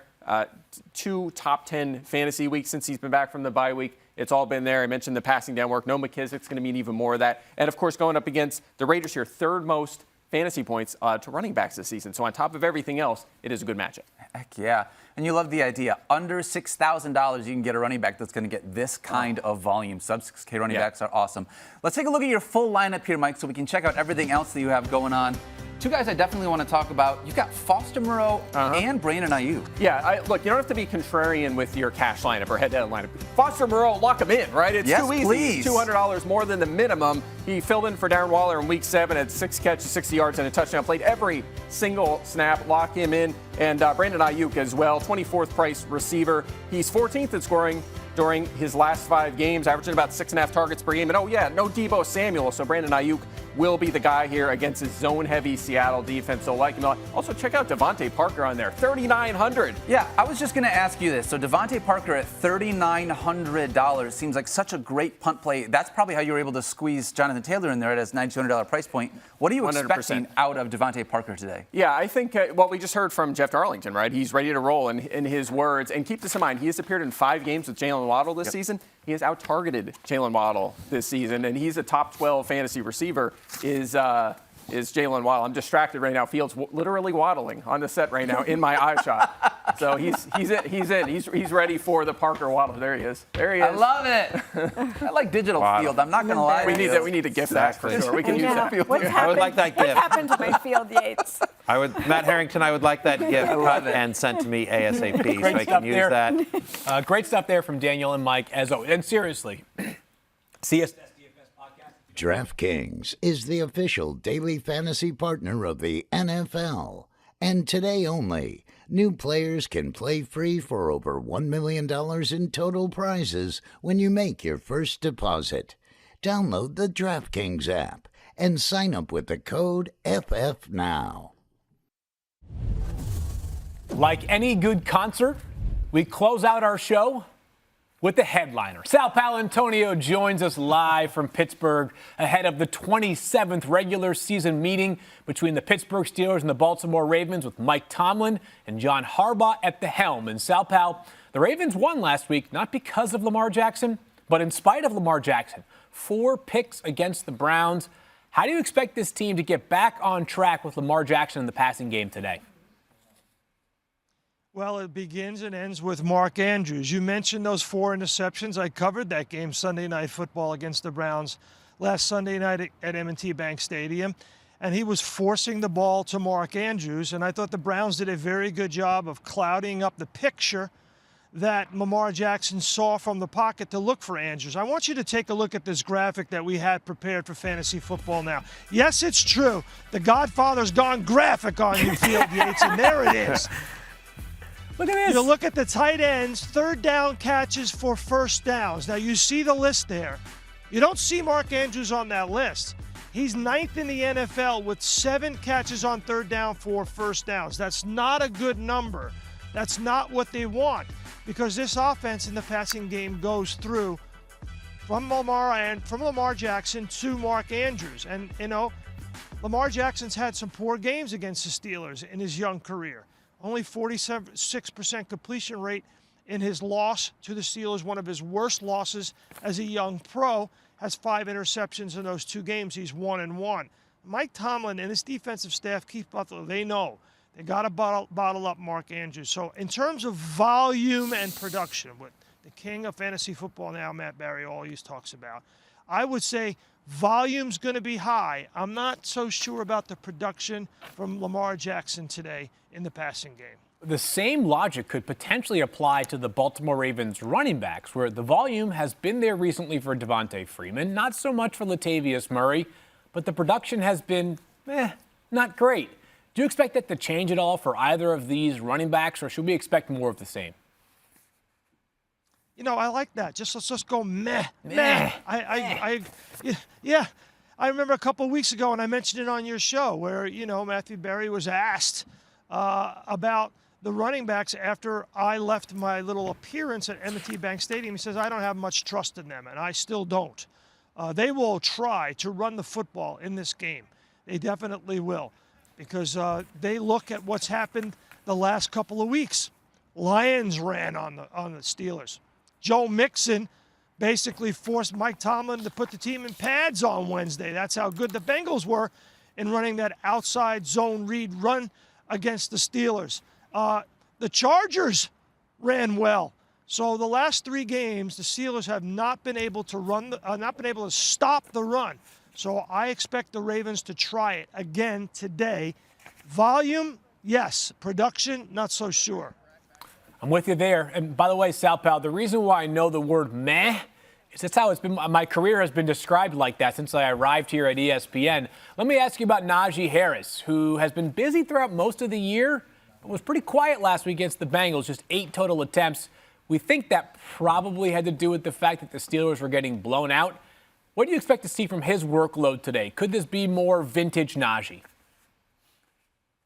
2 top 10 fantasy weeks since he's been back from the bye week. It's all been there. I mentioned the passing down work. No McKissick's going to mean even more of that. And, of course, going up against the Raiders here, 3rd most fantasy points to running backs this season. So on top of everything else, it is a good matchup. Heck yeah. And you love the idea. Under $6,000, you can get a running back that's going to get this kind of volume. Sub-6K running backs are awesome. Let's take a look at your full lineup here, Mike, so we can check out everything else that you have going on. 2 guys I definitely want to talk about. You've got Foster Moreau and Brandon Ayuk. Yeah, look, you don't have to be contrarian with your cash lineup or head-to-head lineup. Foster Moreau, lock him in, right? It's too easy. Please. $200 more than the minimum. He filled in for Darren Waller in Week 7, had 6 catches, 60 yards, and a touchdown. Played every single snap. Lock him in. And Brandon Ayuk as well, 24th price receiver. He's 14th in scoring during his last 5 games, averaging about 6.5 targets per game. And no Deebo Samuel, so Brandon Ayuk will be the guy here against his zone-heavy Seattle defense. So like him a lot. Also, check out Devontae Parker on there, $3,900. Yeah, I was just going to ask you this. So Devontae Parker at $3,900 seems like such a great punt play. That's probably how you were able to squeeze Jonathan Taylor in there at his $9,200 price point. What are you 100%. expecting out of Devontae Parker today? Yeah, I think, we just heard from Jeff Darlington, right? He's ready to roll in his words. And keep this in mind, he has appeared in 5 games with Jalen Waddle this season. He has out-targeted Jalen Waddle this season, and he's a top 12 fantasy receiver, is Jalen Waddle. I'm distracted right now. Fields literally waddling on the set right now in my eye shot. So he's in. He's ready for the Parker Waddle. There he is. I love it. I like digital Field. I'm not going to lie. We need to gift that for sure. We can use that. I would like that gift. What happened to my Field Yates? Matt Harrington, I would like that gift cut and sent to me ASAP so I can use that. Great stuff there from Daniel and Mike, as always. And seriously, CSS DFS podcast. If you DraftKings is the official daily fantasy partner of the NFL. And today only, new players can play free for over $1 million in total prizes when you make your first deposit. Download the DraftKings app and sign up with the code FFNOW. Like any good concert, we close out our show with the headliner. Sal Paolantonio joins us live from Pittsburgh ahead of the 27th regular season meeting between the Pittsburgh Steelers and the Baltimore Ravens with Mike Tomlin and John Harbaugh at the helm. And Sal Pal, the Ravens won last week not because of Lamar Jackson, but in spite of Lamar Jackson. 4 picks against the Browns. How do you expect this team to get back on track with Lamar Jackson in the passing game today? Well, it begins and ends with Mark Andrews. You mentioned those 4 interceptions. I covered that game, Sunday Night Football against the Browns, last Sunday night at M&T Bank Stadium. And he was forcing the ball to Mark Andrews. And I thought the Browns did a very good job of clouding up the picture that Lamar Jackson saw from the pocket to look for Andrews. I want you to take a look at this graphic that we had prepared for Fantasy Football Now. Yes, it's true. The Godfather's gone graphic on you, Field Yates, and there it is. Look at this. You look at the tight ends, 3rd down catches for first downs. Now, you see the list there. You don't see Mark Andrews on that list. He's 9th in the NFL with 7 catches on 3rd down for first downs. That's not a good number. That's not what they want, because this offense in the passing game goes through from Lamar Jackson to Mark Andrews. And, you know, Lamar Jackson's had some poor games against the Steelers in his young career. Only 46% completion rate in his loss to the Steelers, one of his worst losses as a young pro, has 5 interceptions in those 2 games. He's 1-1. Mike Tomlin and his defensive staff, Keith Butler, they know they got to bottle up Mark Andrews. So in terms of volume and production, what the king of fantasy football now, Matt Barry, always talks about, I would say volume's going to be high. I'm not so sure about the production from Lamar Jackson today in the passing game. The same logic could potentially apply to the Baltimore Ravens running backs, where the volume has been there recently for Devontae Freeman, not so much for Latavius Murray, but the production has been, not great. Do you expect that to change at all for either of these running backs, or should we expect more of the same? You know, I like that. Let's just go meh. Yeah. I remember a couple of weeks ago, and I mentioned it on your show, where, you know, Matthew Berry was asked about the running backs after I left my little appearance at M&T Bank Stadium. He says, I don't have much trust in them, and I still don't. They will try to run the football in this game. They definitely will, because they look at what's happened the last couple of weeks. Lions ran on the Steelers. Joe Mixon basically forced Mike Tomlin to put the team in pads on Wednesday. That's how good the Bengals were in running that outside zone read run against the Steelers. The Chargers ran well. So the last 3 games, the Steelers have not been able to stop the run. So I expect the Ravens to try it again today. Volume, yes. Production, not so sure. I'm with you there. And by the way, Sal Pal, the reason why I know the word meh is that's how it's been. My career has been described like that since I arrived here at ESPN. Let me ask you about Najee Harris, who has been busy throughout most of the year, but was pretty quiet last week against the Bengals, just 8 total attempts. We think that probably had to do with the fact that the Steelers were getting blown out. What do you expect to see from his workload today? Could this be more vintage Najee?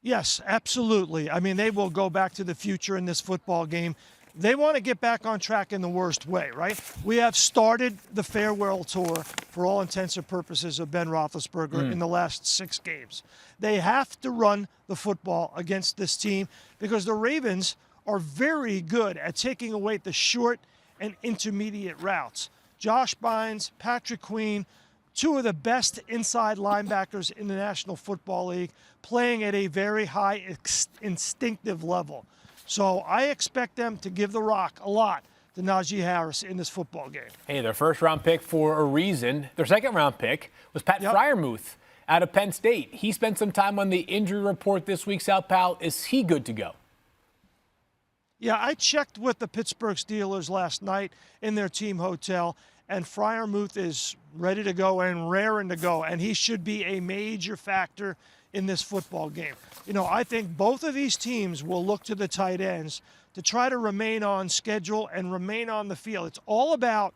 Yes, absolutely. I mean, they will go back to the future in this football game. They want to get back on track in the worst way, right? We have started the farewell tour, for all intents and purposes, of Ben Roethlisberger in the last 6 games. They have to run the football against this team because the Ravens are very good at taking away the short and intermediate routes. Josh Bynes, Patrick Queen, 2 of the best inside linebackers in the National Football League, playing at a very high instinctive level. So I expect them to give the rock a lot to Najee Harris in this football game. Hey, their first-round pick for a reason. Their second-round pick was Pat Freiermuth out of Penn State. He spent some time on the injury report this week. Sal Pal, is he good to go? Yeah, I checked with the Pittsburgh Steelers last night in their team hotel, and Freiermuth is ready to go and raring to go, and he should be a major factor in this football game. You know, I think both of these teams will look to the tight ends to try to remain on schedule and remain on the field. It's all about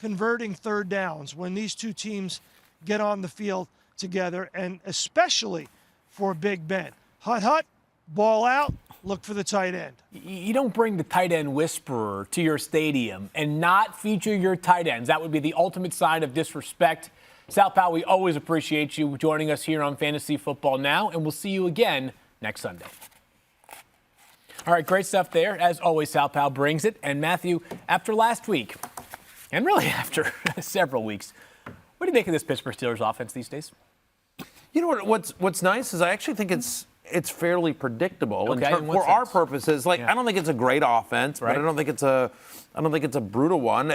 converting third downs when these two teams get on the field together, and especially for Big Ben. Hut, ball out, look for the tight end. You don't bring the tight end whisperer to your stadium and not feature your tight ends. That would be the ultimate sign of disrespect. Sal Powell, we always appreciate you joining us here on Fantasy Football Now, and we'll see you again next Sunday. All right, great stuff there. As always, Sal Powell brings it. And Matthew, after last week, and really after several weeks, what do you make of this Pittsburgh Steelers offense these days? You know what's nice is I actually think it's fairly predictable Okay, in what for our sense? purposes. Like, Yeah. I don't think it's a great offense, Right. but I don't think it's a brutal one.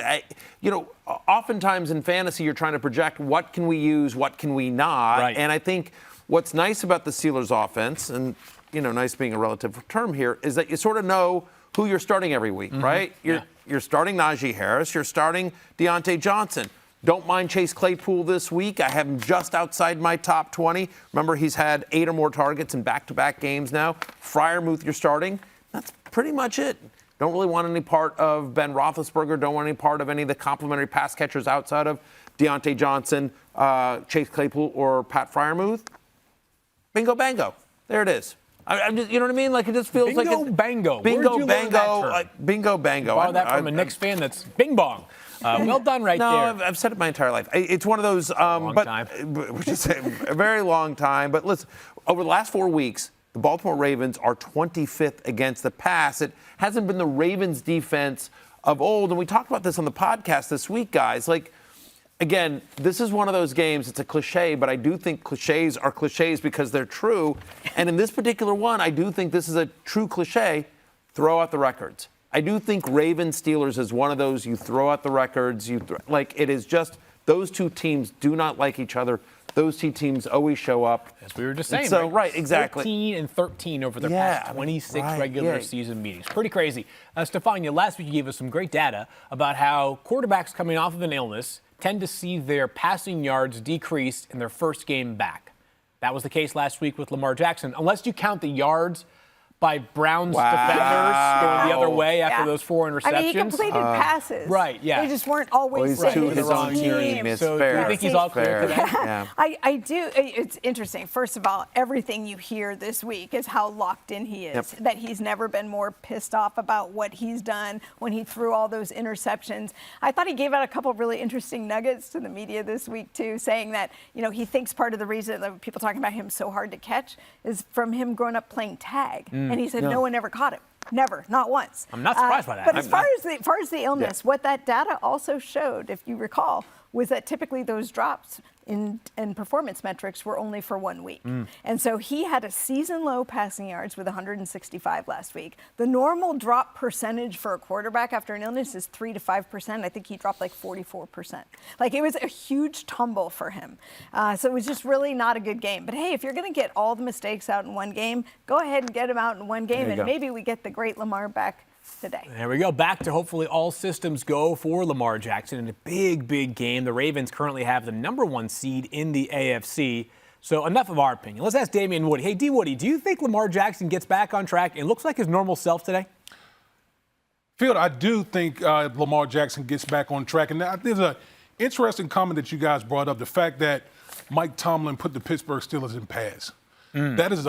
Oftentimes in fantasy you're trying to project what can we use, what can we not, Right. and I think what's nice about the Steelers offense, and nice being a relative term here, is that you sort of know who you're starting every week, right? You're starting Najee Harris, you're starting Deontay Johnson. Don't mind Chase Claypool this week. I have him just outside my top 20. Remember, he's had 8 or more targets in back-to-back games now. Freiermuth, you're starting. That's pretty much it. Don't really want any part of Ben Roethlisberger. Don't want any part of any of the complimentary pass catchers outside of Deontay Johnson, Chase Claypool, or Pat Freiermuth. Bingo, bango. There it is. I'm just, you know what I mean? Like, it just feels like Bingo, bango. Bingo, Where'd you learn that bango. term? Bingo, bango. Borrow that from a Knicks fan. That's bing bong. Well done right no, there. I've said it my entire life. It's one of those, which is a very long time. But listen, over the last 4 weeks, the Baltimore Ravens are 25th against the pass. It hasn't been the Ravens defense of old. And we talked about this on the podcast this week, guys. Like, again, this is one of those games, it's a cliche, but I do think cliches are cliches because they're true. And in this particular one, I do think this is a true cliche. Throw out the records. I do think Ravens-Steelers is one of those you throw out the records. It is just those two teams do not like each other. Those two teams always show up. As we were just saying. So, right, exactly. 14 and 13 over the past 26 regular season meetings. Pretty crazy. Stefania, last week you gave us some great data about how quarterbacks coming off of an illness tend to see their passing yards decrease in their first game back. That was the case last week with Lamar Jackson. Unless you count the yards by Browns defenders going the other way after those 4 interceptions. I mean, he completed passes. Right, yeah. They just weren't always to hitting his own team. It's So fair. do you think he's all clear today? Yeah. I do. It's interesting. First of all, everything you hear this week is how locked in he is, Yep. that he's never been more pissed off about what he's done when he threw all those interceptions. I thought he gave out a couple of really interesting nuggets to the media this week, too, saying that, he thinks part of the reason that people talking about him so hard to catch is from him growing up playing tag. And he said no one ever caught him. Never, not once. I'm not surprised by that. But as far as the illness, what that data also showed, if you recall, was that typically those drops in performance metrics were only for 1 week. And so he had a season low passing yards with 165 last week. The normal drop percentage for a quarterback after an illness is 3 to 5%. I think he dropped like 44%. Like, it was a huge tumble for him. So it was just really not a good game. But hey, if you're going to get all the mistakes out in one game, go ahead and get them out in one game, and maybe we get the great Lamar back today. There we go. Back to hopefully all systems go for Lamar Jackson in a big, big game. The Ravens currently have the #1 seed in the AFC. So enough of our opinion. Let's ask Damian Woody. Hey, D. Woody, do you think Lamar Jackson gets back on track and looks like his normal self today? Field, I do think Lamar Jackson gets back on track. And there's an interesting comment that you guys brought up, the fact that Mike Tomlin put the Pittsburgh Steelers in pass. That is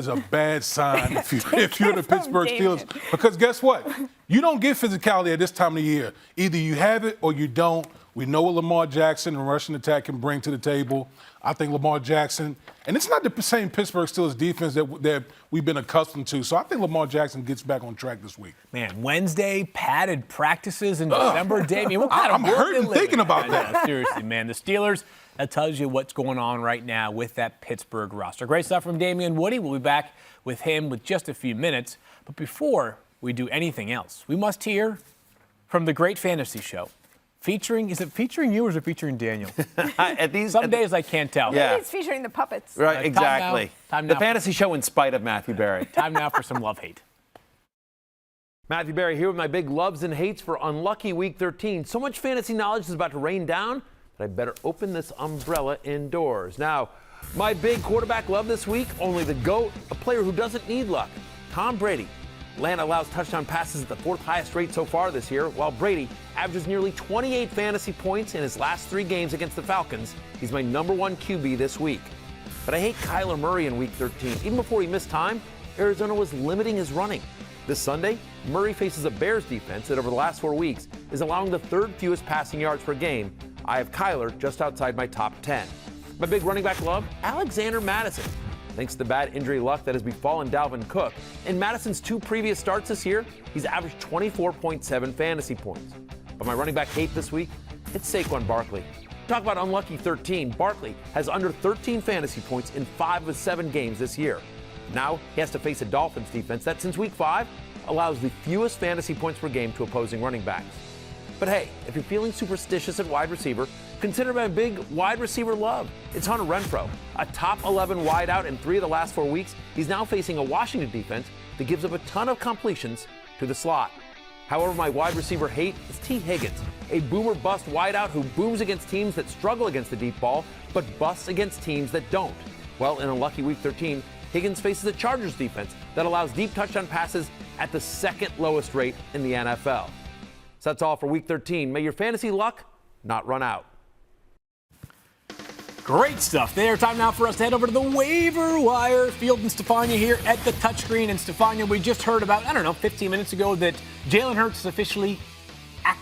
a bad sign if you're the Pittsburgh Steelers. Because guess what? You don't get physicality at this time of the year. Either you have it or you don't. We know what Lamar Jackson and rushing attack can bring to the table. I think Lamar Jackson, and it's not the same Pittsburgh Steelers defense that we've been accustomed to. So I think Lamar Jackson gets back on track this week. Man, Wednesday, padded practices in December. Damian, what kind of I'm world hurting you live thinking in? about I know, that. Seriously, man. The Steelers, that tells you what's going on right now with that Pittsburgh roster. Great stuff from Damian Woody. We'll be back with him with just a few minutes. But before we do anything else, we must hear from the Great Fantasy Show. Is it featuring you or is it featuring Daniel? Some days I can't tell. Yeah. Maybe it's featuring the puppets. Right, exactly. Time The now. fantasy show in spite of Matthew Berry. Time now for some love hate. Matthew Berry here with my big loves and hates for unlucky Week 13. So much fantasy knowledge is about to rain down that I better open this umbrella indoors. Now, my big quarterback love this week, only the GOAT, a player who doesn't need luck, Tom Brady. Atlanta allows touchdown passes at the 4th highest rate so far this year, while Brady averages nearly 28 fantasy points in his last 3 games against the Falcons. He's my number 1 QB this week. But I hate Kyler Murray in Week 13. Even before he missed time, Arizona was limiting his running. This Sunday, Murray faces a Bears defense that over the last 4 weeks is allowing the 3rd fewest passing yards per game. I have Kyler just outside my top 10. My big running back love, Alexander Mattison. Thanks to the bad injury luck that has befallen Dalvin Cook, in Madison's 2 previous starts this year, he's averaged 24.7 fantasy points. But my running back hate this week, it's Saquon Barkley. Talk about unlucky 13. Barkley has under 13 fantasy points in 5 of 7 games this year. Now he has to face a Dolphins defense that since Week 5 allows the fewest fantasy points per game to opposing running backs. But hey, if you're feeling superstitious at wide receiver, consider my big wide receiver love. It's Hunter Renfrow, a top 11 wideout in 3 of the last 4 weeks. He's now facing a Washington defense that gives up a ton of completions to the slot. However, my wide receiver hate is T. Higgins, a boomer bust wideout who booms against teams that struggle against the deep ball, but busts against teams that don't. Well, in a lucky Week 13, Higgins faces a Chargers defense that allows deep touchdown passes at the 2nd lowest rate in the NFL. So that's all for Week 13. May your fantasy luck not run out. Great stuff there. Time now for us to head over to the waiver wire. Field and Stefania here at the touchscreen. And Stefania, we just heard about, 15 minutes ago that Jalen Hurts is officially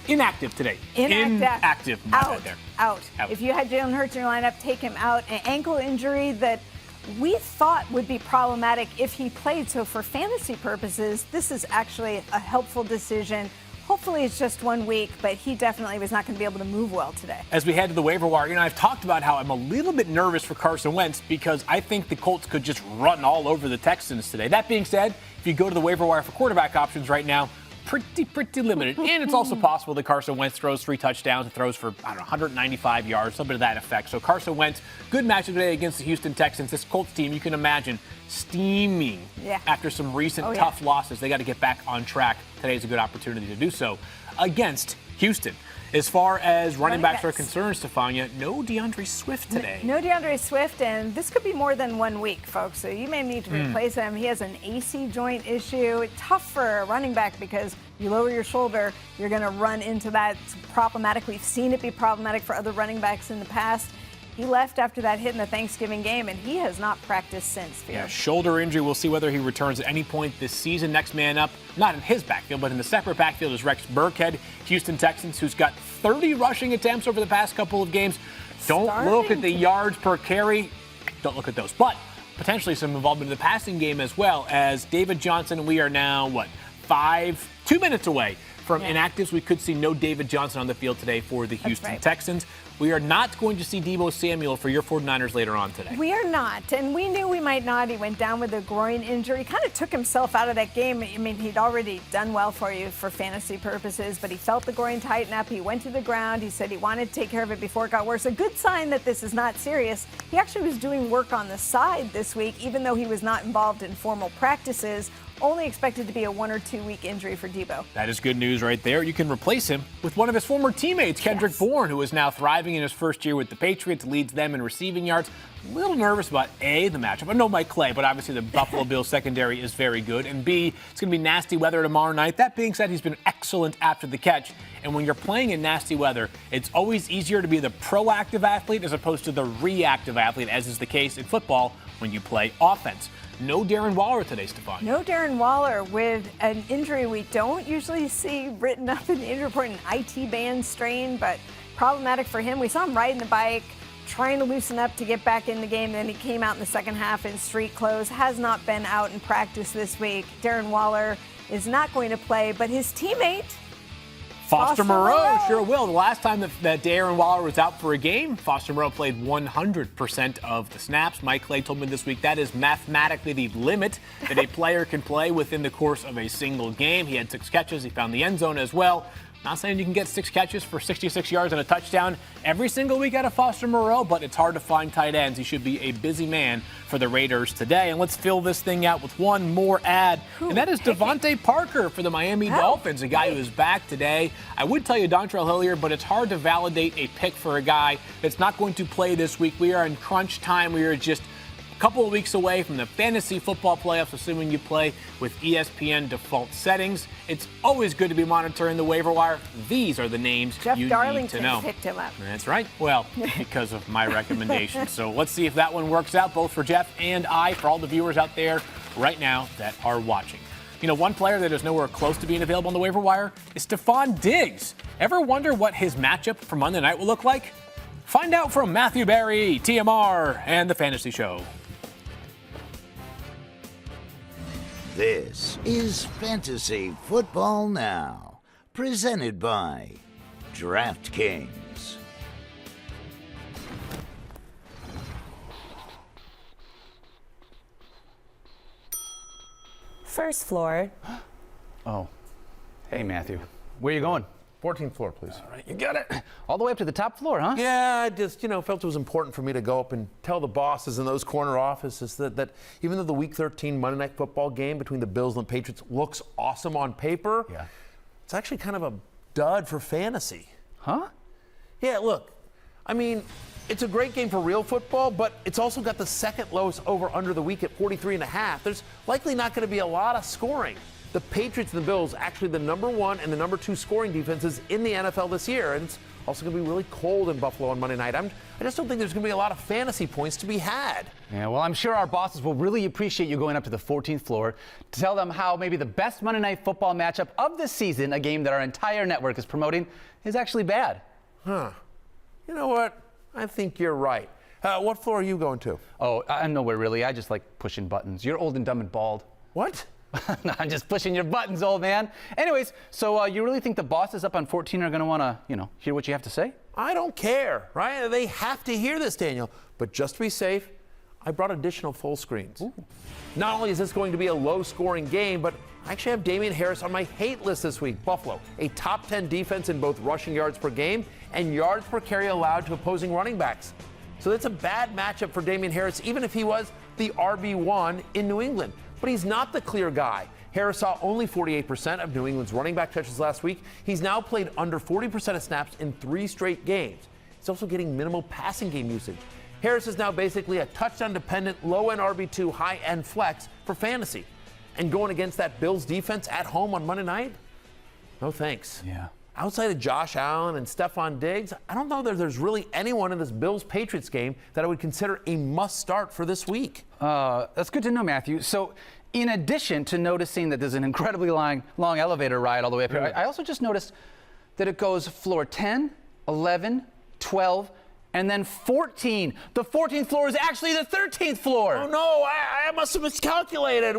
inactive today. Inactive. Out. If you had Jalen Hurts in your lineup, take him out. An ankle injury that we thought would be problematic if he played. So for fantasy purposes, this is actually a helpful decision. Hopefully it's just 1 week, but he definitely was not going to be able to move well today. As we head to the waiver wire, I've talked about how I'm a little bit nervous for Carson Wentz because I think the Colts could just run all over the Texans today. That being said, if you go to the waiver wire for quarterback options right now, pretty limited. And it's also possible that Carson Wentz throws 3 touchdowns and throws for, 195 yards, something to that effect. So Carson Wentz, good matchup today against the Houston Texans. This Colts team, you can imagine, steaming after some recent tough losses. They got to get back on track. Today's a good opportunity to do so against Houston. As far as running backs are concerned, Stefania, no DeAndre Swift today. No DeAndre Swift, and this could be more than 1 week, folks. So you may need to replace him. He has an AC joint issue. Tough for a running back because you lower your shoulder, you're going to run into that. It's problematic. We've seen it be problematic for other running backs in the past. He left after that hit in the Thanksgiving game, and he has not practiced since. Yeah, shoulder injury. We'll see whether he returns at any point this season. Next man up, not in his backfield, but in the separate backfield is Rex Burkhead, Houston Texans, who's got 30 rushing attempts over the past couple of games. Don't look at the yards per carry. Don't look at those. But potentially some involvement in the passing game as well, as David Johnson, we are now, 2 minutes away from inactives. We could see no David Johnson on the field today for the Houston Texans. We are not going to see Deebo Samuel for your 49ers later on today. We are not, and we knew we might not. He went down with a groin injury. He kind of took himself out of that game. I mean, he'd already done well for you for fantasy purposes, but he felt the groin tighten up. He went to the ground. He said he wanted to take care of it before it got worse. A good sign that this is not serious. He actually was doing work on the side this week, even though he was not involved in formal practices. Only expected to be a 1 or 2 week injury for Deebo. That is good news right there. You can replace him with one of his former teammates, Kendrick Bourne, who is now thriving in his first year with the Patriots, leads them in receiving yards. A little nervous about A, the matchup. I know Mike Clay, but obviously the Buffalo Bills secondary is very good. And B, it's going to be nasty weather tomorrow night. That being said, he's been excellent after the catch. And when you're playing in nasty weather, it's always easier to be the proactive athlete as opposed to the reactive athlete, as is the case in football when you play offense. No Darren Waller today, Stefan. No Darren Waller with an injury we don't usually see written up in the injury report, an IT band strain, but problematic for him. We saw him riding the bike, trying to loosen up to get back in the game. Then he came out in the second half in street clothes, has not been out in practice this week. Darren Waller is not going to play, but his teammate, Foster Moreau sure will. The last time that Darren Waller was out for a game, Foster Moreau played 100% of the snaps. Mike Clay told me this week that is mathematically the limit that a player can play within the course of a single game. He had 6 catches. He found the end zone as well. Not saying you can get 6 catches for 66 yards and a touchdown every single week out of Foster Moreau, but it's hard to find tight ends. He should be a busy man for the Raiders today. And let's fill this thing out with one more ad, and that is Devontae Parker for the Miami Dolphins, a guy who is back today. I would tell you Dontrell Hilliard, but it's hard to validate a pick for a guy that's not going to play this week. We are in crunch time. We are just a couple of weeks away from the fantasy football playoffs, assuming you play with ESPN default settings. It's always good to be monitoring the waiver wire. These are the names Jeff you Darlington need to know. picked him up. That's right. Well, because of my recommendation. So let's see if that one works out, both for Jeff and I, for all the viewers out there right now that are watching. You know, one player that is nowhere close to being available on the waiver wire is Stephon Diggs. Ever wonder what his matchup for Monday night will look like? Find out from Matthew Berry, TMR, and the Fantasy Show. This is Fantasy Football Now, presented by DraftKings. First floor. Oh. Hey, Matthew. Where are you going? 14th floor, please. All right, you got it. All the way up to the top floor, huh? Yeah, I just, felt it was important for me to go up and tell the bosses in those corner offices that even though the Week 13 Monday Night Football game between the Bills and the Patriots looks awesome on paper, it's actually kind of a dud for fantasy. Huh? Yeah, look, I mean, it's a great game for real football, but it's also got the second lowest over-under the week at 43.5. There's likely not going to be a lot of scoring. The Patriots and the Bills actually the number 1 and the number 2 scoring defenses in the NFL this year, and it's also going to be really cold in Buffalo on Monday night. I just don't think there's going to be a lot of fantasy points to be had. Yeah, well, I'm sure our bosses will really appreciate you going up to the 14th floor to tell them how maybe the best Monday Night Football matchup of the season, a game that our entire network is promoting, is actually bad. Huh. You know what? I think you're right. What floor are you going to? Oh, I'm nowhere really. I just like pushing buttons. You're old and dumb and bald. What? No, I'm just pushing your buttons, old man. Anyways, so you really think the bosses up on 14 are going to want to, hear what you have to say? I don't care, right? They have to hear this, Daniel. But just to be safe, I brought additional full screens. Ooh. Not only is this going to be a low-scoring game, but I actually have Damian Harris on my hate list this week. Buffalo, a top 10 defense in both rushing yards per game and yards per carry allowed to opposing running backs. So that's a bad matchup for Damian Harris, even if he was the RB1 in New England. But he's not the clear guy. Harris saw only 48% of New England's running back touches last week. He's now played under 40% of snaps in 3 straight games. He's also getting minimal passing game usage. Harris is now basically a touchdown-dependent, low-end RB2, high-end flex for fantasy. And going against that Bills defense at home on Monday night? No thanks. Yeah. Outside of Josh Allen and Stephon Diggs, I don't know that there's really anyone in this Bills-Patriots game that I would consider a must-start for this week. That's good to know, Matthew. So in addition to noticing that there's an incredibly long elevator ride all the way up here, I also just noticed that it goes floor 10, 11, 12, and then 14. The 14th floor is actually the 13th floor. Oh, no, I must have miscalculated.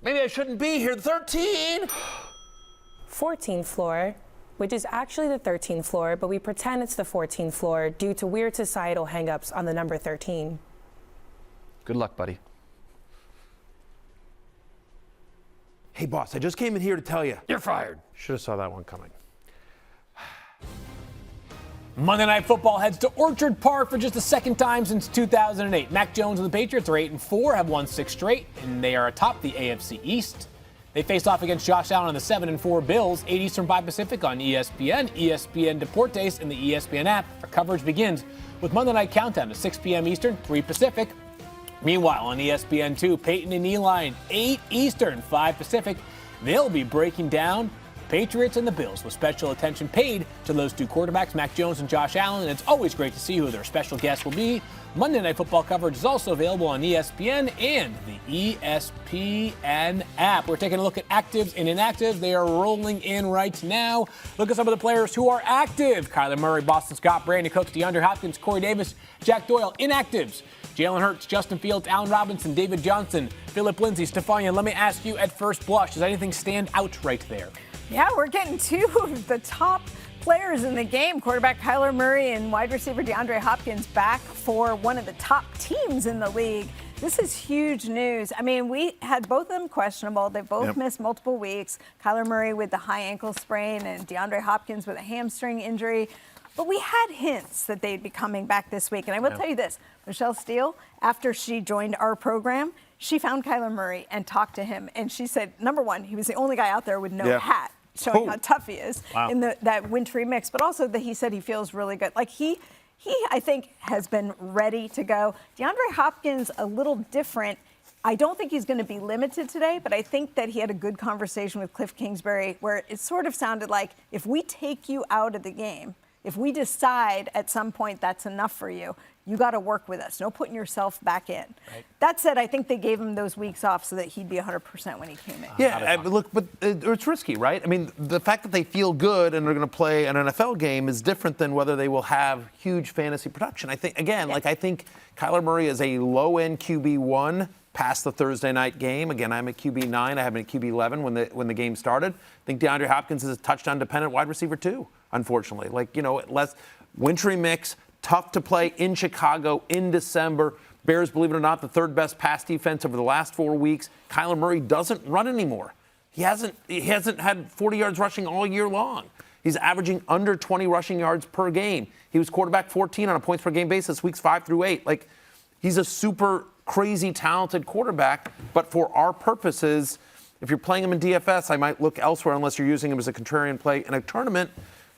Maybe I shouldn't be here. 13? 14th floor, which is actually the 13th floor, but we pretend it's the 14th floor due to weird societal hangups on the number 13. Good luck, buddy. Hey, boss, I just came in here to tell you. You're fired. Should have saw that one coming. Monday Night Football heads to Orchard Park for just the second time since 2008. Mac Jones and the Patriots are 8-4, have won 6 straight, and they are atop the AFC East. They face off against Josh Allen and the 7-4 Bills, 8 Eastern, 5 Pacific on ESPN, ESPN Deportes, and the ESPN app. Our coverage begins with Monday Night Countdown at 6 p.m. Eastern, 3 Pacific. Meanwhile, on ESPN2, Peyton and Eli, 8 Eastern, 5 Pacific. They'll be breaking down the Patriots and the Bills with special attention paid to those 2 quarterbacks, Mac Jones and Josh Allen. And it's always great to see who their special guests will be. Monday Night Football coverage is also available on ESPN and the ESPN app. We're taking a look at actives and inactives. They are rolling in right now. Look at some of the players who are active. Kyler Murray, Boston Scott, Brandon Cooks, DeAndre Hopkins, Corey Davis, Jack Doyle. Inactives: Jalen Hurts, Justin Fields, Allen Robinson, David Johnson, Phillip Lindsay, Stephania. Let me ask you at first blush, does anything stand out right there? Yeah, we're getting 2 of the top players in the game. Quarterback Kyler Murray and wide receiver DeAndre Hopkins back for one of the top teams in the league. This is huge news. I mean, we had both of them questionable. They both missed multiple weeks. Kyler Murray with the high ankle sprain and DeAndre Hopkins with a hamstring injury. But we had hints that they'd be coming back this week. And I will tell you this, Michelle Steele, after she joined our program, she found Kyler Murray and talked to him. And she said, number one, he was the only guy out there with no hat, showing how tough he is in that wintry mix. But also that he said he feels really good. Like he, I think, has been ready to go. DeAndre Hopkins, a little different. I don't think he's going to be limited today, but I think that he had a good conversation with Cliff Kingsbury where it sort of sounded like if we take you out of the game, if we decide at some point that's enough for you, you got to work with us. No putting yourself back in. Right. That said, I think they gave him those weeks off so that he'd be 100% when he came in. Yeah, look, but it's risky, right? I mean, the fact that they feel good and they're going to play an NFL game is different than whether they will have huge fantasy production. I think, again, I think Kyler Murray is a low-end QB1 past the Thursday night game. Again, I'm at QB9. I have been at QB11 when the game started. I think DeAndre Hopkins is a touchdown-dependent wide receiver, too, unfortunately. Less wintry mix, tough to play in Chicago in December. Bears, believe it or not, the third best pass defense over the last 4 weeks. Kyler Murray doesn't run anymore. He hasn't had 40 yards rushing all year long. He's averaging under 20 rushing yards per game. He was quarterback 14 on a points per game basis, weeks 5 through 8. He's a super crazy talented quarterback, but for our purposes, if you're playing him in DFS, I might look elsewhere unless you're using him as a contrarian play in a tournament.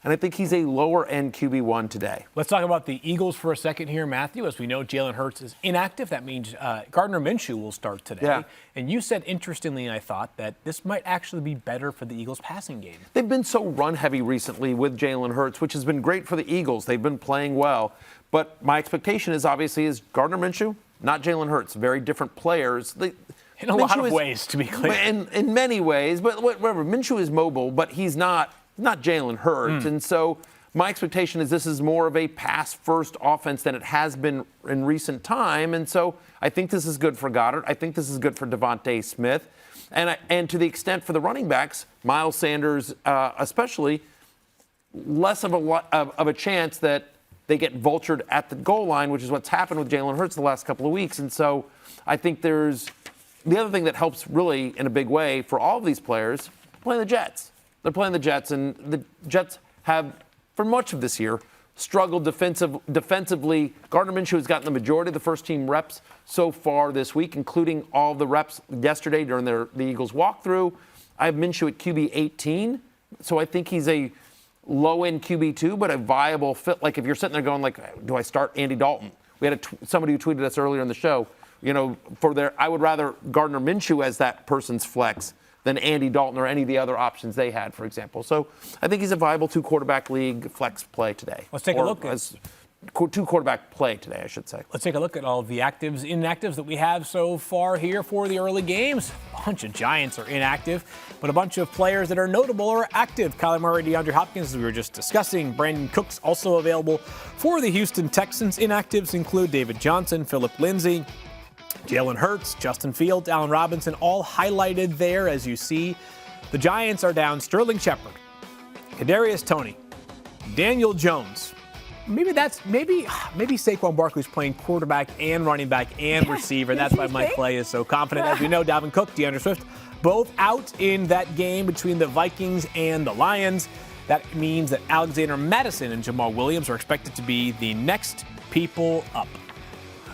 And I think he's a lower-end QB1 today. Let's talk about the Eagles for a second here, Matthew. As we know, Jalen Hurts is inactive. That means Gardner Minshew will start today. Yeah. And you said, interestingly, I thought, that this might actually be better for the Eagles' passing game. They've been so run-heavy recently with Jalen Hurts, which has been great for the Eagles. They've been playing well. But my expectation is Gardner Minshew, not Jalen Hurts. Very different players. In a lot of ways, to be clear. In many ways. But whatever. Minshew is mobile, but he's not Jalen Hurts. And so my expectation is this is more of a pass-first offense than it has been in recent time. And so I think this is good for Goddard. I think this is good for Devontae Smith. And to the extent for the running backs, Miles Sanders especially, less of a chance that they get vultured at the goal line, which is what's happened with Jalen Hurts the last couple of weeks. And so I think there's the other thing that helps really in a big way for all of these players, playing the Jets. They're playing the Jets, and the Jets have, for much of this year, struggled defensively. Gardner Minshew has gotten the majority of the first-team reps so far this week, including all the reps yesterday during the Eagles walkthrough. I have Minshew at QB 18, so I think he's a low-end QB2, but a viable fit. Like if you're sitting there going, do I start Andy Dalton? We had somebody who tweeted us earlier in the show. I would rather Gardner Minshew as that person's flex than Andy Dalton or any of the other options they had, for example. So I think he's a viable two-quarterback league flex play today. Let's take a look at two-quarterback play today, I should say. Let's take a look at all the actives, inactives that we have so far here for the early games. A bunch of Giants are inactive, but a bunch of players that are notable are active. Kyler Murray, DeAndre Hopkins, as we were just discussing. Brandon Cooks also available for the Houston Texans. Inactives include David Johnson, Phillip Lindsay, Jalen Hurts, Justin Fields, Allen Robinson, all highlighted there as you see. The Giants are down Sterling Shepard, Kadarius Toney, Daniel Jones. Maybe Saquon Barkley's playing quarterback and running back and receiver. That's why Mike Clay is so confident. As we know, Dalvin Cook, DeAndre Swift, both out in that game between the Vikings and the Lions. That means that Alexander Mattison and Jamal Williams are expected to be the next people up.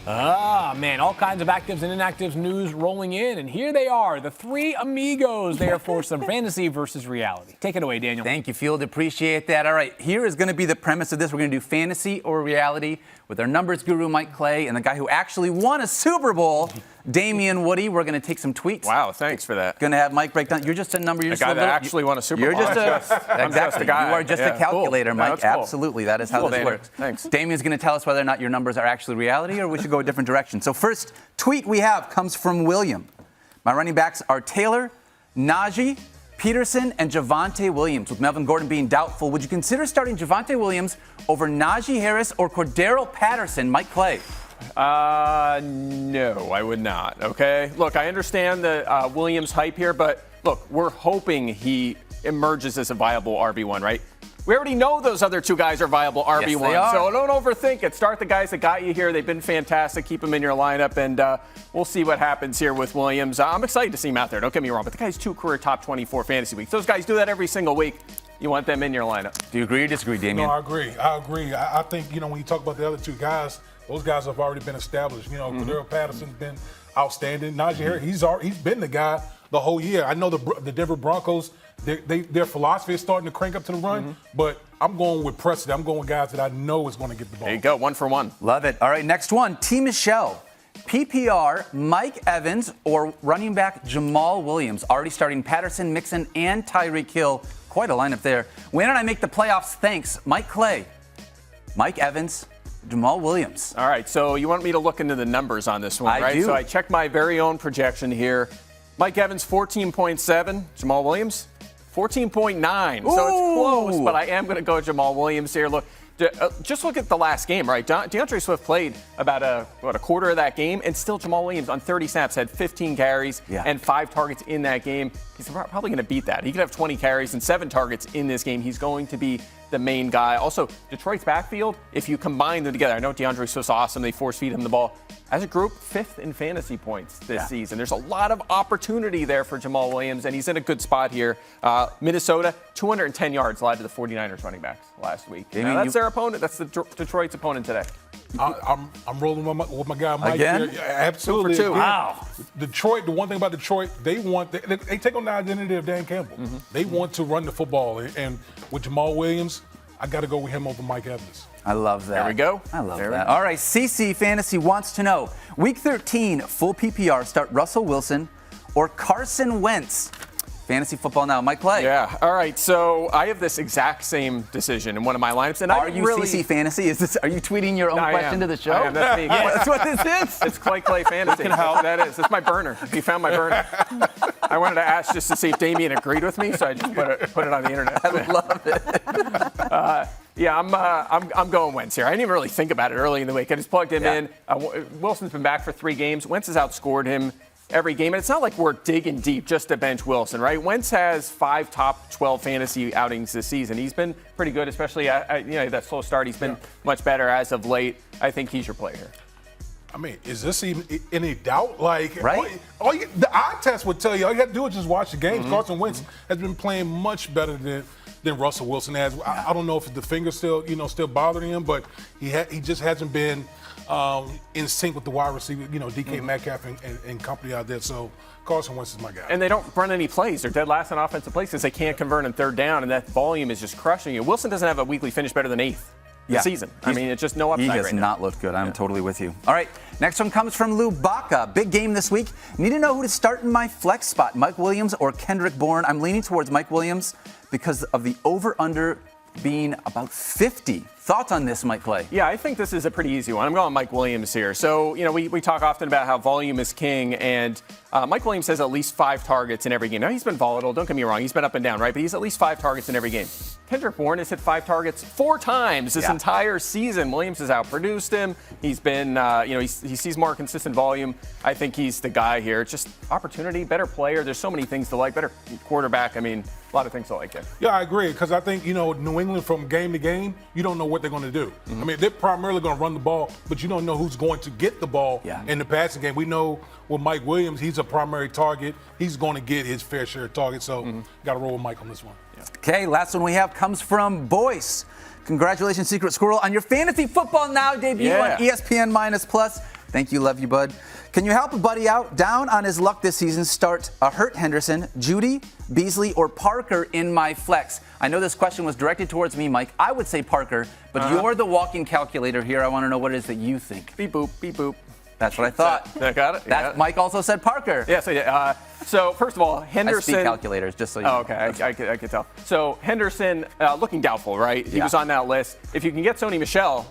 All kinds of actives and inactives news rolling in. And here they are, the three amigos there for some fantasy versus reality. Take it away, Daniel. Thank you, Field. Appreciate that. All right, here is going to be the premise of this. We're going to do fantasy or reality with our numbers guru, Mike Clay, and the guy who actually won a Super Bowl, Damian Woody. We're going to take some tweets. Wow, thanks for that. Going to have Mike break down. You're just a number. You're the guy that actually won a Super Bowl. You're just exactly. You are just a calculator, cool. Mike. No, cool. Absolutely. That is how this works. Thanks. Damian's going to tell us whether or not your numbers are actually reality or we should go a different direction. So first tweet we have comes from William. My running backs are Taylor, Najee, Peterson, and Javonte Williams. With Melvin Gordon being doubtful, would you consider starting Javonte Williams over Najee Harris or Cordero Patterson? Mike Clay. No, I would not. Okay. Look, I understand the Williams hype here, but look, we're hoping he emerges as a viable RB1, right? We already know those other two guys are viable RB1. Yes, they are. So don't overthink it. Start the guys that got you here. They've been fantastic. Keep them in your lineup, and we'll see what happens here with Williams. I'm excited to see him out there. Don't get me wrong, but the guy's 2 career top 24 fantasy weeks. Those guys do that every single week. You want them in your lineup. Do you agree or disagree, Damian? No, I agree. I think, when you talk about the other two guys, those guys have already been established. Cordero Patterson's been outstanding. Najee Harris, he's been the guy the whole year. I know the Denver Broncos, their philosophy is starting to crank up to the run, but I'm going with Preston. I'm going with guys that I know is going to get the ball. There you go, 1 for 1. Love it. All right, next one, T. Michelle. PPR, Mike Evans or running back Jamal Williams. Already starting Patterson, Mixon, and Tyreek Hill. Quite a lineup there. When did I make the playoffs? Thanks. Mike Clay, Mike Evans, Jamal Williams. All right, so you want me to look into the numbers on this one, right? I do. So I checked my very own projection here. Mike Evans, 14.7. Jamal Williams, 14.9. So it's close, but I am going to go Jamal Williams here. Look, just look at the last game, right? DeAndre Swift played about a quarter of that game, and still Jamal Williams on 30 snaps had 15 carries and 5 targets in that game. He's probably going to beat that. He could have 20 carries and 7 targets in this game. He's going to be the main guy. Also, Detroit's backfield, if you combine them together, I know DeAndre Swift's awesome. They force feed him the ball. As a group, 5th in fantasy points this season. There's a lot of opportunity there for Jamal Williams, and he's in a good spot here. Minnesota, 210 yards led to the 49ers running backs last week. Now, that's their opponent. That's the Detroit's opponent today. I'm rolling with my guy Mike Again? here. Yeah, absolutely. 2 for 2. Again. Wow. Detroit, the one thing about Detroit, they take on the identity of Dan Campbell. They want to run the football. And with Jamal Williams, I got to go with him over Mike Evans. I love that. There we go. I love that. All right, CC Fantasy wants to know, Week 13, full PPR, start Russell Wilson or Carson Wentz? Fantasy football now. Mike Clay. Yeah. All right. So I have this exact same decision in one of my lineups. And are you CC Fantasy? Are you tweeting your own question to the show? I am. That's me. That's what this is. It's Clay Fantasy. That's what that is. It's my burner. You found my burner. I wanted to ask just to see if Damian agreed with me, so I just put it on the internet. I love it. Yeah, I'm going Wentz here. I didn't even really think about it early in the week. I just plugged him in. Wilson's been back for 3 games. Wentz has outscored him every game. And it's not like we're digging deep just to bench Wilson, right? Wentz has 5 top 12 fantasy outings this season. He's been pretty good, especially that slow start. He's been much better as of late. I think he's your play here. I mean, is this even any doubt? Like, right? The eye test would tell you. All you have to do is just watch the games. Carson Wentz has been playing much better than Russell Wilson has. I don't know if the finger's still bothering him, but he just hasn't been in sync with the wide receiver, DK Metcalf and company out there. So Carson Wentz is my guy. And they don't run any plays. They're dead last on offensive plays because they can't convert in 3rd down, and that volume is just crushing you. Wilson doesn't have a weekly finish better than 8th this season. I mean, it's just no upside He has right now. not looked good. I'm totally with you. All right, next one comes from Lou Baca. Big game this week. Need to know who to start in my flex spot, Mike Williams or Kendrick Bourne. I'm leaning towards Mike Williams because of the over-under being about 50. Thoughts on this, Mike Clay? Yeah, I think this is a pretty easy one. I'm going Mike Williams here. So, we talk often about how volume is king, and Mike Williams has at least 5 targets in every game. Now, he's been volatile. Don't get me wrong. He's been up and down, right? But he's at least 5 targets in every game. Kendrick Bourne has hit 5 targets 4 times this entire season. Williams has outproduced him. He's been, he sees more consistent volume. I think he's the guy here. Just opportunity, better player. There's so many things to like. Better quarterback. I mean, a lot of things to like there. Yeah, I agree, because I think, New England from game to game, you don't know what they're going to do. I mean, they're primarily going to run the ball, but you don't know who's going to get the ball in the passing game. We know with Mike Williams, he's a primary target. He's going to get his fair share of targets, so got to roll with Mike on this one. Okay, last one we have comes from Boyce. Congratulations, Secret Squirrel, on your Fantasy Football Now debut on ESPN Minus Plus. Thank you, love you, bud. Can you help a buddy out? Down on his luck this season, start a Hurt Henderson, Judy, Beasley, or Parker in my flex. I know this question was directed towards me, Mike. I would say Parker, but you're the walking calculator here. I want to know what it is that you think. Beep boop, beep boop. That's what I thought. I got it. That Mike also said Parker. Yes, I did. So first of all, Henderson. I speak calculators, just so you know. Oh, okay, I could tell. So Henderson, looking doubtful, right? He was on that list. If you can get Sony Michel,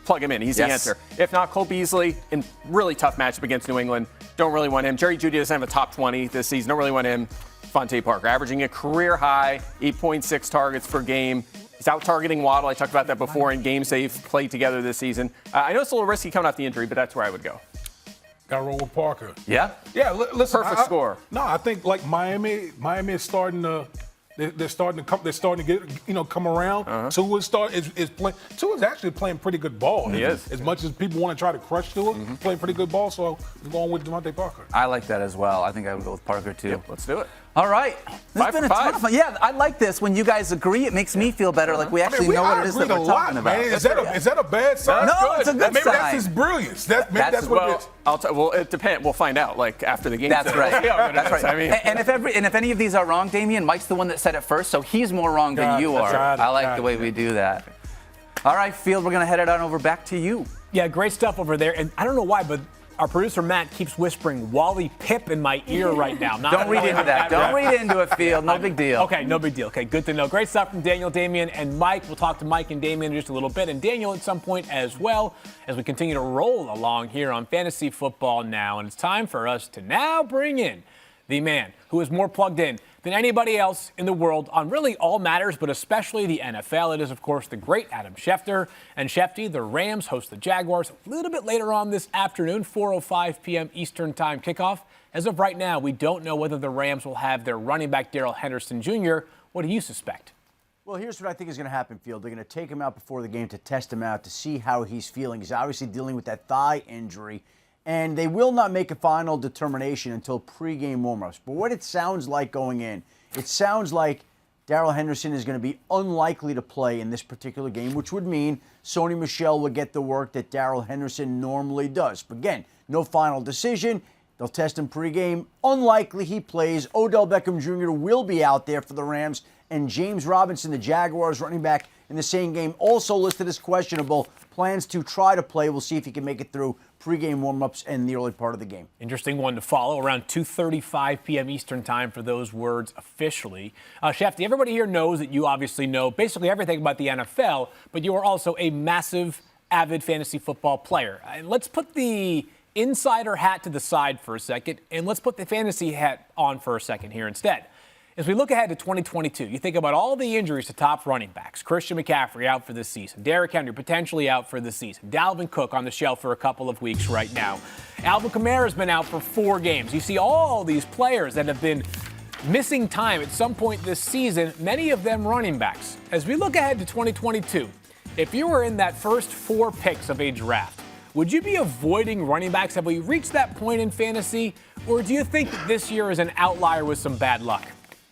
plug him in. He's the answer. If not, Cole Beasley in really tough matchup against New England. Don't really want him. Jerry Jeudy doesn't have a top 20 this season. Don't really want him. Devontae Parker, averaging a career high 8.6 targets per game. He's out targeting Waddle. I talked about that before in games they've played together this season. I know it's a little risky coming off the injury, but that's where I would go. Got to roll with Parker. Yeah? Yeah, listen. Perfect score. No, I think like Miami is starting to They're starting to come. They're starting to get come around. Tua's playing. Tua's actually playing pretty good ball. He is. As much as people want to try to crush Tua, playing pretty good ball. So I'm going with Devontae Parker. I like that as well. I think I would go with Parker too. Yep, let's do it. All right. This has been a ton of fun. Yeah, I like this. When you guys agree, it makes me feel better. Like we actually know what it is that we're talking about. Man. Is that a bad sign? No, it's a good maybe sign. That's his brilliance. That's what it is. Well, it depends. We'll find out. Like after the game. That's right. That's right. I mean, and if any of these are wrong, Damian, Mike's the one that said it first, so he's more wrong than you are. I like the way we do that. All right, Field, we're gonna head it on over back to you. Yeah, great stuff over there. And I don't know why, but our producer Matt keeps whispering Wally Pip in my ear right now. Don't read into that. Don't read into it, Field. No big deal. Okay, no big deal. Okay, good to know. Great stuff from Daniel, Damian, and Mike. We'll talk to Mike and Damian in just a little bit, and Daniel at some point as well, as we continue to roll along here on Fantasy Football Now. And it's time for us to now bring in the man who is more plugged in than anybody else in the world on really all matters, but especially the NFL. It is, of course, the great Adam Schefter. And Shefty, the Rams host the Jaguars a little bit later on this afternoon, 4:05 p.m. Eastern Time kickoff. As of right now, we don't know whether the Rams will have their running back Darrell Henderson Jr. What do you suspect? Well, here's what I think is going to happen, Field. They're going to take him out before the game to test him out to see how he's feeling. He's obviously dealing with that thigh injury. And they will not make a final determination until pregame warmups. But what it sounds like going in, it sounds like Darrell Henderson is going to be unlikely to play in this particular game, which would mean Sony Michel will get the work that Darrell Henderson normally does. But again, no final decision. They'll test him pregame. Unlikely he plays. Odell Beckham Jr. will be out there for the Rams. And James Robinson, the Jaguars running back in the same game, also listed as questionable. Plans to try to play. We'll see if he can make it through pregame warmups and the early part of the game. Interesting one to follow, around 2:35 p.m. Eastern Time for those words officially. Shefty, everybody here knows that you obviously know basically everything about the NFL, but you are also a massive, avid fantasy football player. And let's put the insider hat to the side for a second, and let's put the fantasy hat on for a second here instead. As we look ahead to 2022, you think about all the injuries to top running backs. Christian McCaffrey out for the season. Derrick Henry potentially out for the season. Dalvin Cook on the shelf for a couple of weeks right now. Alvin Kamara's been out for 4 games. You see all these players that have been missing time at some point this season, many of them running backs. As we look ahead to 2022, if you were in that first 4 picks of a draft, would you be avoiding running backs? Have we reached that point in fantasy? Or do you think that this year is an outlier with some bad luck?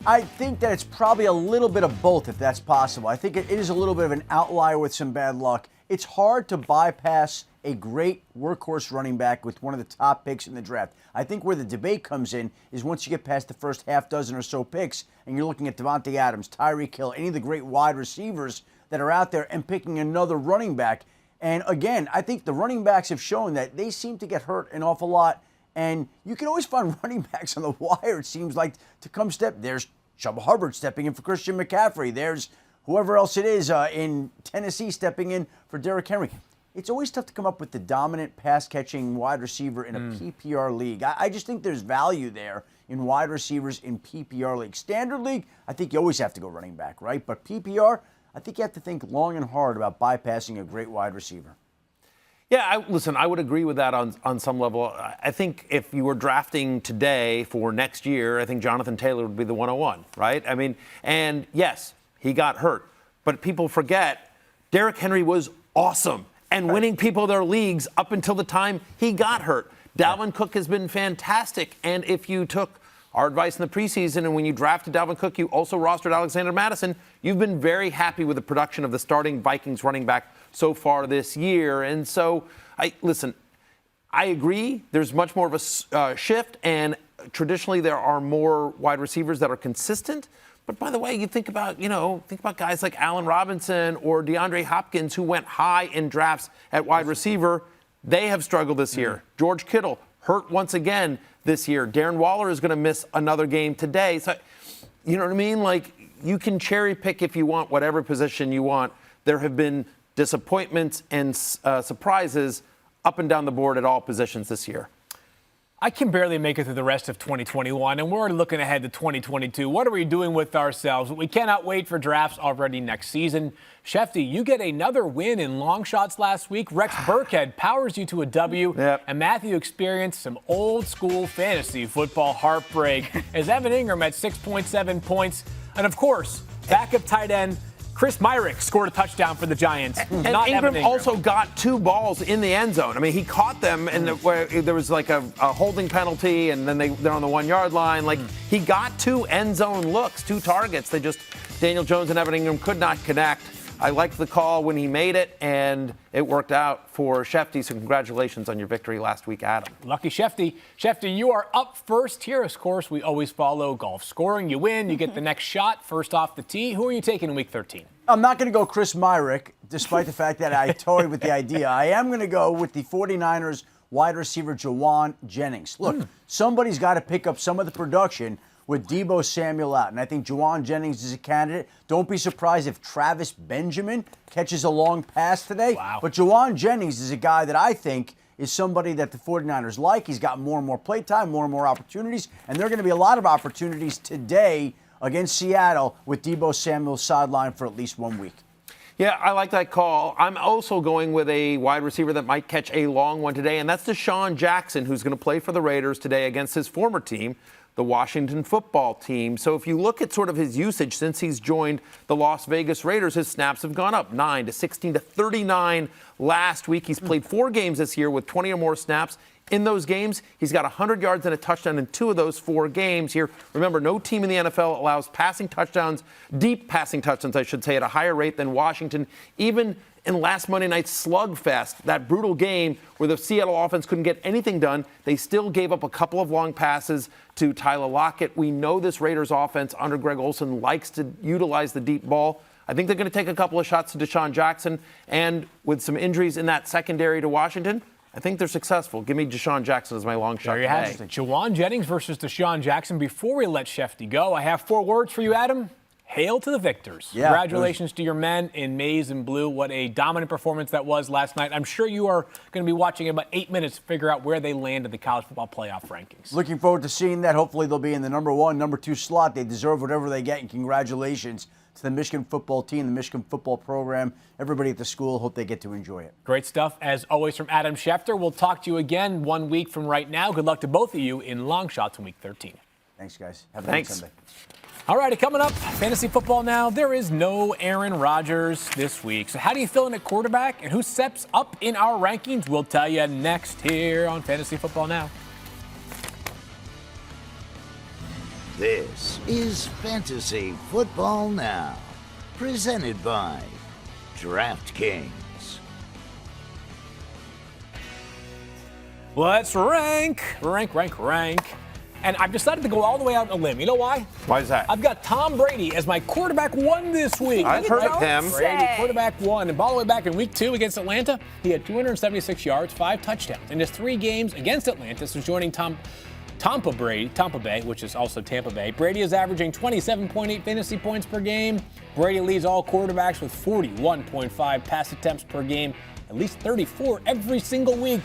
I think that it's probably a little bit of both, if that's possible. I think it is a little bit of an outlier with some bad luck. It's hard to bypass a great workhorse running back with one of the top picks in the draft. I think where the debate comes in is once you get past the first half dozen or so picks and you're looking at Davante Adams, Tyreek Hill, any of the great wide receivers that are out there and picking another running back. And again, I think the running backs have shown that they seem to get hurt an awful lot. And you can always find running backs on the wire, it seems like, to come step. There's Chuba Hubbard stepping in for Christian McCaffrey. There's whoever else it is in Tennessee stepping in for Derrick Henry. It's always tough to come up with the dominant pass-catching wide receiver in a PPR league. I just think there's value there in wide receivers in PPR league. Standard league, I think you always have to go running back, right? But PPR, I think you have to think long and hard about bypassing a great wide receiver. Yeah, listen, I would agree with that on some level. I think if you were drafting today for next year, I think Jonathan Taylor would be the 101, right? I mean, and yes, he got hurt. But people forget, Derrick Henry was awesome and winning people their leagues up until the time he got hurt. Dalvin Cook has been fantastic. And if you took our advice in the preseason and when you drafted Dalvin Cook, you also rostered Alexander Mattison, you've been very happy with the production of the starting Vikings running back so far this year. And so, I agree. There's much more of a shift, and traditionally there are more wide receivers that are consistent. But by the way, you think about guys like Allen Robinson or DeAndre Hopkins who went high in drafts at wide receiver. They have struggled this year. George Kittle hurt once again this year. Darren Waller is going to miss another game today. So, you know what I mean? Like, you can cherry pick if you want whatever position you want. There have been disappointments and surprises up and down the board at all positions this year. I can barely make it through the rest of 2021, and we're already looking ahead to 2022. What are we doing with ourselves? We cannot wait for drafts already next season. Shefty, you get another win in long shots last week. Rex Burkhead powers you to a W, and Matthew experienced some old-school fantasy football heartbreak as Evan Ingram at 6.7 points. And of course, backup tight end Chris Myrick scored a touchdown for the Giants. And not Evan Ingram also got 2 balls in the end zone. I mean, he caught them, and where there was like a holding penalty, and then they're on the 1-yard line. Like, he got 2 end zone looks, 2 targets. Daniel Jones and Evan Ingram could not connect. I liked the call when he made it, and it worked out for Shefty. So congratulations on your victory last week, Adam. Lucky Shefty. Shefty, you are up first here. Of course, we always follow golf scoring. You win, you get the next shot first off the tee. Who are you taking in week 13? I'm not going to go Chris Myrick, despite the fact that I toyed with the idea. I am going to go with the 49ers wide receiver Jauan Jennings. Look, somebody's got to pick up some of the production with Deebo Samuel out. And I think Jauan Jennings is a candidate. Don't be surprised if Travis Benjamin catches a long pass today. Wow. But Jauan Jennings is a guy that I think is somebody that the 49ers like. He's got more and more play time, more and more opportunities. And there are going to be a lot of opportunities today against Seattle with Deebo Samuel sidelined for at least 1 week. Yeah, I like that call. I'm also going with a wide receiver that might catch a long one today, and that's Deshaun Jackson, who's going to play for the Raiders today against his former team, the Washington football team. So if you look at sort of his usage since he's joined the Las Vegas Raiders, his snaps have gone up 9 to 16 to 39 last week. He's played 4 games this year with 20 or more snaps. In those games, he's got 100 yards and a touchdown in 2 of those 4 games here. Remember, no team in the NFL allows passing touchdowns, deep passing touchdowns, I should say, at a higher rate than Washington. Even in last Monday night's slugfest, that brutal game where the Seattle offense couldn't get anything done, they still gave up a couple of long passes to Tyler Lockett. We know this Raiders offense under Greg Olsen likes to utilize the deep ball. I think they're going to take a couple of shots to Deshaun Jackson, and with some injuries in that secondary to Washington, I think they're successful. Give me Deshaun Jackson as my long shot There you have today. it. Jauan Jennings versus Deshaun Jackson. Before we let Shefty go, I have 4 words for you, Adam. Hail to the victors. Yeah, Congratulations to your men in maize and blue. What a dominant performance that was last night. I'm sure you are going to be watching in about 8 minutes to figure out where they land in the college football playoff rankings. Looking forward to seeing that. Hopefully they'll be in the number 1, number 2 slot. They deserve whatever they get, and congratulations to the Michigan football team, the Michigan football program, everybody at the school. Hope they get to enjoy it. Great stuff, as always, from Adam Schefter. We'll talk to you again 1 week from right now. Good luck to both of you in long shots in week 13. Thanks, guys. Have a nice Sunday. All righty, coming up, fantasy football now. There is no Aaron Rodgers this week. So how do you feel in at quarterback, and who steps up in our rankings? We'll tell you next here on Fantasy Football Now. This is Fantasy Football Now, presented by DraftKings. Let's rank. And I've decided to go all the way out on a limb. You know why? Why is that? I've got Tom Brady as my quarterback 1 this week. I've heard of him. Brady, quarterback 1. And all the way back in week 2 against Atlanta, he had 276 yards, 5 touchdowns. In his 3 games against Atlanta, since joining Tampa Bay, which is also Tampa Bay, Brady is averaging 27.8 fantasy points per game. Brady leads all quarterbacks with 41.5 pass attempts per game, at least 34 every single week.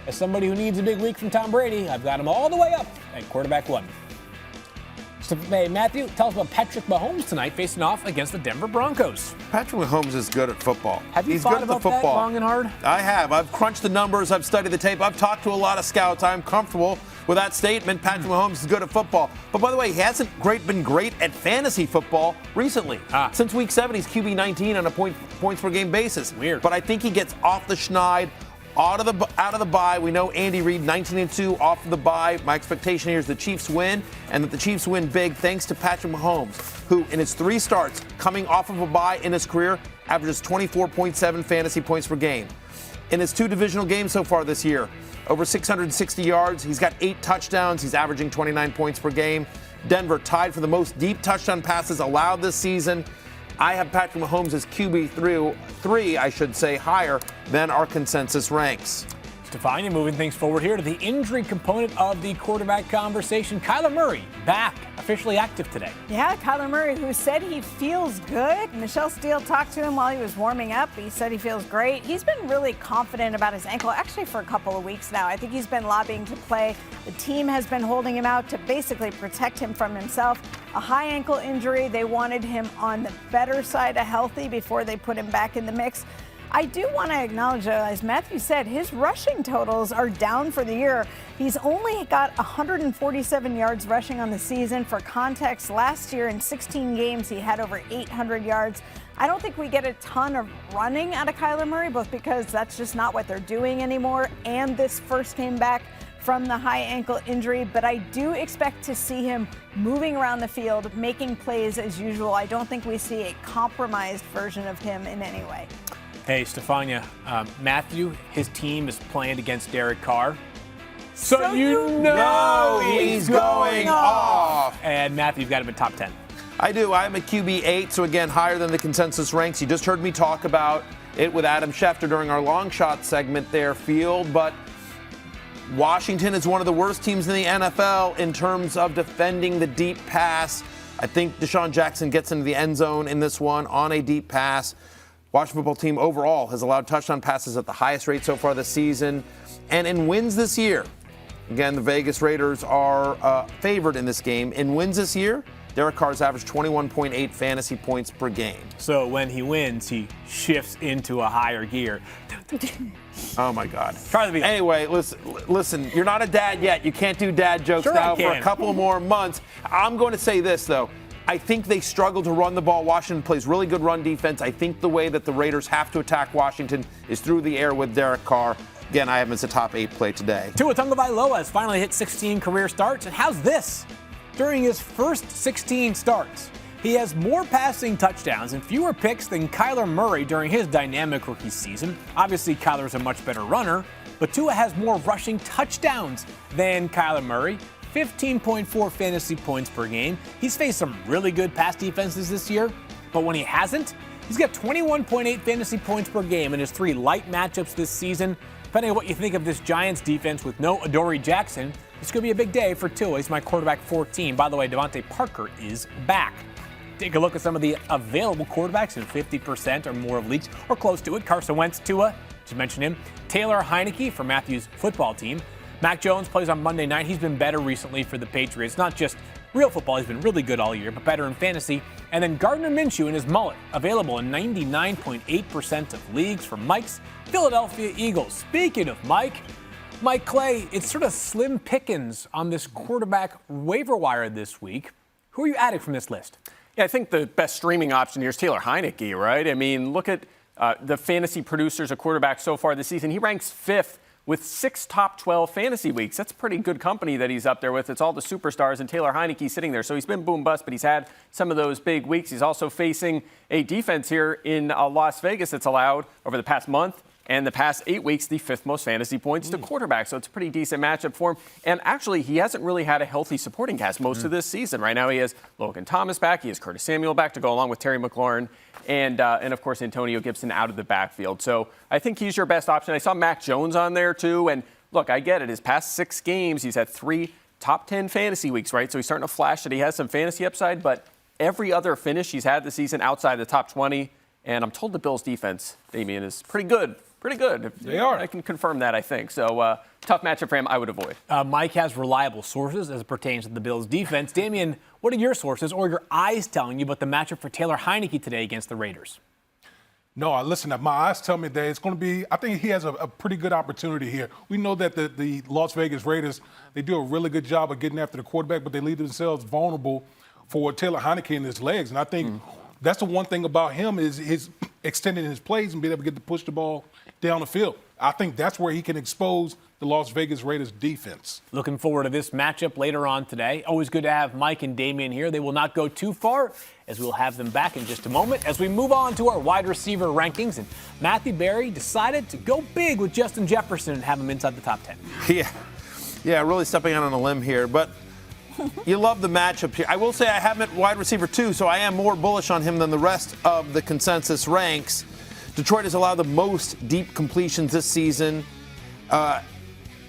As somebody who needs a big week from Tom Brady, I've got him all the way up at quarterback 1. So, hey, Matthew, tell us about Patrick Mahomes tonight facing off against the Denver Broncos. Patrick Mahomes is good at football. Have you He's thought good at the about that football. long and hard? I have. I've crunched the numbers. I've studied the tape. I've talked to a lot of scouts. I'm comfortable with that statement. Patrick Mahomes is good at football. But by the way, he hasn't been great at fantasy football recently. Since week 7, he's QB 19 on a points per game basis. Weird. But I think he gets off the schneid. Out of the bye. We know Andy Reid 19-2 off of the bye. My expectation here is the Chiefs win, and that the Chiefs win big thanks to Patrick Mahomes, who in his 3 starts coming off of a bye in his career averages 24.7 fantasy points per game. In his 2 divisional games so far this year, over 660 yards. He's got 8 touchdowns. He's averaging 29 points per game. Denver tied for the most deep touchdown passes allowed this season. I have Patrick Mahomes as QB3, I should say, higher than our consensus ranks. Stefania, moving things forward here to the injury component of the quarterback conversation. Kyler Murray back, officially active today. Yeah, Kyler Murray, who said he feels good. Michelle Steele talked to him while he was warming up. He said he feels great. He's been really confident about his ankle, actually for a couple of weeks now. I think he's been lobbying to play. The team has been holding him out to basically protect him from himself. A high ankle injury. They wanted him on the better side of healthy before they put him back in the mix. I do want to acknowledge, as Matthew said, his rushing totals are down for the year. He's only got 147 yards rushing on the season. For context, last year in 16 games, he had over 800 yards. I don't think we get a ton of running out of Kyler Murray, both because that's just not what they're doing anymore, and this first came back from the high ankle injury. But I do expect to see him moving around the field, making plays as usual. I don't think we see a compromised version of him in any way. Hey, Stefania, Matthew, his team is playing against Derek Carr. So you know he's going off. And Matthew, you've got him in top 10. I do. I'm at QB 8, so again, higher than the consensus ranks. You just heard me talk about it with Adam Schefter during our long shot segment there, Field. But Washington is one of the worst teams in the NFL in terms of defending the deep pass. I think Deshaun Jackson gets into the end zone in this one on a deep pass. Washington football team overall has allowed touchdown passes at the highest rate so far this season. And in wins this year, again, the Vegas Raiders are favored in this game. In wins this year, Derek Carr's averaged 21.8 fantasy points per game. So when he wins, he shifts into a higher gear. Oh, my God. Try to be. Anyway, listen, you're not a dad yet. You can't do dad jokes now for a couple more months. I'm going to say this, though. I think they struggle to run the ball. Washington plays really good run defense. I think the way that the Raiders have to attack Washington is through the air with Derek Carr. Again, I have him as a top 8 play today. Tua Tagovailoa has finally hit 16 career starts. And how's this? During his first 16 starts, he has more passing touchdowns and fewer picks than Kyler Murray during his dynamic rookie season. Obviously, Kyler's a much better runner, but Tua has more rushing touchdowns than Kyler Murray. 15.4 fantasy points per game. He's faced some really good pass defenses this year, but when he hasn't, he's got 21.8 fantasy points per game in his 3 light matchups this season. Depending on what you think of this Giants defense with no Adoree Jackson, this could be a big day for Tua. He's my quarterback 14. By the way, Devontae Parker is back. Take a look at some of the available quarterbacks in 50% or more of leagues, or close to it. Carson Wentz, Tua, just mentioned him. Taylor Heineke for Matthew's football team. Mac Jones plays on Monday night. He's been better recently for the Patriots. Not just real football, he's been really good all year, but better in fantasy. And then Gardner Minshew and his mullet, available in 99.8% of leagues for Mike's Philadelphia Eagles. Speaking of Mike Clay, it's sort of slim pickings on this quarterback waiver wire this week. Who are you adding from this list? Yeah, I think the best streaming option here is Taylor Heineke, right? I mean, look at the fantasy producers of quarterbacks so far this season. He ranks 5th with 6 top 12 fantasy weeks. That's pretty good company that he's up there with. It's all the superstars, and Taylor Heineke sitting there. So he's been boom bust, but he's had some of those big weeks. He's also facing a defense here in Las Vegas that's allowed over the past month and the past 8 weeks the 5th most fantasy points to quarterback. So it's a pretty decent matchup for him. And actually, he hasn't really had a healthy supporting cast most of this season. Right now, he has Logan Thomas back. He has Curtis Samuel back to go along with Terry McLaurin. And of course, Antonio Gibson out of the backfield. So I think he's your best option. I saw Mac Jones on there, too. And look, I get it. His past 6 games, he's had 3 top 10 fantasy weeks, right? So he's starting to flash that he has some fantasy upside. But every other finish he's had this season outside the top 20. And I'm told the Bills' defense, Damian, is pretty good. Pretty good. They are. I can confirm that, I think. So tough matchup for him, I would avoid. Mike has reliable sources as it pertains to the Bills' defense. Damian, what are your sources or your eyes telling you about the matchup for Taylor Heineke today against the Raiders? No, listen, my eyes tell me that it's going to be, I think he has a pretty good opportunity here. We know that the Las Vegas Raiders, they do a really good job of getting after the quarterback, but they leave themselves vulnerable for Taylor Heineke and his legs. And I think that's the one thing about him is his extending his plays and being able to get to push the ball down the field. I think that's where he can expose the Las Vegas Raiders defense. Looking forward to this matchup later on today. Always good to have Mike and Damian here. They will not go too far, as we'll have them back in just a moment as we move on to our wide receiver rankings. And Matthew Berry decided to go big with Justin Jefferson and have him inside the top 10. Yeah, really stepping out on a limb here. But you love the matchup here. I will say I have him at wide receiver 2, so I am more bullish on him than the rest of the consensus ranks. Detroit has allowed the most deep completions this season.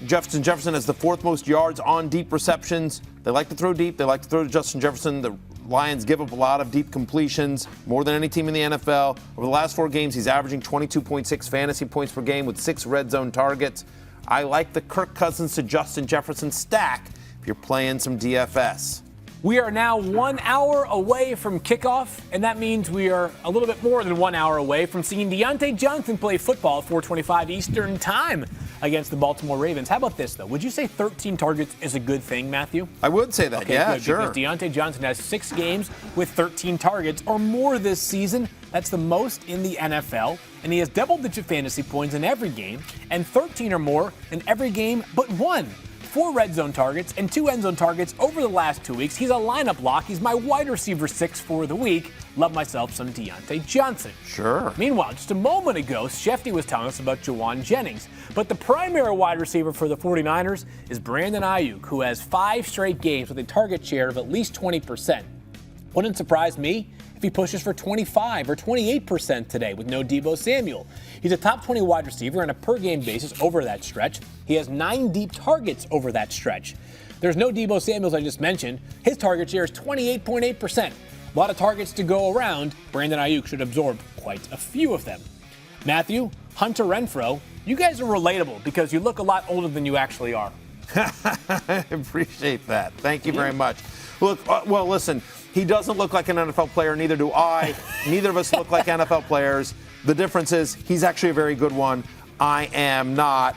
Justin Jefferson has the 4th most yards on deep receptions. They like to throw deep. They like to throw to Justin Jefferson. The Lions give up a lot of deep completions, more than any team in the NFL. Over the last 4 games, he's averaging 22.6 fantasy points per game with 6 red zone targets. I like the Kirk Cousins to Justin Jefferson stack if you're playing some DFS. We are now 1 hour away from kickoff, and that means we are a little bit more than 1 hour away from seeing Diontae Johnson play football at 4:25 Eastern Time against the Baltimore Ravens. How about this, though? Would you say 13 targets is a good thing, Matthew? I would say that, okay, yeah, good, sure. Because Diontae Johnson has 6 games with 13 targets or more this season. That's the most in the NFL, and he has double-digit fantasy points in every game and 13 or more in every game but one. 4 red zone targets and 2 end zone targets over the last 2 weeks. He's a lineup lock. He's my wide receiver 6 for the week. Love myself some Diontae Johnson. Sure. Meanwhile, just a moment ago, Shefty was telling us about Juwan Jennings. But the primary wide receiver for the 49ers is Brandon Ayuk, who has 5 straight games with a target share of at least 20%. Wouldn't surprise me if he pushes for 25 or 28% today with no Deebo Samuel. He's a top 20 wide receiver on a per-game basis over that stretch. He has 9 deep targets over that stretch. There's no Deebo Samuel, as I just mentioned. His target share is 28.8%. A lot of targets to go around. Brandon Ayuk should absorb quite a few of them. Matthew, Hunter Renfrow, you guys are relatable because you look a lot older than you actually are. I appreciate that. Thank you very much. Look, well, listen, he doesn't look like an NFL player, neither do I. Neither of us look like NFL players. The difference is he's actually a very good one. I am not.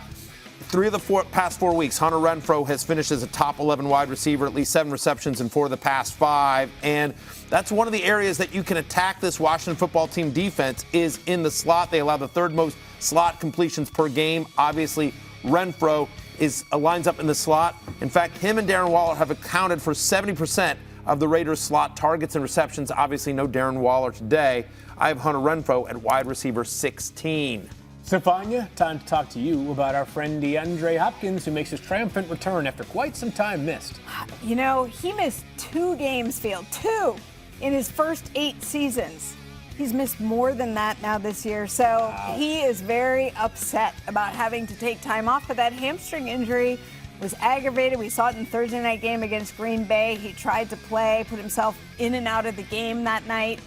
3 of the past 4 weeks, Hunter Renfrow has finished as a top 11 wide receiver, at least 7 receptions in 4 of the past 5. And that's one of the areas that you can attack this Washington football team defense is in the slot. They allow the 3rd most slot completions per game. Obviously, Renfrow lines up in the slot. In fact, him and Darren Waller have accounted for 70% of the Raiders' slot targets and receptions. Obviously, no Darren Waller today. I have Hunter Renfrow at wide receiver 16. Stefania, time to talk to you about our friend DeAndre Hopkins, who makes his triumphant return after quite some time missed. You know, he missed 2 games, Field. 2 in his first 8 seasons. He's missed more than that now this year. So he is very upset about having to take time off. But that hamstring injury was aggravated. We saw it in the Thursday night game against Green Bay. He tried to play, put himself in and out of the game that night.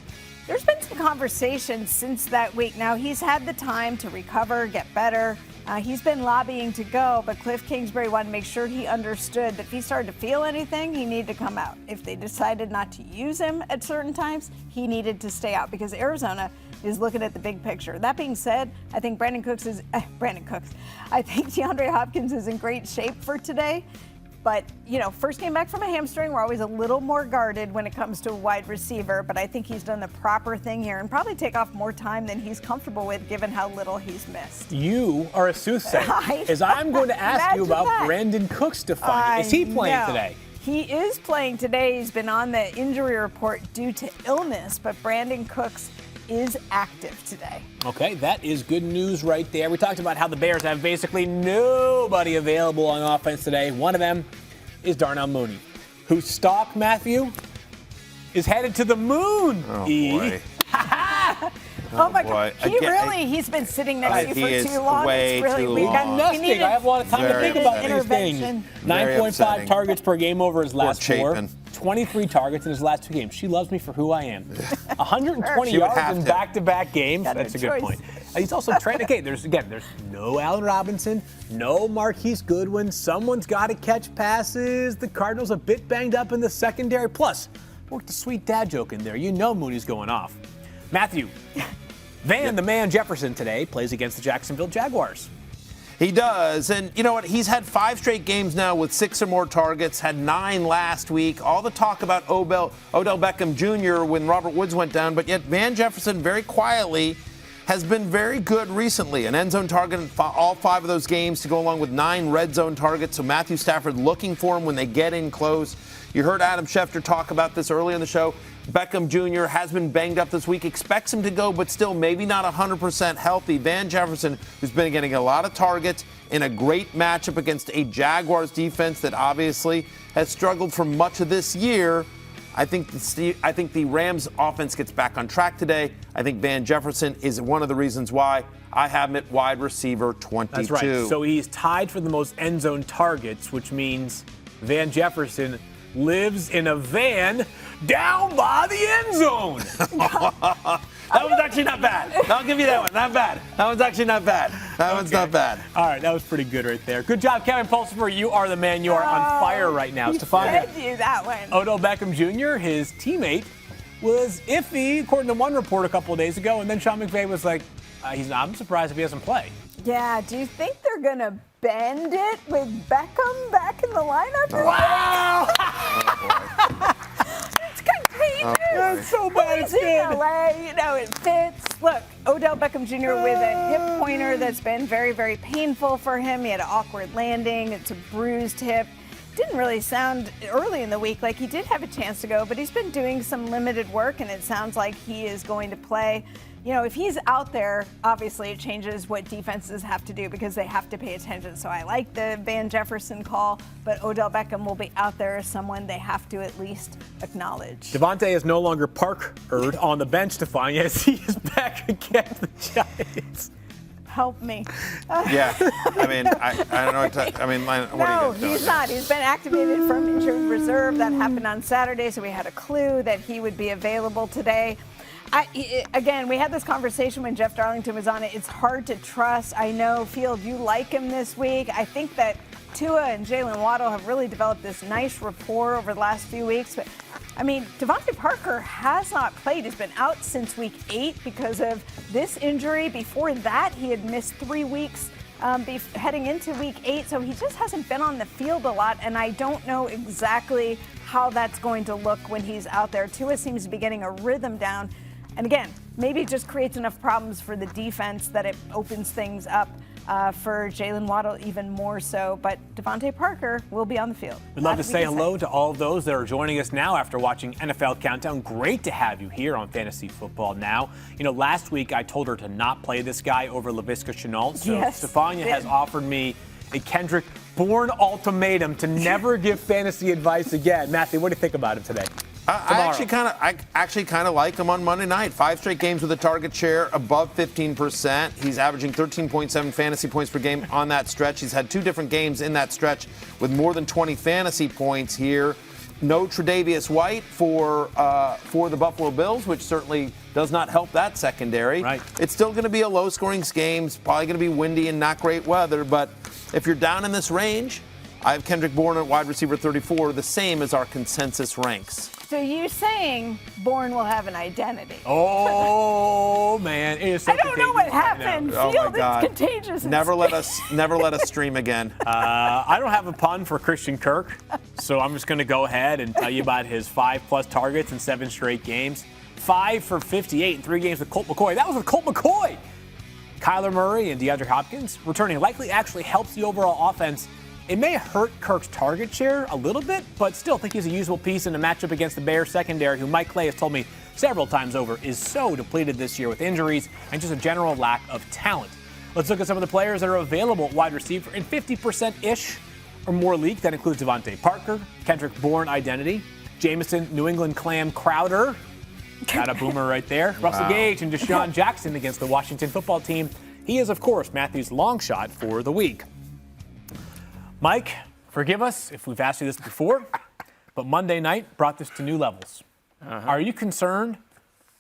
There's been some conversation since that week. Now, he's had the time to recover, get better. He's been lobbying to go, but Cliff Kingsbury wanted to make sure he understood that if he started to feel anything, he needed to come out. If they decided not to use him at certain times, he needed to stay out because Arizona is looking at the big picture. That being said, I think I think DeAndre Hopkins is in great shape for today. But, you know, first came back from a hamstring. We're always a little more guarded when it comes to a wide receiver. But I think he's done the proper thing here and probably take off more time than he's comfortable with given how little he's missed. You are a soothsayer, as I'm going to ask you about Brandon Cooks, Stefania. Is he playing today? He is playing today. He's been on the injury report due to illness, but Brandon Cooks is active today. Okay, that is good news right there. We talked about how the Bears have basically nobody available on offense today. One of them is Darnell Mooney, whose stock, Matthew, is headed to the moon. Oh, boy. Oh my God! He's been sitting next to you for too long. Way it's really too weird. long. I have a lot of time to think about these things. 9.5 targets per game over his last 4. 23 targets in his last 2 games. She loves me for who I am. 120 yards in back-to-back games. That's a good point. He's also trying to. Okay, there's no Allen Robinson, no Marquise Goodwin. Someone's got to catch passes. The Cardinals a bit banged up in the secondary. Plus, worked a sweet dad joke in there. You know Mooney's going off. Matthew, the man Jefferson today plays against the Jacksonville Jaguars. He does. And you know what? He's had 5 straight games now with 6 or more targets, had 9 last week. All the talk about Odell Beckham Jr. when Robert Woods went down, but yet Van Jefferson very quietly has been very good recently. An end zone target in all 5 of those games to go along with 9 red zone targets. So Matthew Stafford looking for him when they get in close. You heard Adam Schefter talk about this earlier in the show. Beckham Jr. has been banged up this week, expects him to go, but still maybe not 100% healthy. Van Jefferson, who's been getting a lot of targets in a great matchup against a Jaguars defense that obviously has struggled for much of this year. I think the Rams offense gets back on track today. I think Van Jefferson is one of the reasons why I have him at wide receiver 22. That's right. So he's tied for the most end zone targets, which means Van Jefferson lives in a van down by the end zone. That was actually not bad. I'll give you that one. Not bad. That one's actually not bad. That one's not bad. All right, that was pretty good right there. Good job, Kevin Pulsifer. You are the man. You are on fire right now. Stefania. Said you that one. Odell Beckham Jr., his teammate, was iffy, according to one report a couple of days ago, and then Sean McVay was like, I'm surprised if he doesn't play. Yeah, do you think they're going to bend it with Beckham back in the lineup? Wow! It's contagious. That's so bad. He's in LA, it fits. Look, Odell Beckham Jr. with a hip pointer that's been very, very painful for him. He had an awkward landing. It's a bruised hip. Didn't really sound early in the week like he did have a chance to go, but he's been doing some limited work, and it sounds like he is going to play. If he's out there, obviously it changes what defenses have to do because they have to pay attention. So I like the Van Jefferson call, but Odell Beckham will be out there as someone they have to at least acknowledge. Devontae is no longer Parkered on the bench, Stefania, as he is back against the Giants. Help me. Yeah, I mean, I don't know what No, are you guys doing? he's not. He's been activated from injured reserve. That happened on Saturday, so we had a clue that he would be available today. Again, we had this conversation when Jeff Darlington was on it. It's hard to trust. I know, Field, you like him this week. I think that Tua and Jalen Waddle have really developed this nice rapport over the last few weeks. But, Devontae Parker has not played. He's been out since week 8 because of this injury. Before that, he had missed 3 weeks heading into week 8. So he just hasn't been on the field a lot, and I don't know exactly how that's going to look when he's out there. Tua seems to be getting a rhythm down. And again, maybe it just creates enough problems for the defense that it opens things up for Jalen Waddle even more so. But Devontae Parker will be on the field. We'd love to say hello to all of those that are joining us now after watching NFL Countdown. Great to have you here on Fantasy Football Now. Last week I told her to not play this guy over Laviska Shenault. So Yes, Stefania has offered me a Kendrick Bourne ultimatum to never give fantasy advice again. Matthew, what do you think about him today? I actually kind of liked him on Monday night. 5 straight games with a target share above 15%. He's averaging 13.7 fantasy points per game on that stretch. He's had 2 different games in that stretch with more than 20 fantasy points here. No Tre'Davious White for the Buffalo Bills, which certainly does not help that secondary. Right. It's still going to be a low-scoring game. It's probably going to be windy and not great weather. But if you're down in this range, I have Kendrick Bourne at wide receiver 34, the same as our consensus ranks. So you saying Bourne will have an identity? Oh man, it is so I don't know what happened. Oh, Field, my God. it's contagious. Never let us stream again. I don't have a pun for Christian Kirk, so I'm just going to go ahead and tell you about his 5+ targets in 7 straight games. 5 for 58 in 3 games with Colt McCoy. That was with Colt McCoy. Kyler Murray and DeAndre Hopkins returning likely actually helps the overall offense. It may hurt Kirk's target share a little bit, but still think he's a usable piece in a matchup against the Bears secondary, who Mike Clay has told me several times over is so depleted this year with injuries and just a general lack of talent. Let's look at some of the players that are available at wide receiver in 50%-ish or more league. That includes Devontae Parker, Kendrick Bourne identity, Jameson, New England Clam Crowder. Got a boomer right there. Wow. Russell Gage and Deshaun Jackson against the Washington football team. He is, of course, Matthew's long shot for the week. Mike, forgive us if we've asked you this before, but Monday night brought this to new levels. Are you concerned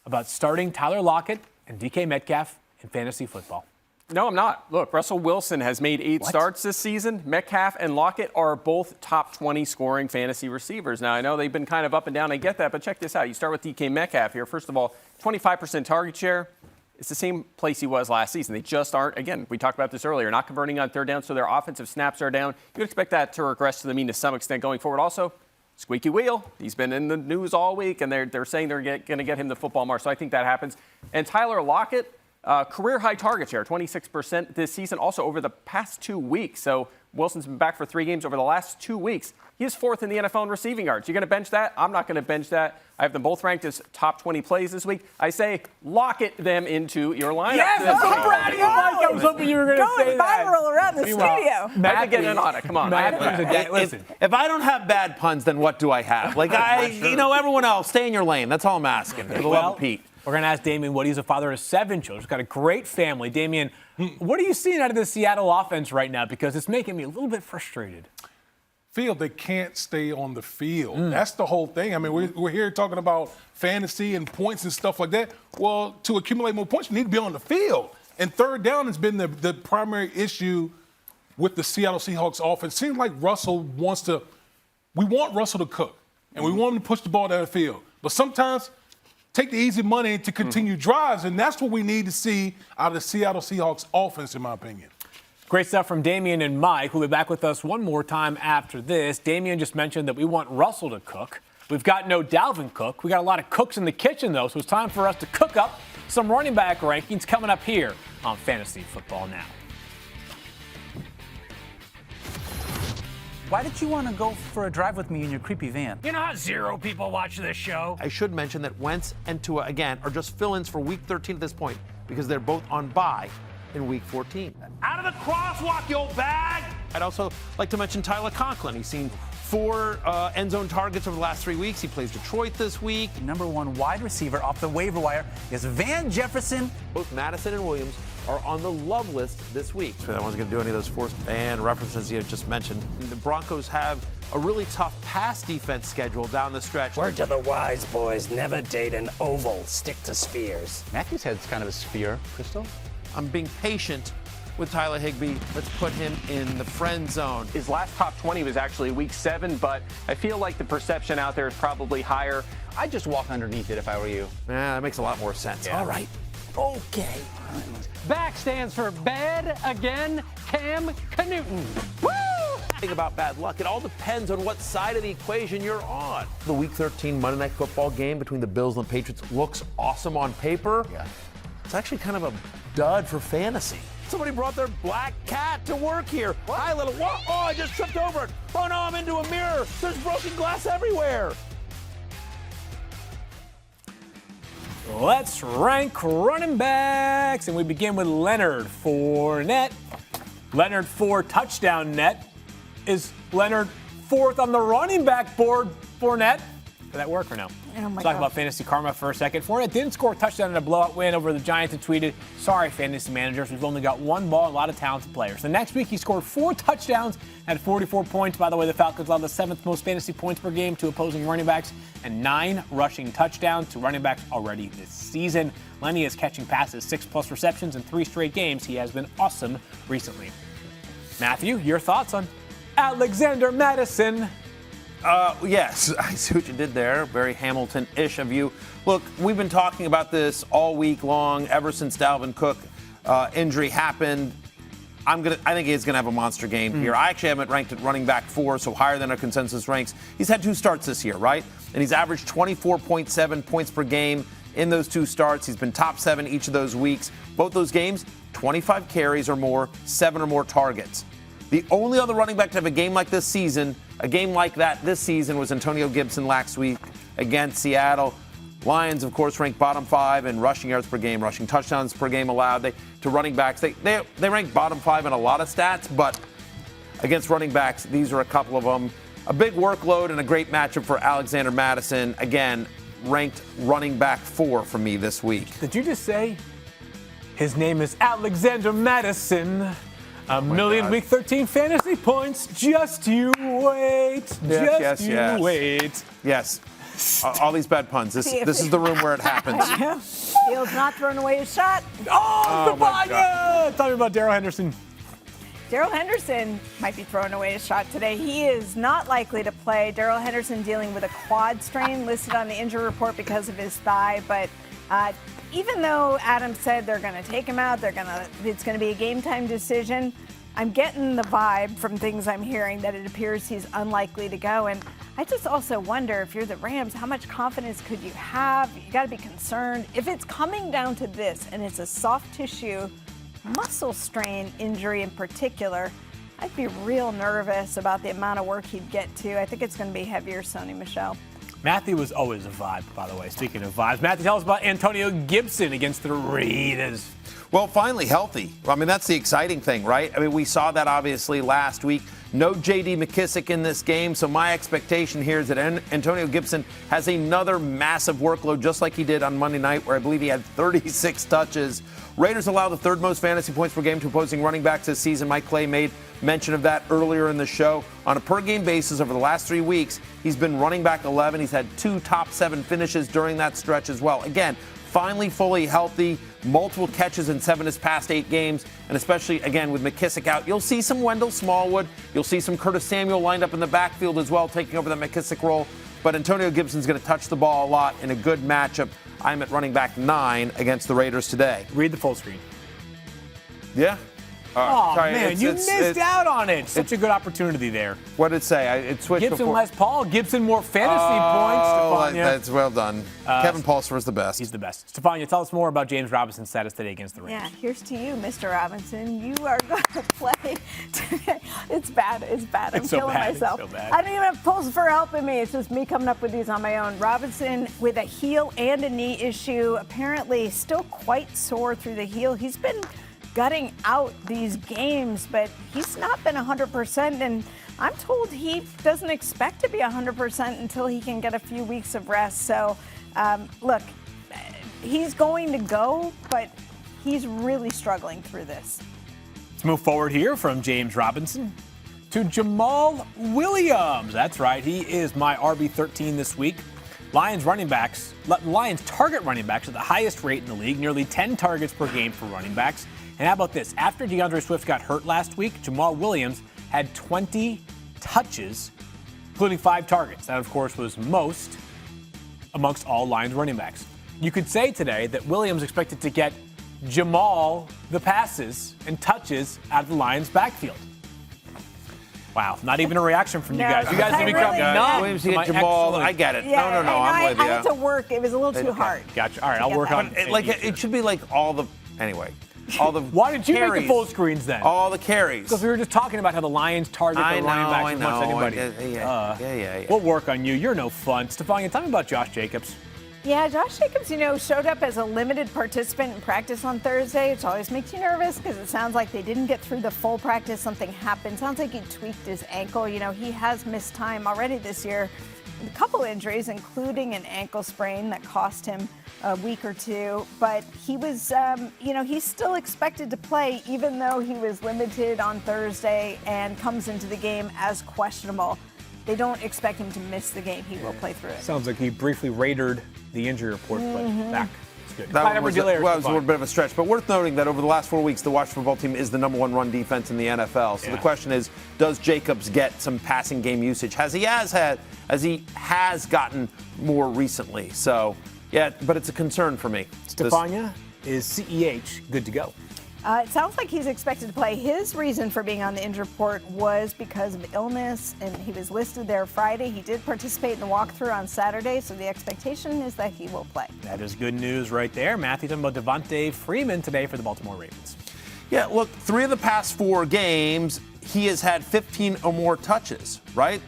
about starting Tyler Lockett and DK Metcalf in fantasy football? No, I'm not. Look, Russell Wilson has made 8 starts this season. Metcalf and Lockett are both top 20 scoring fantasy receivers. Now, I know they've been kind of up and down. I get that, but check this out. You start with DK Metcalf here. First of all, 25% target share. It's the same place he was last season. They just aren't, again, we talked about this earlier, not converting on 3rd down, so their offensive snaps are down. You would expect that to regress to the mean to some extent going forward. Also, squeaky wheel. He's been in the news all week, and they're saying they're going to get him the football mark, so I think that happens. And Tyler Lockett, career high target share, 26% this season, also over the past 2 weeks. So Wilson's been back for 3 games over the last 2 weeks. He is 4th in the NFL in receiving yards. You're going to bench that? I'm not going to bench that. I have them both ranked as top 20 plays this week. I say Lockett them into your lineup. Yes, I'm so proud of you, Mike. I was hoping you were going to say that. Going viral around the studio. I had to get in on it. Come on. Listen, if I don't have bad puns, then what do I have? Like, everyone else, stay in your lane. That's all I'm asking. For the love of Pete. We're going to ask Damien Wood. He's a father of 7 children. He's got a great family. Damien, what are you seeing out of the Seattle offense right now? Because it's making me a little bit frustrated. Field, they can't stay on the field. That's the whole thing. I mean, we're here talking about fantasy and points and stuff like that. Well, to accumulate more points, you need to be on the field. And third down has been the primary issue with the Seattle Seahawks offense. Seems like we want Russell to cook, and we want him to push the ball down the field. But sometimes take the easy money to continue drives, and that's what we need to see out of the Seattle Seahawks offense, in my opinion. Great stuff from Damian and Mike, who'll be back with us one more time after this. Damian just mentioned that we want Russell to cook. We've got no Dalvin Cook. We got a lot of cooks in the kitchen, though, so it's time for us to cook up some running back rankings coming up here on Fantasy Football Now. Why did you want to go for a drive with me in your creepy van? You know how 0 people watch this show? I should mention that Wentz and Tua, again, are just fill-ins for Week 13 at this point because they're both on bye in Week 14. Out of the crosswalk, you old bag! I'd also like to mention Tyler Conklin. He's seen 4 end zone targets over the last 3 weeks. He plays Detroit this week. Number 1 wide receiver off the waiver wire is Van Jefferson. Both Madison and Williams are on the love list this week. So that one's going to do any of those forced and references you just mentioned. The Broncos have a really tough pass defense schedule down the stretch. Word to the wise boys, never date an oval, stick to spheres. Matthew's head's kind of a sphere, Crystal. I'm being patient with Tyler Higbee. Let's put him in the friend zone. His last top 20 was actually Week 7, but I feel like the perception out there is probably higher. I'd just walk underneath it if I were you. Yeah, that makes a lot more sense. Yeah. All right. Okay. Back stands for bed again, Cam Newton. Woo! Think about bad luck. It all depends on what side of the equation you're on. The Week 13 Monday Night Football game between the Bills and the Patriots looks awesome on paper. Yeah. It's actually kind of a dud for fantasy. Somebody brought their black cat to work here. What? Hi, little. Whoa, oh, I just tripped over it. Oh, no, I'm into a mirror. There's broken glass everywhere. Let's rank running backs, and we begin with Leonard Fournette. Leonard 4 touchdown net. Is Leonard 4th on the running back board, Fournette? Did that work or no? Oh my Talk God. about fantasy karma for a second. Fournette didn't score a touchdown in a blowout win over the Giants and tweeted, "Sorry, fantasy managers, we've only got one ball and a lot of talented players." The next week, he scored 4 touchdowns at 44 points. By the way, the Falcons allowed the 7th most fantasy points per game to opposing running backs and 9 rushing touchdowns to running backs already this season. Lenny is catching passes, 6+ receptions in 3 straight games. He has been awesome recently. Matthew, your thoughts on Alexander Madison? Yes, I see what you did there. Very Hamilton-ish of you. Look, we've been talking about this all week long, ever since Dalvin Cook injury happened. I think he's going to have a monster game here. I actually have him ranked at running back 4, so higher than our consensus ranks. He's had 2 starts this year, right? And he's averaged 24.7 points per game in those 2 starts. He's been top 7 each of those weeks. Both those games, 25 carries or more, 7 or more targets. The only other running back to have a game like this season was Antonio Gibson last week against Seattle. Lions, of course, ranked bottom 5 in rushing yards per game, rushing touchdowns per game allowed to running backs. They rank bottom 5 in a lot of stats, but against running backs, these are a couple of them. A big workload and a great matchup for Alexander Madison. Again, ranked running back 4 for me this week. Did you just say his name is Alexander Madison? A million God. Week 13 fantasy points. Just you wait. Yes. Wait. Yes. All these bad puns. This is the room where it happens. Fields not throwing away his shot. Oh, my God. Tell me about Darrell Henderson. Darrell Henderson might be throwing away his shot today. He is not likely to play. Darrell Henderson dealing with a quad strain listed on the injury report because of his thigh. But even though Adam said they're going to take him out, it's going to be a game time decision, I'm getting the vibe from things I'm hearing that it appears he's unlikely to go. And I just also wonder, if you're the Rams, how much confidence could you have? You got to be concerned. If it's coming down to this and it's a soft tissue muscle strain injury in particular, I'd be real nervous about the amount of work he'd get to. I think it's going to be heavier, Sony Michel. Matthew was always a vibe, by the way. Speaking of vibes, Matthew, tell us about Antonio Gibson against the Raiders. Well, finally healthy. I mean, that's the exciting thing, right? I mean, we saw that obviously last week. No J.D. McKissick in this game, so my expectation here is that Antonio Gibson has another massive workload, just like he did on Monday night, where I believe he had 36 touches. Raiders allow the 3rd most fantasy points per game to opposing running backs this season. Mike Clay made mention of that earlier in the show. On a per-game basis over the last 3 weeks, he's been running back 11. He's had 2 top 7 finishes during that stretch as well. Again, finally fully healthy, multiple catches in 7 of his past 8 games, and especially, again, with McKissick out, you'll see some Wendell Smallwood. You'll see some Curtis Samuel lined up in the backfield as well, taking over the McKissick role. But Antonio Gibson's going to touch the ball a lot in a good matchup. I'm at running back 9 against the Raiders today. Read the full screen. Yeah? Oh, sorry, man, you missed out on it. Such a good opportunity there. What did it say? It switched Gibson before. less Paul. Gibson more fantasy points. Stefania. That's well done. Kevin Pulser is the best. He's the best. Stefania, tell us more about James Robinson's status today against the Rams. Yeah, here's to you, Mr. Robinson. You are going to play today. It's bad. I'm It's so killing bad. It's myself. so bad. I don't even have Pulse for helping me. It's just me coming up with these on my own. Robinson with a heel and a knee issue. Apparently still quite sore through the heel. He's been gutting out these games, but he's not been 100%, and I'm told he doesn't expect to be 100% until he can get a few weeks of rest. So, look, he's going to go, but he's really struggling through this. Let's move forward here from James Robinson to Jamal Williams. That's right, he is my RB13 this week. Lions target running backs at the highest rate in the league, nearly 10 targets per game for running backs. And how about this? After DeAndre Swift got hurt last week, Jamal Williams had 20 touches, including 5 targets. That, of course, was most amongst all Lions running backs. You could say today that Williams expected to get Jamal the passes and touches out of the Lions' backfield. Wow, not even a reaction from you guys. You guys have become numb. Williams to to my get Jamal. excellent- I get it. Yeah, No, I'm with you. I had to work. It was a little too hard. Gotcha. All right, I'll get work that. on it. It should be like all the all the Why didn't you make carries. the full screens then? All the carries. Because we were just talking about how the Lions target I the running know, backs I as much as know. anybody. Yeah. We'll work on you. You're no fun. Stefania, tell me about Josh Jacobs. Yeah, Josh Jacobs, showed up as a limited participant in practice on Thursday, which always makes you nervous because it sounds like they didn't get through the full practice. Something happened. Sounds like he tweaked his ankle. He has missed time already this year. A couple injuries, including an ankle sprain that cost him a week or two. But he was, he's still expected to play, even though he was limited on Thursday and comes into the game as questionable. They don't expect him to miss the game. He will play through it. Sounds like he briefly raided the injury report, but back. It's good. That was a little bit of a stretch, but worth noting that over the last 4 weeks, the Washington football team is the #1 run defense in the NFL. So the question is, does Jacobs get some passing game usage? As he has gotten more recently. So, yeah, but it's a concern for me. Stefania, is CEH good to go? It sounds like he's expected to play. His reason for being on the injury report was because of illness, and he was listed there Friday. He did participate in the walkthrough on Saturday, so the expectation is that he will play. That is good news right there. Matthew talking about Devontae Freeman today for the Baltimore Ravens. Yeah, look, 3 of the past 4 games, he has had 15 or more touches, right?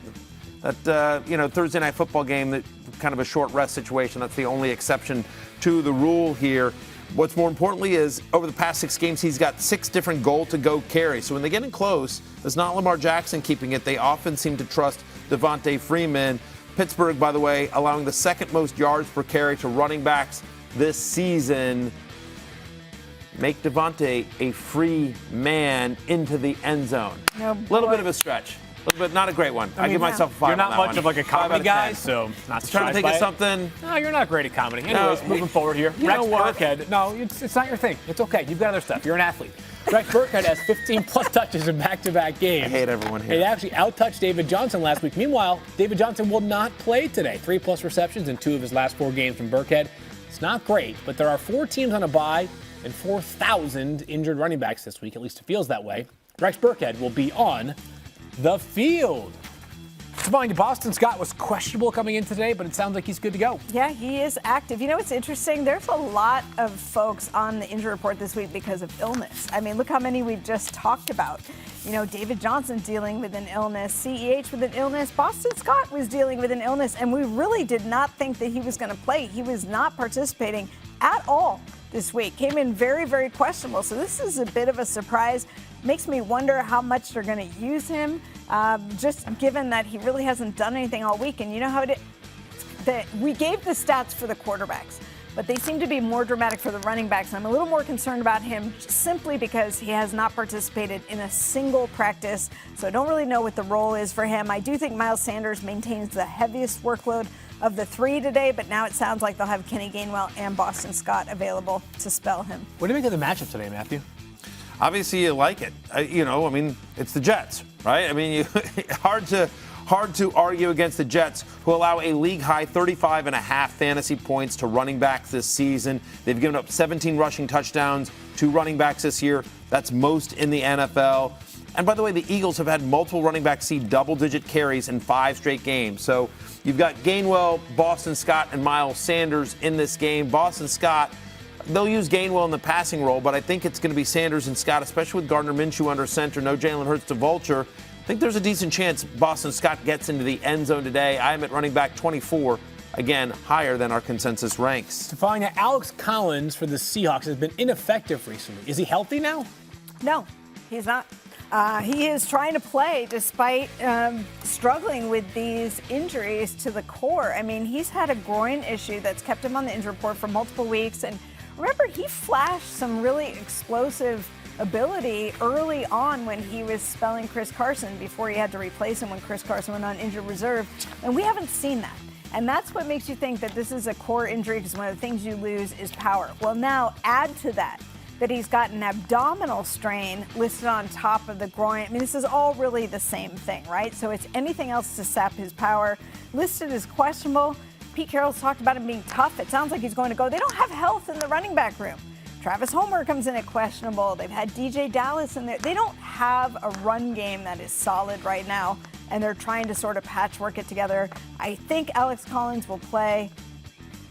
That, Thursday night football game, that kind of a short rest situation. That's the only exception to the rule here. What's more importantly is over the past 6 games, he's got 6 different goal-to-go carries. So when they get in close, it's not Lamar Jackson keeping it. They often seem to trust Devontae Freeman. Pittsburgh, by the way, allowing the 2nd most yards per carry to running backs this season. Make Devontae a free man into the end zone. A little bit of a stretch. But not a great one. I give myself a 5 You're not on that much one. of like a 5 out comedy of guy, 10. so not Trying to think of something. No, you're not great at comedy. Anyways, moving forward here. Rex Burkhead. No, it's not your thing. It's okay. You've got other stuff. You're an athlete. Rex Burkhead has 15-plus touches in back-to-back games. I hate everyone here. He actually out-touched David Johnson last week. Meanwhile, David Johnson will not play today. 3-plus receptions in 2 of his last 4 games from Burkhead. It's not great, but there are 4 teams on a bye and 4,000 injured running backs this week. At least it feels that way. Rex Burkhead will be on the field. Stefania, Boston Scott was questionable coming in today, but it sounds like he's good to go. Yeah, he is active. What's interesting? There's a lot of folks on the injury report this week because of illness. I mean, look how many we just talked about. David Johnson dealing with an illness, CEH with an illness, Boston Scott was dealing with an illness, and we really did not think that he was going to play. He was not participating at all this week. Came in very, very questionable. So this is a bit of a surprise. Makes me wonder how much they're going to use him, just given that he really hasn't done anything all week. And you know how we gave the stats for the quarterbacks, but they seem to be more dramatic for the running backs. I'm a little more concerned about him simply because he has not participated in a single practice. So I don't really know what the role is for him. I do think Miles Sanders maintains the heaviest workload of the 3 today, but now it sounds like they'll have Kenny Gainwell and Boston Scott available to spell him. What do you make of the matchup today, Matthew? Obviously, you like it. It's the Jets, right? I mean, hard to argue against the Jets, who allow a league-high 35.5 fantasy points to running backs this season. They've given up 17 rushing touchdowns to running backs this year. That's most in the NFL. And by the way, the Eagles have had multiple running backs see double-digit carries in 5 straight games. So you've got Gainwell, Boston Scott, and Miles Sanders in this game. Boston Scott, they'll use Gainwell in the passing role, but I think it's going to be Sanders and Scott, especially with Gardner Minshew under center, no Jalen Hurts to vulture. I think there's a decent chance Boston Scott gets into the end zone today. I am at running back 24, again, higher than our consensus ranks. Stefania, Alex Collins for the Seahawks has been ineffective recently. Is he healthy now? No, he's not. He is trying to play despite struggling with these injuries to the core. I mean, he's had a groin issue that's kept him on the injury report for multiple weeks. And remember, he flashed some really explosive ability early on when he was spelling Chris Carson before he had to replace him when Chris Carson went on injured reserve. And we haven't seen that. And that's what makes you think that this is a core injury, because one of the things you lose is power. Well, now add to that he's got an abdominal strain listed on top of the groin. I mean, this is all really the same thing, right? So it's anything else to sap his power. Listed as questionable. Pete Carroll's talked about him being tough. It sounds like he's going to go. They don't have health in the running back room. Travis Homer comes in at questionable. They've had DJ Dallas in there. They don't have a run game that is solid right now, and they're trying to sort of patchwork it together. I think Alex Collins will play,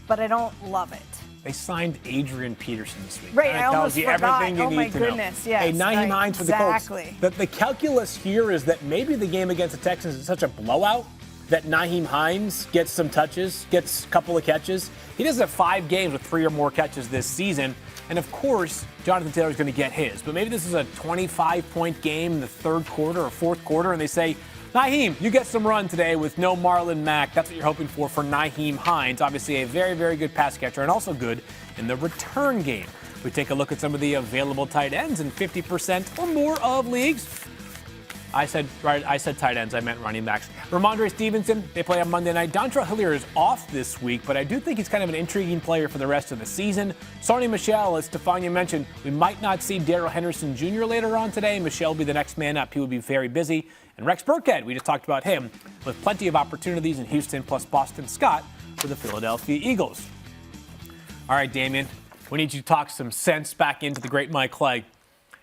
but I don't love it. They signed Adrian Peterson this week. Right, That I almost tells you forgot. everything you Oh, need my to know. goodness, yes. Hey, Nyheim Hines for the Colts. Exactly. The calculus here is that maybe the game against the Texans is such a blowout that Nyheim Hines gets some touches, gets a couple of catches. He does have 5 games with 3 or more catches this season. And of course, Jonathan Taylor's going to get his. But maybe this is a 25-point game in the 3rd quarter or 4th quarter, and they say, Nyheim, you get some run today with no Marlon Mack. That's what you're hoping for Nyheim Hines. Obviously a very, very good pass catcher and also good in the return game. We take a look at some of the available tight ends in 50% or more of leagues. I said tight ends. I meant running backs. Ramondre Stevenson, they play on Monday night. Dontrell Hilliard is off this week, but I do think he's kind of an intriguing player for the rest of the season. Sony Michel, as Stefania mentioned, we might not see Darrell Henderson Jr. later on today. Michel will be the next man up. He will be very busy. And Rex Burkhead, we just talked about him, with plenty of opportunities in Houston plus Boston Scott for the Philadelphia Eagles. All right, Damien, we need you to talk some sense back into the great Mike Clay.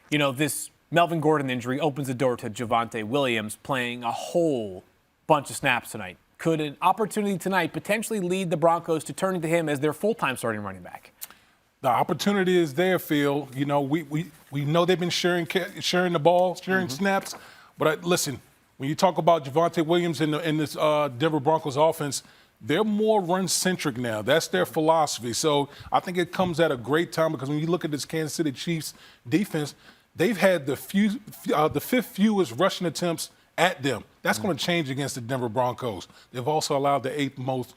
You know, this Melvin Gordon injury opens the door to Javonte Williams playing a whole bunch of snaps tonight. Could an opportunity tonight potentially lead the Broncos to turning to him as their full-time starting running back? The opportunity is there, Phil. You know, we know they've been sharing the ball, sharing snaps. But listen, when you talk about Javonte Williams in this Denver Broncos offense, they're more run-centric now. That's their philosophy. So I think it comes at a great time, because when you look at this Kansas City Chiefs defense, they've had the 5th fewest rushing attempts at them. That's going to change against the Denver Broncos. They've also allowed the 8th most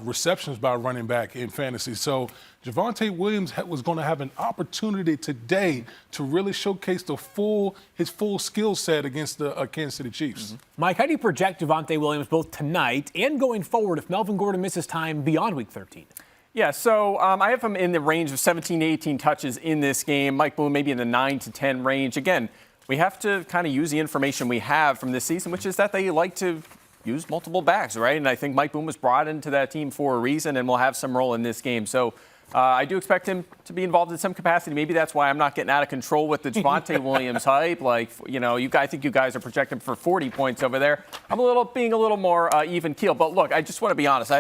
receptions by a running back in fantasy. So Javonte Williams was going to have an opportunity today to really showcase his full skill set against the Kansas City Chiefs. Mike, how do you project Javonte Williams both tonight and going forward if Melvin Gordon misses time beyond Week 13? Yeah, so I have him in the range of 17 to 18 touches in this game. Mike Boone maybe in the 9 to 10 range. Again, we have to kind of use the information we have from this season, which is that they like to use multiple backs, right? And I think Mike Boone was brought into that team for a reason and will have some role in this game. So I do expect him to be involved in some capacity. Maybe that's why I'm not getting out of control with the Javonte Williams hype. Like, you know, I think you guys are projecting for 40 points over there. I'm being a little more even keel. But look, I just want to be honest.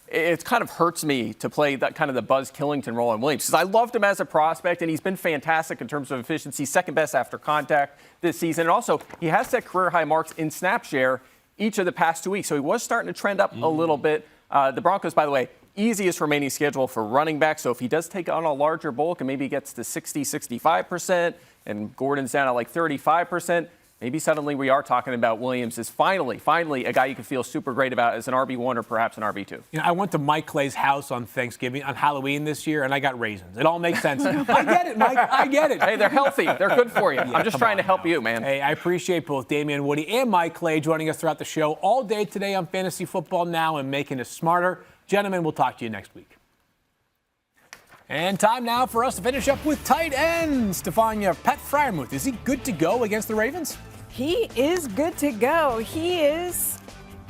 It kind of hurts me to play that kind of the Buzz Killington role on Williams, because I loved him as a prospect, and he's been fantastic in terms of efficiency, 2nd best after contact this season. And also, he has set career high marks in snap share each of the past 2 weeks. So he was starting to trend up a little bit. The Broncos, by the way, easiest remaining schedule for running back. So if he does take on a larger bulk and maybe gets to 60, 65%, and Gordon's down at like 35%, maybe suddenly we are talking about Williams as finally a guy you can feel super great about as an RB1 or perhaps an RB2. You know, I went to Mike Clay's house on Halloween this year, and I got raisins. It all makes sense. I get it, Mike. I get it. Hey, they're healthy. They're good for you. Yeah, I'm just trying to help you, man. Hey, I appreciate both Damian Woody and Mike Clay joining us throughout the show all day today on Fantasy Football Now and making us smarter. Gentlemen, we'll talk to you next week. And time now for us to finish up with tight end. Stefania, Pat Freiermuth, is he good to go against the Ravens? He is good to go. He is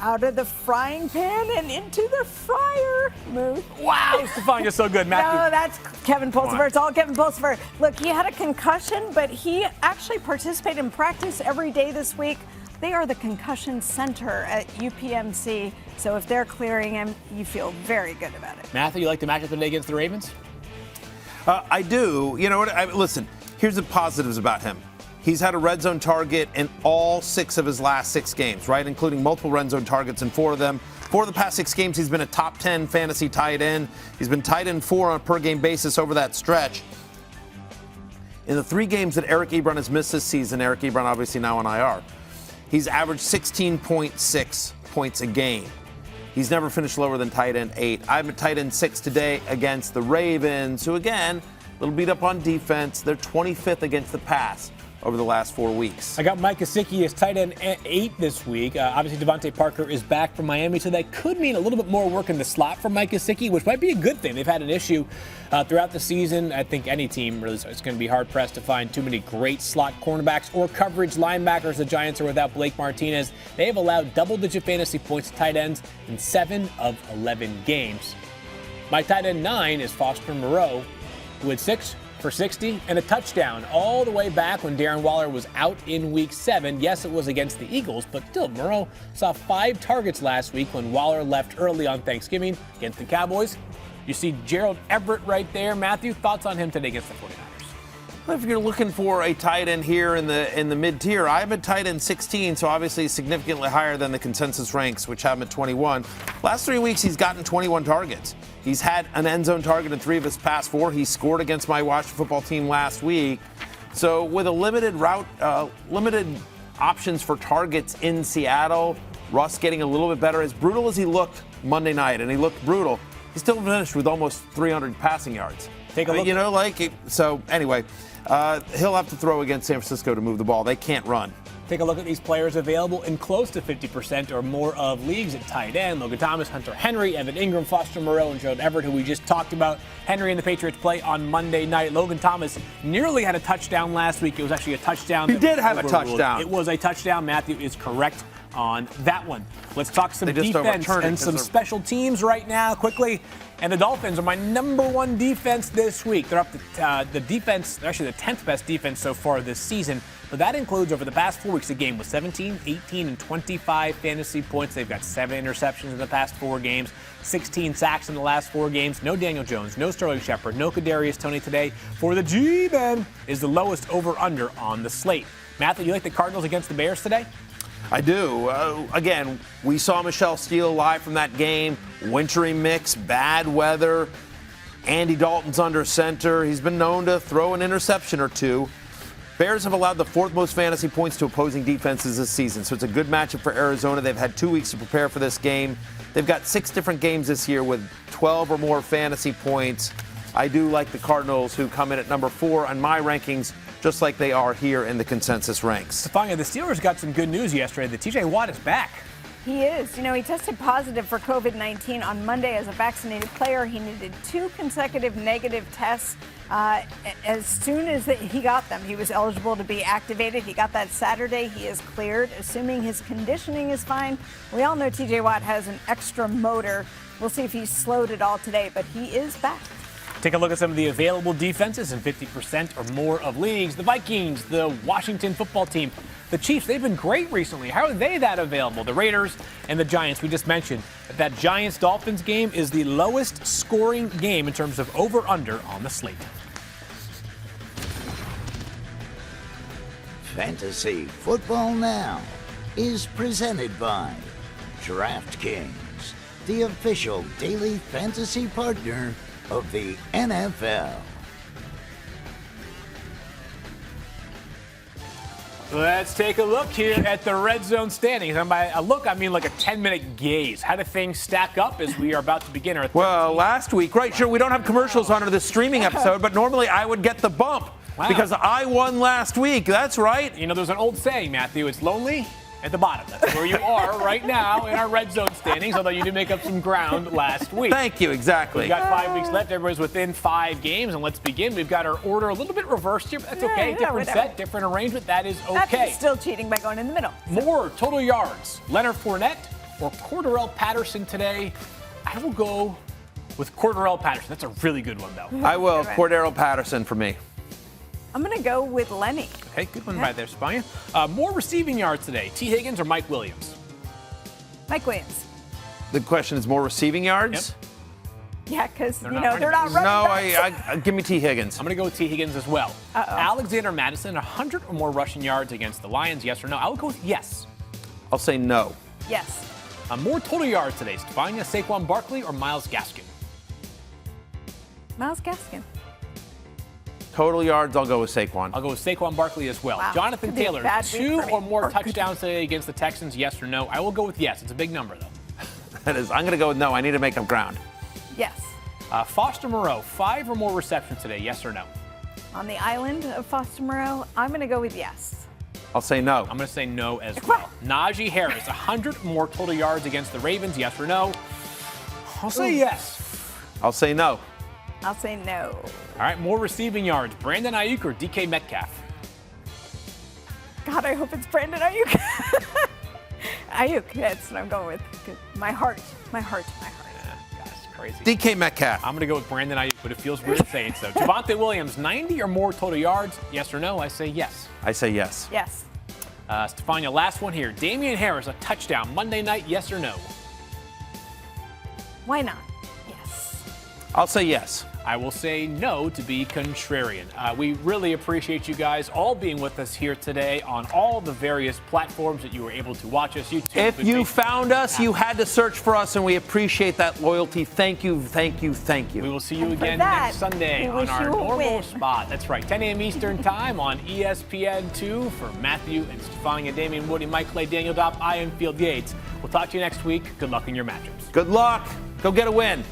out of the frying pan and into the fryer. Wow, Stefania's so good, Matthew. No, that's Kevin Pulsifer. It's all Kevin Pulsifer. Look, he had a concussion, but he actually participated in practice every day this week. They are the concussion center at UPMC, so if they're clearing him, you feel very good about it. Matthew, you like the matchup today against the Ravens? I do. You know what? Listen, here's the positives about him. He's had a red zone target in all 6 of his last 6 games, right? Including multiple red zone targets in 4 of them. 4 of the past 6 games, he's been a top 10 fantasy tight end. He's been tight end 4 on a per game basis over that stretch. In the 3 games that Eric Ebron has missed this season, Eric Ebron obviously now on IR, he's averaged 16.6 points a game. He's never finished lower than tight end 8. I'm at tight end 6 today against the Ravens, who again, a little beat up on defense. They're 25th against the pass over the last 4 weeks. I got Mike Gesicki as tight end 8 this week. Obviously, Devontae Parker is back from Miami, so that could mean a little bit more work in the slot for Mike Gesicki, which might be a good thing. They've had an issue throughout the season. I think any team really is going to be hard-pressed to find too many great slot cornerbacks or coverage linebackers. The Giants are without Blake Martinez. They have allowed double-digit fantasy points to tight ends in 7 of 11 games. My tight end 9 is Foster Moreau, who had 6 for 60 and a touchdown all the way back when Darren Waller was out in week 7. Yes, it was against the Eagles, but still, Moreau saw 5 targets last week when Waller left early on Thanksgiving against the Cowboys. You see Gerald Everett right there. Matthew, thoughts on him today against the 49ers? Well, if you're looking for a tight end here in the mid-tier, I'm at tight end 16, so obviously significantly higher than the consensus ranks, which have him at 21. Last 3 weeks, he's gotten 21 targets. He's had an end zone target in 3 of his past 4. He scored against my Washington football team last week. So with a limited options for targets in Seattle, Russ getting a little bit better. As brutal as he looked Monday night, and he looked brutal, he still finished with almost 300 passing yards. Take a look. So anyway, he'll have to throw against San Francisco to move the ball. They can't run. Take a look at these players available in close to 50% or more of leagues at tight end. Logan Thomas, Hunter Henry, Evan Ingram, Foster Moreau, and Gerald Everett, who we just talked about. Henry and the Patriots play on Monday night. Logan Thomas nearly had a touchdown last week. It was actually a touchdown. He did have a touchdown. It was a touchdown. Matthew is correct on that one. Let's talk some defense and some special teams right now quickly. And the Dolphins are my number 1 defense this week. They're up to the defense, they're actually the 10th best defense so far this season. But that includes over the past 4 weeks a game with 17, 18, and 25 fantasy points. They've got 7 interceptions in the past 4 games, 16 sacks in the last 4 games. No Daniel Jones, no Sterling Shepard, no Kadarius Toney today. For the G-Men is the lowest over-under on the slate. Matthew, you like the Cardinals against the Bears today? I do. Again, we saw Michelle Steele live from that game. Wintry mix, bad weather. Andy Dalton's under center. He's been known to throw an interception or 2. Bears have allowed the 4th most fantasy points to opposing defenses this season, so it's a good matchup for Arizona. They've had 2 weeks to prepare for this game. They've got 6 different games this year with 12 or more fantasy points. I do like the Cardinals, who come in at number 4 on my rankings, just like they are here in the consensus ranks. Stefania, the Steelers got some good news yesterday. The TJ Watt is back. He is. You know, he tested positive for COVID-19 on Monday as a vaccinated player. He needed 2 consecutive negative tests. As soon as he got them, he was eligible to be activated. He got that Saturday. He is cleared, assuming his conditioning is fine. We all know TJ Watt has an extra motor. We'll see if he's slowed at all today, but he is back. Take a look at some of the available defenses in 50% or more of leagues. The Vikings, the Washington football team, the Chiefs, they've been great recently. How are they that available? The Raiders and the Giants, we just mentioned that Giants-Dolphins game is the lowest scoring game in terms of over-under on the slate. Fantasy Football Now is presented by DraftKings, the official daily fantasy partner of the NFL. Let's take a look here at the red zone standings. And by a look, I mean like a 10-minute gaze. How do things stack up as we are about to begin our Well, last week, right, sure, we don't have commercials on this streaming episode, but normally I would get the bump because I won last week. That's right. You know, there's an old saying, Matthew, it's lonely at the bottom. That's where you are right now in our red zone standings, although you did make up some ground last week. Thank you, exactly. We've got 5 weeks left. Everybody's within 5 games, and let's begin. We've got our order a little bit reversed here, but that's okay. Different set, different arrangement. That is okay. That's still cheating by going in the middle. More total yards. Leonard Fournette or Cordarrelle Patterson today? I will go with Cordarrelle Patterson. That's a really good one, though. I will. Cordarrelle Patterson for me. I'm going to go with Lenny. Okay, good one by there, Spania. More receiving yards today. T. Higgins or Mike Williams? Mike Williams. The question is more receiving yards? Yeah, because, They're they're not not running No, backs. give me T. Higgins. I'm going to go with T. Higgins as well. Uh-oh. Alexander Madison, 100 or more rushing yards against the Lions, yes or no? I will go with yes. I'll say no. Yes. More total yards today. Stefania, Saquon Barkley or Myles Gaskin? Myles Gaskin. Total yards, I'll go with Saquon. I'll go with Saquon Barkley as well. Wow. Jonathan Could be a Taylor, bad week 2 for me. or more Or good. touchdowns today against the Texans, yes or no? I will go with yes. It's a big number, though. That is, I'm going to go with no. I need to make up ground. Yes. Foster Moreau, 5 or more receptions today, yes or no? On the island of Foster Moreau, I'm going to go with yes. I'll say no. I'm going to say no as well. Najee Harris, 100 or more total yards against the Ravens, yes or no? I'll say yes. I'll say no. I'll say no. All right, more receiving yards. Brandon Ayuk or DK Metcalf? God, I hope it's Brandon Ayuk. Ayuk, that's what I'm going with. My heart. That's crazy. DK Metcalf. I'm going to go with Brandon Ayuk, but it feels weird saying so. Javonte Williams, 90 or more total yards, yes or no? I say yes. I say yes. Yes. Stefania, last one here. Damian Harris, a touchdown Monday night, yes or no? Why not? Yes. I'll say yes. I will say no to be contrarian. We really appreciate you guys all being with us here today on all the various platforms that you were able to watch us. YouTube. If you found us, you had to search for us, and we appreciate that loyalty. Thank you, thank you, thank you. We will see you And for again that, next Sunday we on wish our you a normal win. spot. That's right, 10 a.m. Eastern Time on ESPN2 for Matthew and Stefania, Damian Woody, Mike Clay, Daniel Dopp. I am Field Yates. We'll talk to you next week. Good luck in your matchups. Good luck. Go get a win.